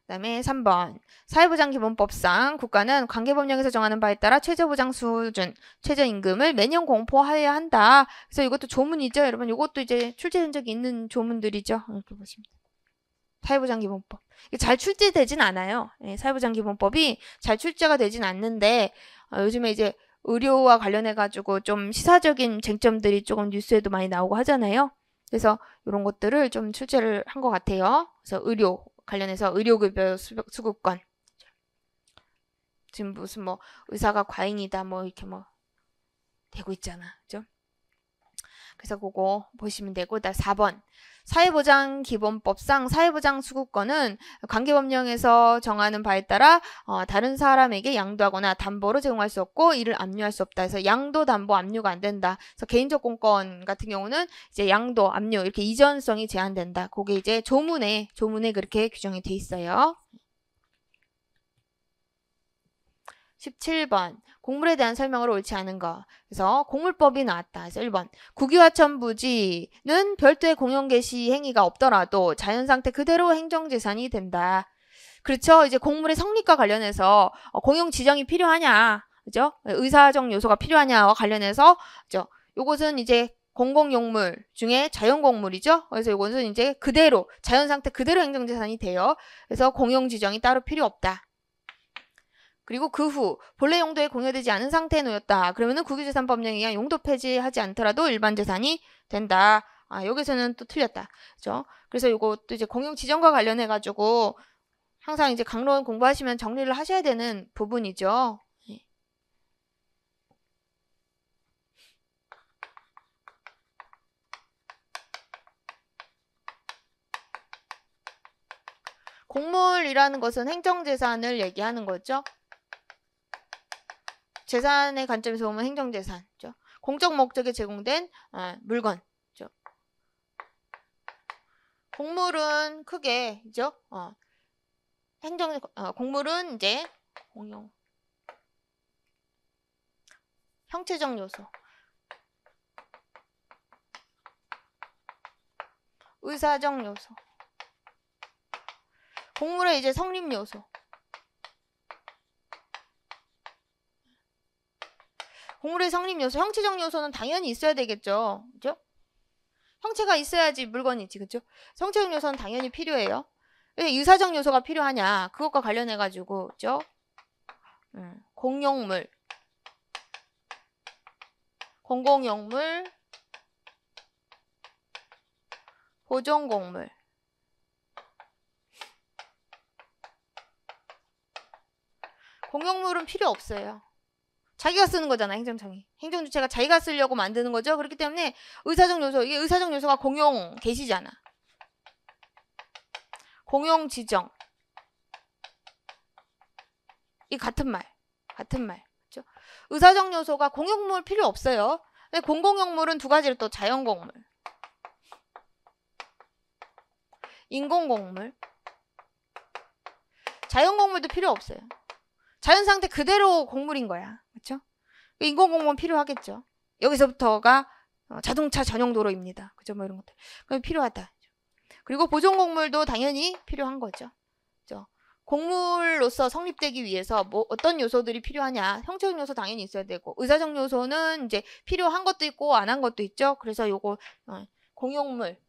그 다음에 3번 사회보장기본법상 국가는 관계법령에서 정하는 바에 따라 최저보장 수준, 최저임금을 매년 공포하여야 한다. 그래서 이것도 조문이죠. 여러분 이것도 이제 출제된 적이 있는 조문들이죠. 이렇게 보시면 돼요. 사회보장기본법. 잘 출제되진 않아요. 사회보장기본법이 잘 출제가 되진 않는데 요즘에 이제 의료와 관련해가지고 좀 시사적인 쟁점들이 조금 뉴스에도 많이 나오고 하잖아요. 그래서 이런 것들을 좀 출제를 한 것 같아요. 그래서 의료 관련해서 의료급여 수급권 지금 무슨 뭐 의사가 과잉이다 뭐 이렇게 뭐 되고 있잖아. 그죠? 그래서 그거 보시면 되고 4번 사회보장기본법상 사회보장 수급권은 관계법령에서 정하는 바에 따라 다른 사람에게 양도하거나 담보로 제공할 수 없고 이를 압류할 수 없다. 그래서 양도, 담보, 압류가 안 된다. 그래서 개인적 공권 같은 경우는 이제 양도, 압류 이렇게 이전성이 제한된다. 그게 이제 조문에 그렇게 규정이 돼 있어요. 17번 공물에 대한 설명으로 옳지 않은 거. 그래서 공물법이 나왔다. 그래서 1번 국유하천 부지는 별도의 공용 개시 행위가 없더라도 자연상태 그대로 행정재산이 된다. 그렇죠. 이제 공물의 성립과 관련해서 공용 지정이 필요하냐. 그죠? 의사적 요소가 필요하냐와 관련해서, 그죠? 요것은 이제 공공용물 중에 자연공물이죠. 그래서 이것은 이제 그대로 자연 상태 그대로 행정재산이 돼요. 그래서 공용 지정이 따로 필요 없다. 그리고 그 후 본래 용도에 공여되지 않은 상태에 놓였다. 그러면은 국유재산법령에 의한 용도 폐지하지 않더라도 일반 재산이 된다. 여기서는 또 틀렸다. 그죠? 그래서 이것도 이제 공용 지정과 관련해 가지고 항상 이제 강론 공부하시면 정리를 하셔야 되는 부분이죠. 공물이라는 것은 행정재산을 얘기하는 거죠. 재산의 관점에서 보면 행정재산이죠. 공적 목적에 제공된 물건. 공물은 크게 이죠. 공물은 이제 공용 형체적 요소, 의사적 요소, 공물의 이제 성립 요소. 공물의 성립 요소, 형체적 요소는 당연히 있어야 되겠죠. 그죠? 형체가 있어야지 물건이지. 그죠? 형체적 요소는 당연히 필요해요. 왜 유사적 요소가 필요하냐? 그것과 관련해 가지고, 그죠? 공용물, 공공용물, 보존공물. 공용물은 필요 없어요. 자기가 쓰는 거잖아, 행정청이. 행정주체가 자기가 쓰려고 만드는 거죠. 그렇기 때문에 의사적 요소, 이게 의사적 요소가 공용 계시잖아. 공용 지정. 이 같은 말. 그렇죠? 의사적 요소가 공용물 필요 없어요. 근데 공공용물은 두 가지를 또 자연공물, 인공공물, 자연공물도 필요 없어요. 자연 상태 그대로 공물인 거야. 그렇죠? 인공공무원 필요하겠죠. 여기서부터가 자동차 전용 도로입니다. 그죠? 뭐 이런 것들. 그럼 필요하다. 그리고 보존공물도 당연히 필요한 거죠. 그죠? 공물로서 성립되기 위해서 뭐 어떤 요소들이 필요하냐? 형체적 요소 당연히 있어야 되고, 의사적 요소는 이제 필요한 것도 있고 안 한 것도 있죠. 그래서 요거 공용물,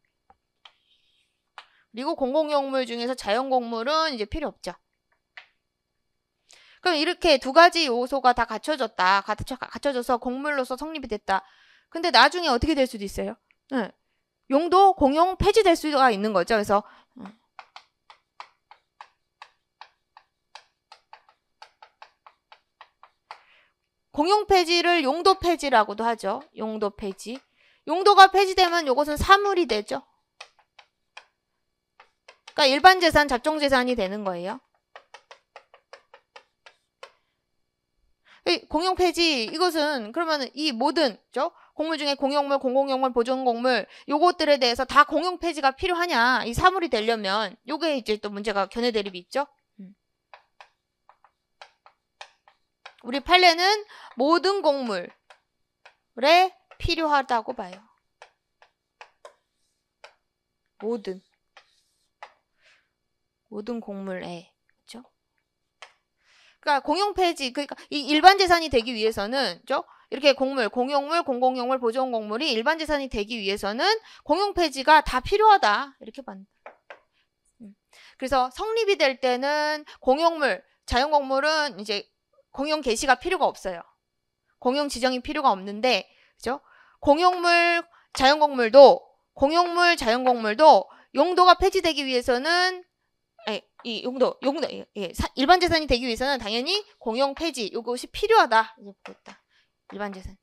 그리고 공공용물 중에서 자연공물은 이제 필요 없죠. 그럼 이렇게 두 가지 요소가 다 갖춰져서 공물로서 성립이 됐다. 근데 나중에 어떻게 될 수도 있어요? 용도 공용 폐지될 수가 있는 거죠. 그래서 공용 폐지를 용도 폐지라고도 하죠. 용도 폐지. 용도가 폐지되면 이것은 사물이 되죠. 그러니까 일반 재산, 잡종 재산이 되는 거예요. 공용 폐지, 이것은 그러면 이 모든 공물 중에 공용물, 공공용물, 보존공물 요것들에 대해서 다 공용 폐지가 필요하냐? 이 사물이 되려면 요게 이제 또 문제가 견해 대립이 있죠. 우리 판례는 모든 공물에 필요하다고 봐요. 모든 공물에. 그러니까 공용 폐지, 그러니까 이 일반 재산이 되기 위해서는, 이렇게 공물, 공용물, 공공용물, 보존공물이 일반 재산이 되기 위해서는 공용 폐지가 다 필요하다. 이렇게 봤다. 그래서 성립이 될 때는 공용물, 자연공물은 이제 공용 개시가 필요가 없어요. 공용 지정이 필요가 없는데, 그죠? 공용물, 자연공물도, 공용물, 자연공물도 용도가 폐지되기 위해서는 이 용도, 일반 재산이 되기 위해서는 당연히 공용 폐지, 이것이 필요하다. 이제 보겠다. 일반 재산.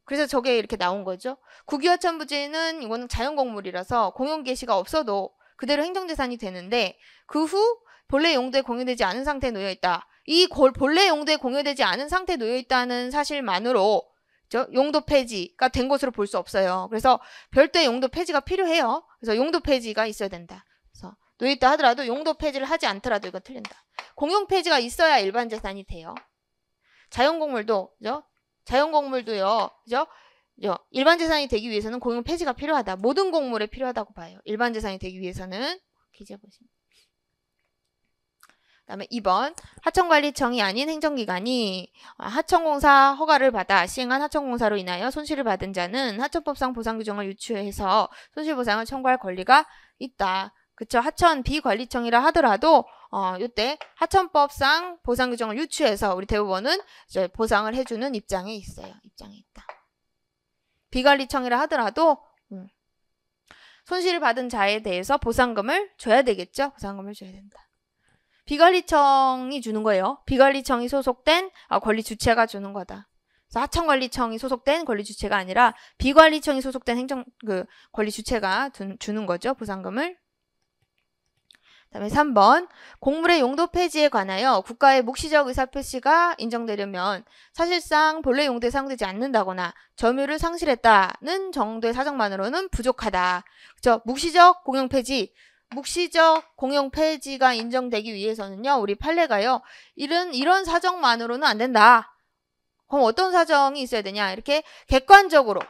그래서 저게 이렇게 나온 거죠. 국유하천부지는 이거는 자연공물이라서 공용 개시가 없어도 그대로 행정재산이 되는데, 그 후 본래 용도에 공유되지 않은 상태에 놓여 있다. 이 본래 용도에 공유되지 않은 상태에 놓여 있다는 사실만으로 용도 폐지가 된 것으로 볼 수 없어요. 그래서 별도의 용도 폐지가 필요해요. 그래서 용도 폐지가 있어야 된다. 그래서 놓여있다 하더라도 용도 폐지를 하지 않더라도 이건 틀린다. 공용 폐지가 있어야 일반 재산이 돼요. 자연공물도, 그죠? 자연공물도요, 그죠? 일반 재산이 되기 위해서는 공용 폐지가 필요하다. 모든 공물에 필요하다고 봐요. 일반 재산이 되기 위해서는 기재 보시면. 그다음에 2번 하청관리청이 아닌 행정기관이 하청공사 허가를 받아 시행한 하청공사로 인하여 손실을 받은 자는 하청법상 보상규정을 유추해서 손실보상을 청구할 권리가 있다. 그쵸? 하천 비관리청이라 하더라도 이때 하천법상 보상규정을 유추해서 우리 대법원은 이제 보상을 해주는 입장에 있어요. 입장에 있다. 비관리청이라 하더라도 손실을 받은 자에 대해서 보상금을 줘야 되겠죠? 보상금을 줘야 된다. 비관리청이 주는 거예요. 비관리청이 소속된 권리 주체가 주는 거다. 그래서 하청관리청이 소속된 권리 주체가 아니라 비관리청이 소속된 권리 주체가 주는 거죠. 보상금을. 그다음에 3번 공물의 용도 폐지에 관하여 국가의 묵시적 의사표시가 인정되려면 사실상 본래 용도에 사용되지 않는다거나 점유를 상실했다는 정도의 사정만으로는 부족하다. 그렇죠? 묵시적 공용 폐지가 인정되기 위해서는요. 우리 판례가요. 이런 사정만으로는 안 된다. 그럼 어떤 사정이 있어야 되냐? 이렇게 객관적으로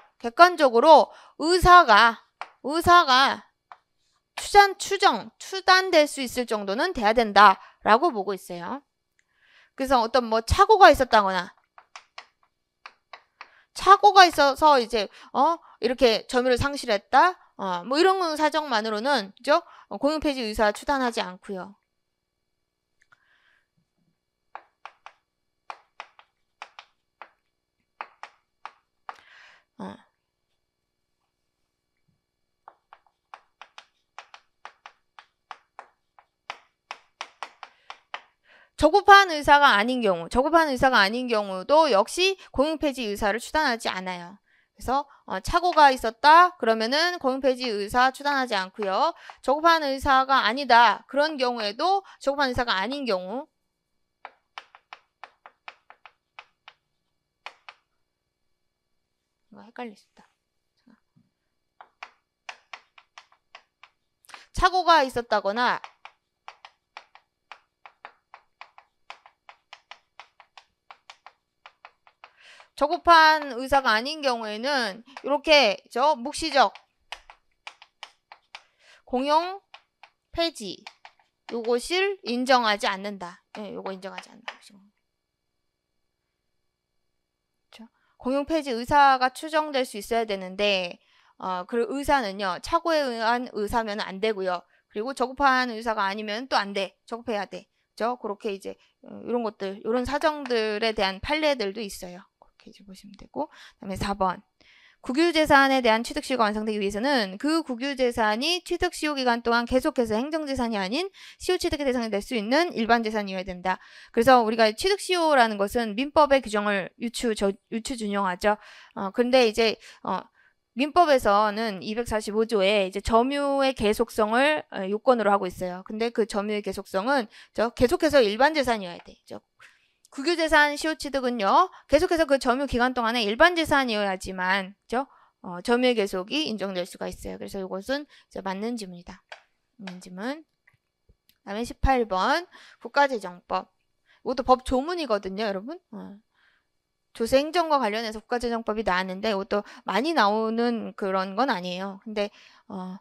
의사가 추단될 수 있을 정도는 돼야 된다라고 보고 있어요. 그래서 어떤 착오가 있었다거나 착오가 있어서 이제 이렇게 점유를 상실했다. 이런 사정만으로는 그죠? 공용 폐지 의사 추단하지 않고요. 저급한 의사가 아닌 경우도 역시 공용폐지 의사를 추단하지 않아요. 그래서 착오가 있었다 그러면은 공용폐지 의사 추단하지 않고요. 저급한 의사가 아니다 그런 경우에도 저급한 의사가 아닌 경우 헷갈릴 수 있다. 착오가 있었다거나 저급한 의사가 아닌 경우에는 이렇게 묵시적 공용 폐지 요것을 인정하지 않는다. 요거 인정하지 않는다. 공용 폐지 의사가 추정될 수 있어야 되는데 그 의사는요. 착오에 의한 의사면 안 되고요. 그리고 저급한 의사가 아니면 또 안 돼. 저급해야 돼. 그죠? 그렇게 이제 이런 것들, 이런 사정들에 대한 판례들도 있어요. 그렇게 보시면 되고. 그다음에 4번. 국유재산에 대한 취득시효가 완성되기 위해서는 그 국유재산이 취득시효 기간 동안 계속해서 행정재산이 아닌 시효취득의 대상이 될 수 있는 일반재산이어야 된다. 그래서 우리가 취득시효라는 것은 민법의 규정을 유추준용하죠. 근데 이제 민법에서는 245조에 이제 점유의 계속성을 요건으로 하고 있어요. 근데 그 점유의 계속성은 계속해서 일반재산이어야 돼. 국유재산 시효취득은요. 계속해서 그 점유 기간 동안에 일반재산이어야지만 점유의 계속이 인정될 수가 있어요. 그래서 이것은 맞는 지문이다. 맞는 지문. 그다음에 18번 국가재정법. 이것도 법 조문이거든요, 여러분. 조세행정과 관련해서 국가재정법이 나왔는데 이것도 많이 나오는 그런 건 아니에요. 근데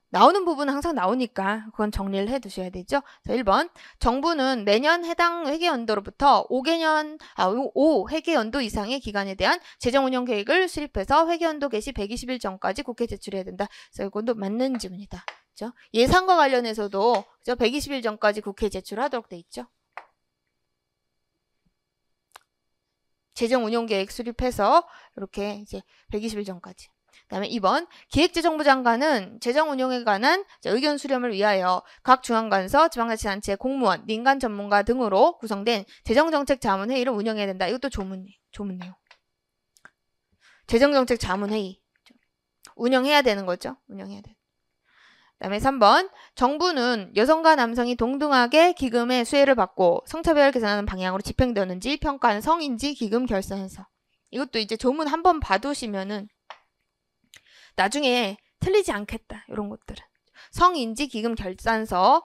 나오는 부분은 항상 나오니까 그건 정리를 해 두셔야 되죠. 자, 1번. 정부는 매년 해당 회계연도로부터 5 회계연도 이상의 기간에 대한 재정운영 계획을 수립해서 회계연도 개시 120일 전까지 국회에 제출해야 된다. 그래서 이것도 맞는 지문이다. 그렇죠? 예산과 관련해서도 120일 전까지 국회에 제출하도록 돼 있죠. 재정운용계획 수립해서 이렇게 이제 120일 전까지. 그다음에 2번 기획재정부 장관은 재정운용에 관한 의견 수렴을 위하여 각 중앙관서, 지방자치단체, 공무원, 민간 전문가 등으로 구성된 재정정책자문회의를 운영해야 된다. 이것도 조문 내용. 재정정책자문회의 운영해야 되는 거죠. 운영해야 돼. 그다음에 3번 정부는 여성과 남성이 동등하게 기금의 수혜를 받고 성차별 개선하는 방향으로 집행되는지 평가하는 성인지 기금 결산서. 이것도 이제 조문 한번 봐두시면은 나중에 틀리지 않겠다. 이런 것들은. 성인지 기금 결산서.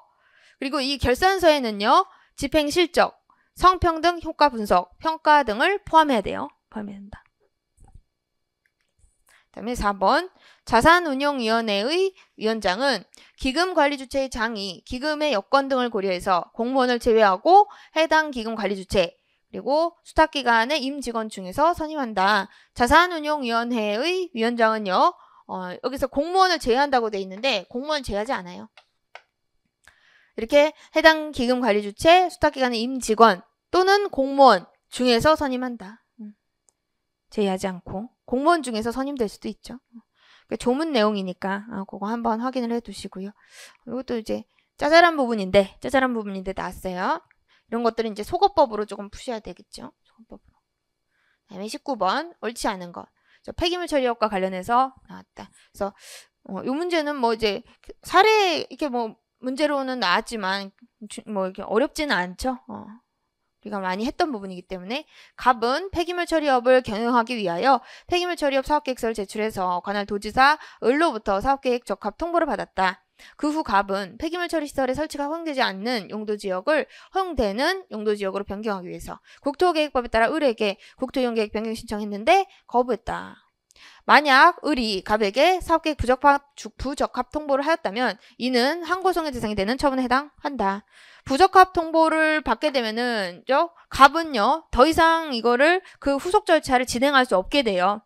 그리고 이 결산서에는요. 집행 실적, 성평등 효과 분석, 평가 등을 포함해야 돼요. 포함해야 된다. 그다음에 4번 자산운용위원회의 위원장은 기금관리주체의 장이 기금의 여건 등을 고려해서 공무원을 제외하고 해당 기금관리주체 그리고 수탁기관의 임직원 중에서 선임한다. 자산운용위원회의 위원장은요. 여기서 공무원을 제외한다고 돼 있는데 공무원 제외하지 않아요. 이렇게 해당 기금관리주체 수탁기관의 임직원 또는 공무원 중에서 선임한다. 제외하지 않고 공무원 중에서 선임될 수도 있죠. 조문 내용이니까 그거 한번 확인을 해두시고요. 이것도 이제 짜잘한 부분인데 나왔어요. 이런 것들은 이제 속어법으로 조금 푸셔야 되겠죠. 속어법으로. 그다음에 19번 옳지 않은 것. 폐기물 처리업과 관련해서 나왔다. 그래서 이 문제는 뭐 이제 사례 이렇게 뭐 문제로는 나왔지만 뭐 이렇게 어렵지는 않죠. 우리가 많이 했던 부분이기 때문에 갑은 폐기물 처리업을 경영하기 위하여 폐기물 처리업 사업계획서를 제출해서 관할 도지사 을로부터 사업계획 적합 통보를 받았다. 그 후 갑은 폐기물 처리 시설의 설치가 허용되지 않는 용도지역을 허용되는 용도지역으로 변경하기 위해서 국토계획법에 따라 을에게 국토이용계획 변경 신청했는데 거부했다. 만약 을이 갑에게 사업계획 부적합 통보를 하였다면 이는 항고송의 대상이 되는 처분에 해당한다. 부적합 통보를 받게 되면은 갑은요 더 이상 이거를 그 후속 절차를 진행할 수 없게 돼요.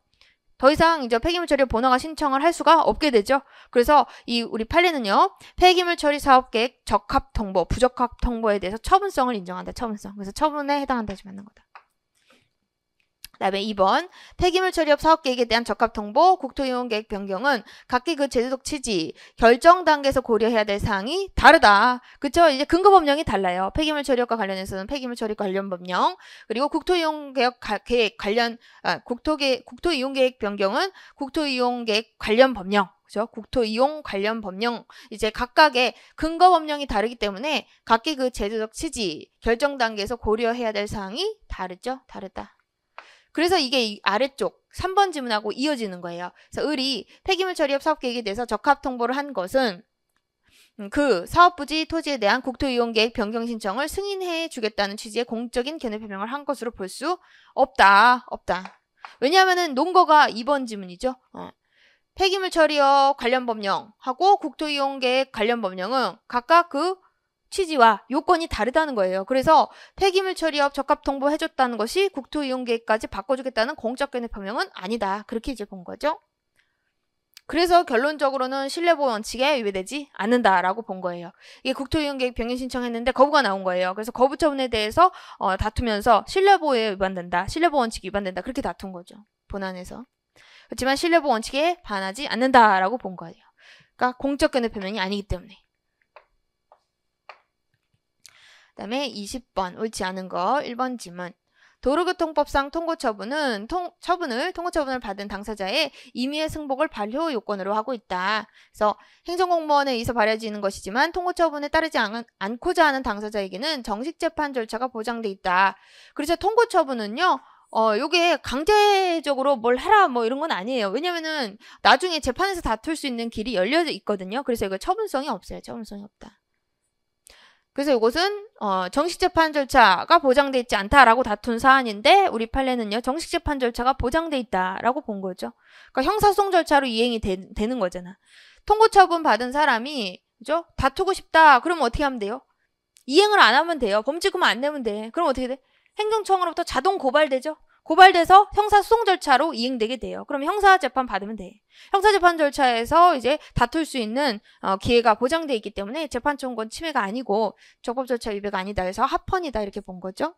더 이상 이제 폐기물 처리 본허가 신청을 할 수가 없게 되죠. 그래서 우리 판례는요 폐기물 처리 사업계획 적합 통보, 부적합 통보에 대해서 처분성을 인정한다. 처분성. 그래서 처분에 해당한다. 맞는 거다. 그다음에 2번 폐기물 처리업 사업계획에 대한 적합통보, 국토이용계획 변경은 각기 그 제도적 취지, 결정 단계에서 고려해야 될 사항이 다르다. 그쵸? 이제 근거법령이 달라요. 폐기물 처리업과 관련해서는 폐기물 처리 관련 법령, 그리고 국토이용계획 관련 국토이용계획 변경은 국토이용계획 관련 법령. 그죠? 국토이용 관련 법령 이제 각각의 근거 법령이 다르기 때문에 각기 그 제도적 취지, 결정 단계에서 고려해야 될 사항이 다르죠? 다르다. 그래서 이게 아래쪽 3번 지문하고 이어지는 거예요. 그래서 을이 폐기물 처리업 사업계획에 대해서 적합 통보를 한 것은 그 사업부지 토지에 대한 국토이용계획 변경 신청을 승인해 주겠다는 취지의 공적인 견해 표명을 한 것으로 볼 수 없다. 왜냐하면은 논거가 2번 지문이죠. 폐기물 처리업 관련 법령하고 국토이용계획 관련 법령은 각각 그 취지와 요건이 다르다는 거예요. 그래서 폐기물 처리업 적합 통보해줬다는 것이 국토이용계획까지 바꿔주겠다는 공적 견해 표명은 아니다. 그렇게 이제 본 거죠. 그래서 결론적으로는 신뢰보호 원칙에 위배되지 않는다라고 본 거예요. 이게 국토이용계획 변경 신청했는데 거부가 나온 거예요. 그래서 거부 처분에 대해서 다투면서 신뢰보호에 위반된다. 신뢰보호 원칙이 위반된다. 그렇게 다툰 거죠. 본안에서. 그렇지만 신뢰보호 원칙에 반하지 않는다라고 본 거예요. 그러니까 공적 견해 표명이 아니기 때문에. 그 다음에 20번 옳지 않은 거 1번 지문. 도로교통법상 통고처분은 통고처분을 받은 당사자의 임의의 승복을 발효 요건으로 하고 있다. 그래서 행정공무원에 의해서 발효지는 것이지만 통고처분에 따르지 않고자 하는 당사자에게는 정식재판 절차가 보장돼 있다. 그래서 통고처분은요. 요게 강제적으로 뭘 해라 뭐 이런 건 아니에요. 왜냐면은 나중에 재판에서 다툴 수 있는 길이 열려 있거든요. 그래서 이거 처분성이 없어요. 처분성이 없다. 그래서 이것은 정식재판 절차가 보장돼 있지 않다라고 다툰 사안인데 우리 판례는요. 정식재판 절차가 보장돼 있다라고 본 거죠. 그러니까 형사소송 절차로 이행이 되는 거잖아. 통고처분 받은 사람이 그죠? 다투고 싶다. 그러면 어떻게 하면 돼요? 이행을 안 하면 돼요. 범죄금을 안 내면 돼. 그럼 어떻게 돼? 행정청으로부터 자동 고발되죠. 고발돼서 형사소송 절차로 이행되게 돼요. 그럼 형사재판 받으면 돼. 형사재판 절차에서 이제 다툴 수 있는 기회가 보장돼 있기 때문에 재판 청구권 침해가 아니고 적법 절차 위배가 아니다 해서 합헌이다 이렇게 본 거죠.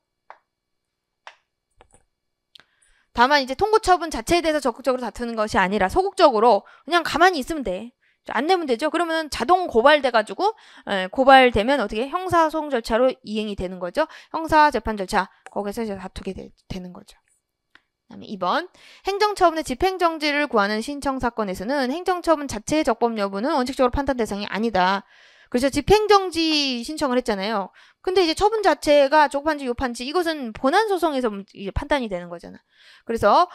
다만 이제 통고처분 자체에 대해서 적극적으로 다투는 것이 아니라 소극적으로 그냥 가만히 있으면 돼. 안 내면 되죠. 그러면 자동 고발돼가지고 고발되면 어떻게 형사소송 절차로 이행이 되는 거죠. 형사재판 절차 거기서 이제 다투게 되는 거죠. 그다음에 2번 행정처분의 집행정지를 구하는 신청사건에서는 행정처분 자체의 적법 여부는 원칙적으로 판단 대상이 아니다. 그래서 집행정지 신청을 했잖아요. 근데 이제 처분 자체가 적법한지 위법한지 이것은 본안소송에서 이제 판단이 되는 거잖아. 그래서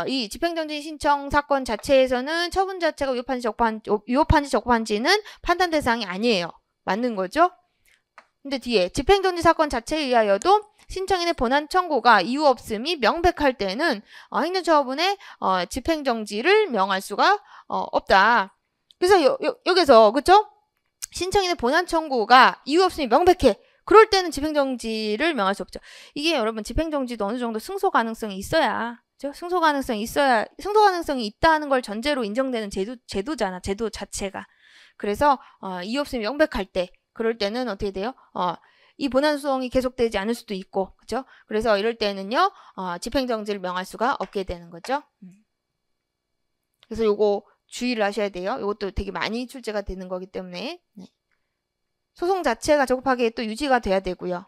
이 집행정지 신청 사건 자체에서는 처분 자체가 위법한지 적법한지는 판단 대상이 아니에요. 맞는 거죠? 근데 뒤에 집행정지 사건 자체에 의하여도 신청인의 본안 청구가 이유 없음이 명백할 때는 행정처분에 집행정지를 명할 수가 없다. 그래서 여기서 그쵸? 신청인의 본안 청구가 이유 없음이 명백해. 그럴 때는 집행정지를 명할 수 없죠. 이게 여러분 집행정지도 어느 정도 승소 가능성이 있어야, 그죠? 승소 가능성이 있다는 걸 전제로 인정되는 제도잖아. 제도 자체가. 그래서 이유 없음이 명백할 때, 그럴 때는 어떻게 돼요? 이 본안 소송이 계속되지 않을 수도 있고, 그죠? 그래서 이럴 때는요, 집행정지를 명할 수가 없게 되는 거죠. 그래서 요거 주의를 하셔야 돼요. 요것도 되게 많이 출제가 되는 거기 때문에. 네. 소송 자체가 적법하게 또 유지가 돼야 되고요.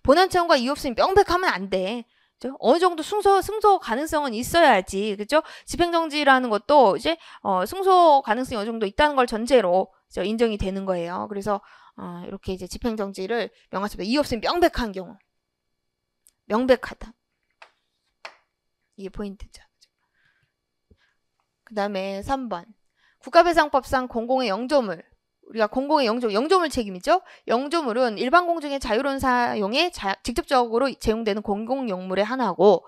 본안 청구가 이유 없으면 명백하면 안 돼. 그죠? 어느 정도 승소 가능성은 있어야지. 그죠? 집행정지라는 것도 이제 승소 가능성이 어느 정도 있다는 걸 전제로 인정이 되는 거예요. 그래서 이렇게 이제 집행정지를 명할 수 없다. 이유 없으면 명백한 경우. 명백하다. 이게 포인트죠. 그 다음에 3번. 국가배상법상 공공의 영조물. 우리가 공공의 영조물 책임이죠. 영조물은 일반 공중의 자유로운 사용에 직접적으로 제공되는 공공용물의 하나고,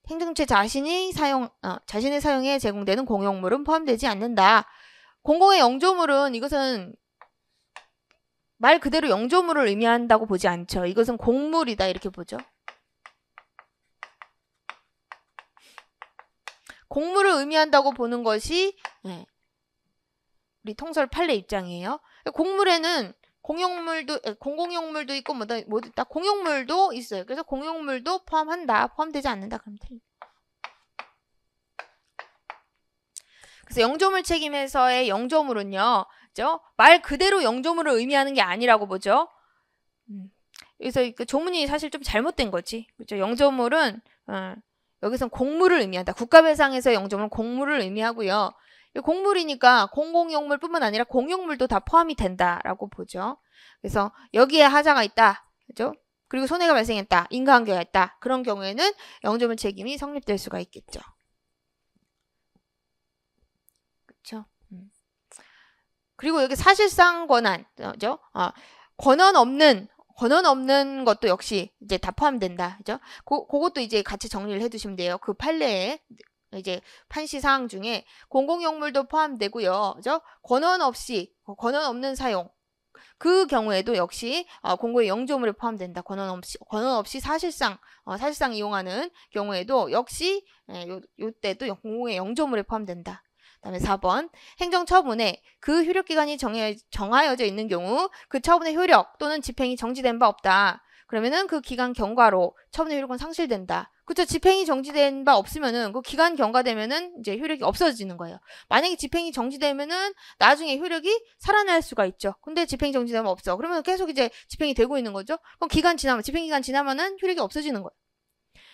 행정체 자신의 사용에 제공되는 공용물은 포함되지 않는다. 공공의 영조물은 이것은 말 그대로 영조물을 의미한다고 보지 않죠. 이것은 공물이다 이렇게 보죠. 공물을 의미한다고 보는 것이 우리 통설 판례 입장이에요. 공물에는 공공용물도 있고 뭐다 공용물도 있어요. 그래서 공용물도 포함되지 않는다. 그럼 틀려. 그래서 영조물 책임에서의 영조물은요, 그죠? 말 그대로 영조물을 의미하는 게 아니라고 보죠. 그래서 그 조문이 사실 좀 잘못된 거지. 그죠? 영조물은 여기선 공물을 의미한다. 국가배상에서 영조물은 공물을 의미하고요. 공물이니까 공공용물뿐만 아니라 공용물도 다 포함이 된다라고 보죠. 그래서 여기에 하자가 있다, 그죠? 그리고 손해가 발생했다, 인과관계가 있다. 그런 경우에는 영조물 책임이 성립될 수가 있겠죠. 그렇죠? 그리고 여기 사실상 권한, 그죠? 권한 없는 것도 역시 이제 다 포함된다, 그죠? 그것도 이제 같이 정리를 해두시면 돼요. 그 판례에 이제 판시 사항 중에 공공용물도 포함되고요, 그죠? 권한 없는 사용, 그 경우에도 역시 공공의 영조물에 포함된다. 권한 없이 사실상 이용하는 경우에도 역시 요때도 공공의 영조물에 포함된다. 그다음에 4번 행정처분에 그 효력기간이 정하여져 있는 경우 그 처분의 효력 또는 집행이 정지된 바 없다. 그러면은 그 기간 경과로 처분의 효력은 상실된다. 그렇죠? 집행이 정지된 바 없으면은 그 기간 경과되면은 이제 효력이 없어지는 거예요. 만약에 집행이 정지되면은 나중에 효력이 살아날 수가 있죠. 근데 집행이 정지되면 없어. 그러면 계속 이제 집행이 되고 있는 거죠. 그럼 집행 기간 지나면은 효력이 없어지는 거예요.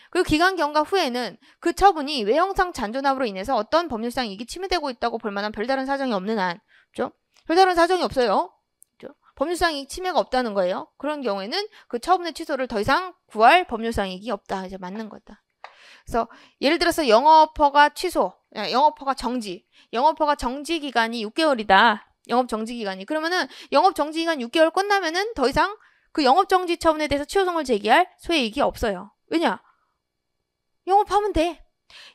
그리고 기간 경과 후에는 그 처분이 외형상 잔존함으로 인해서 어떤 법률상 이익이 침해되고 있다고 볼 만한 별다른 사정이 없는 한, 그렇죠? 별다른 사정이 없어요. 그렇죠? 법률상 이익 침해가 없다는 거예요. 그런 경우에는 그 처분의 취소를 더 이상 구할 법률상 이익이 없다. 이제 맞는 거다. 그래서 예를 들어서 영업허가 정지 기간이 6개월이다. 영업 정지 기간이. 그러면은 영업 정지 기간 6개월 끝나면은 더 이상 그 영업 정지 처분에 대해서 취소송을 제기할 소의 이익이 없어요. 왜냐? 영업하면 돼.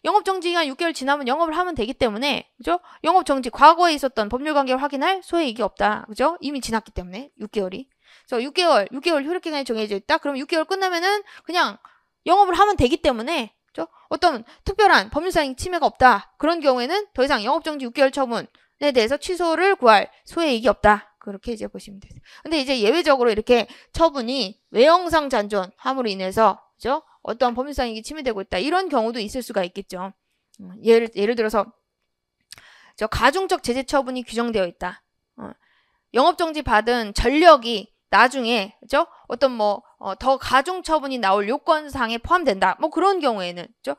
영업정지 기간 6개월 지나면 영업을 하면 되기 때문에, 그죠? 영업정지, 과거에 있었던 법률관계를 확인할 소의 이익이 없다. 그죠? 이미 지났기 때문에, 6개월이. 그래서 6개월 효력기간이 정해져 있다? 그럼 6개월 끝나면은 그냥 영업을 하면 되기 때문에, 그죠? 어떤 특별한 법률상 침해가 없다. 그런 경우에는 더 이상 영업정지 6개월 처분에 대해서 취소를 구할 소의 이익이 없다. 그렇게 이제 보시면 돼요. 근데 이제 예외적으로 이렇게 처분이 외형상 잔존함으로 인해서, 그죠? 어떠한 법률상 이익이 침해되고 있다. 이런 경우도 있을 수가 있겠죠. 예를 들어서 가중적 제재 처분이 규정되어 있다. 영업정지 받은 전력이 나중에, 그죠? 어떤 더 가중 처분이 나올 요건상에 포함된다. 그런 경우에는, 그죠?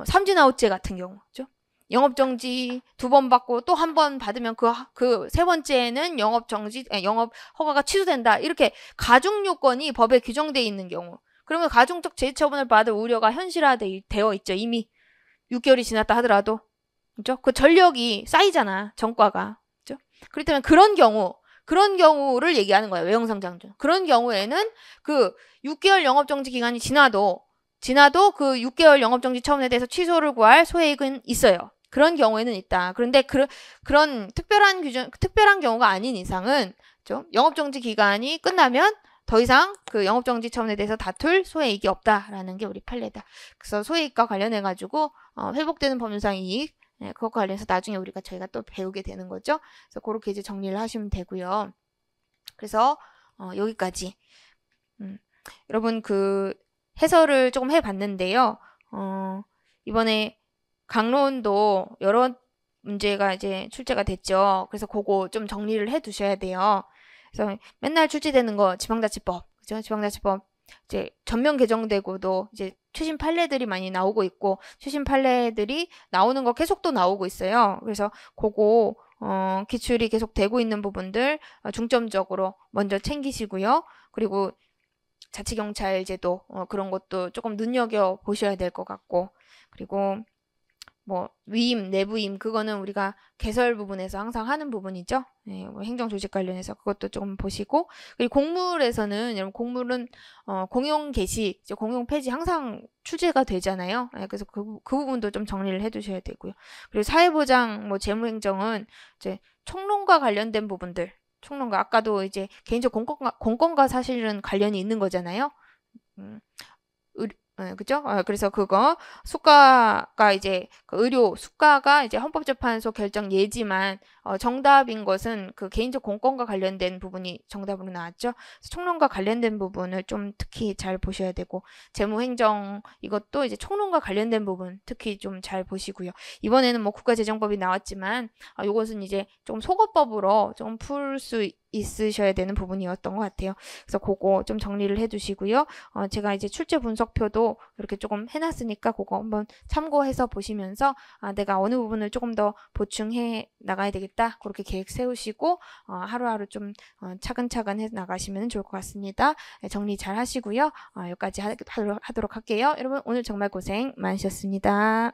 삼진아웃제 같은 경우, 그죠? 영업정지 2번 받고 또 1번 받으면 그 3번째는 영업 허가가 취소된다. 이렇게 가중 요건이 법에 규정되어 있는 경우. 그러면 가중적 제재 처분을 받을 우려가 현실화되어 있죠. 이미 6개월이 지났다 하더라도, 그죠? 그 전력이 쌓이잖아, 전과가, 그죠? 그렇기 때문에 그런 그런 경우를 얘기하는 거예요. 외형상 장점. 그런 경우에는 그 6개월 영업정지 기간이 지나도 그 6개월 영업정지 처분에 대해서 취소를 구할 소액은 있어요. 그런 경우에는 있다. 그런데 그런 특별한 경우가 아닌 이상은 좀 영업정지 기간이 끝나면 더 이상 그 영업정지 처분에 대해서 다툴 소액이 없다라는 게 우리 판례다. 그래서 소액과 관련해 가지고 회복되는 법률상 이익, 그것과 관련해서 나중에 저희가 또 배우게 되는 거죠. 그래서 그렇게 이제 정리를 하시면 되고요. 그래서 여기까지. 여러분 그 해설을 조금 해봤는데요. 이번에 강론도 여러 문제가 이제 출제가 됐죠. 그래서 그거 좀 정리를 해 두셔야 돼요. 그래서 맨날 출제되는 거 지방자치법, 그죠? 지방자치법 이제 전면 개정되고도 이제 최신 판례들이 많이 나오고 있고 최신 판례들이 나오는 거 계속 또 나오고 있어요. 그래서 그거 기출이 계속 되고 있는 부분들 중점적으로 먼저 챙기시고요. 그리고 자치경찰제도 그런 것도 조금 눈여겨 보셔야 될 것 같고, 그리고 뭐 위임, 내부임 그거는 우리가 개설 부분에서 항상 하는 부분이죠. 네, 뭐 행정조직 관련해서 그것도 좀 보시고, 그리고 공물에서는 여러분 공물은 공용 개시, 이제 공용 폐지 항상 출제가 되잖아요. 네, 그래서 그 부분도 좀 정리를 해두셔야 되고요. 그리고 사회보장, 뭐 재무행정은 이제 총론과 관련된 부분들. 총론과 아까도 이제 개인적 공권과 사실은 관련이 있는 거잖아요. 그죠? 그래서 그거 수가가 이제 그 의료 수가가 이제 헌법재판소 결정 예지만 정답인 것은 그 개인적 공권과 관련된 부분이 정답으로 나왔죠. 총론과 관련된 부분을 좀 특히 잘 보셔야 되고, 재무행정 이것도 이제 총론과 관련된 부분 특히 좀 잘 보시고요. 이번에는 뭐 국가재정법이 나왔지만 이것은 이제 좀 속어법으로 좀 풀 수 있으셔야 되는 부분이었던 것 같아요. 그래서 그거 좀 정리를 해두시고요. 제가 이제 출제 분석표도 이렇게 조금 해놨으니까 그거 한번 참고해서 보시면서 내가 어느 부분을 조금 더 보충해 나가야 되겠다, 그렇게 계획 세우시고 하루하루 좀 차근차근 해 나가시면 좋을 것 같습니다. 정리 잘 하시고요. 여기까지 하도록 할게요. 여러분 오늘 정말 고생 많으셨습니다.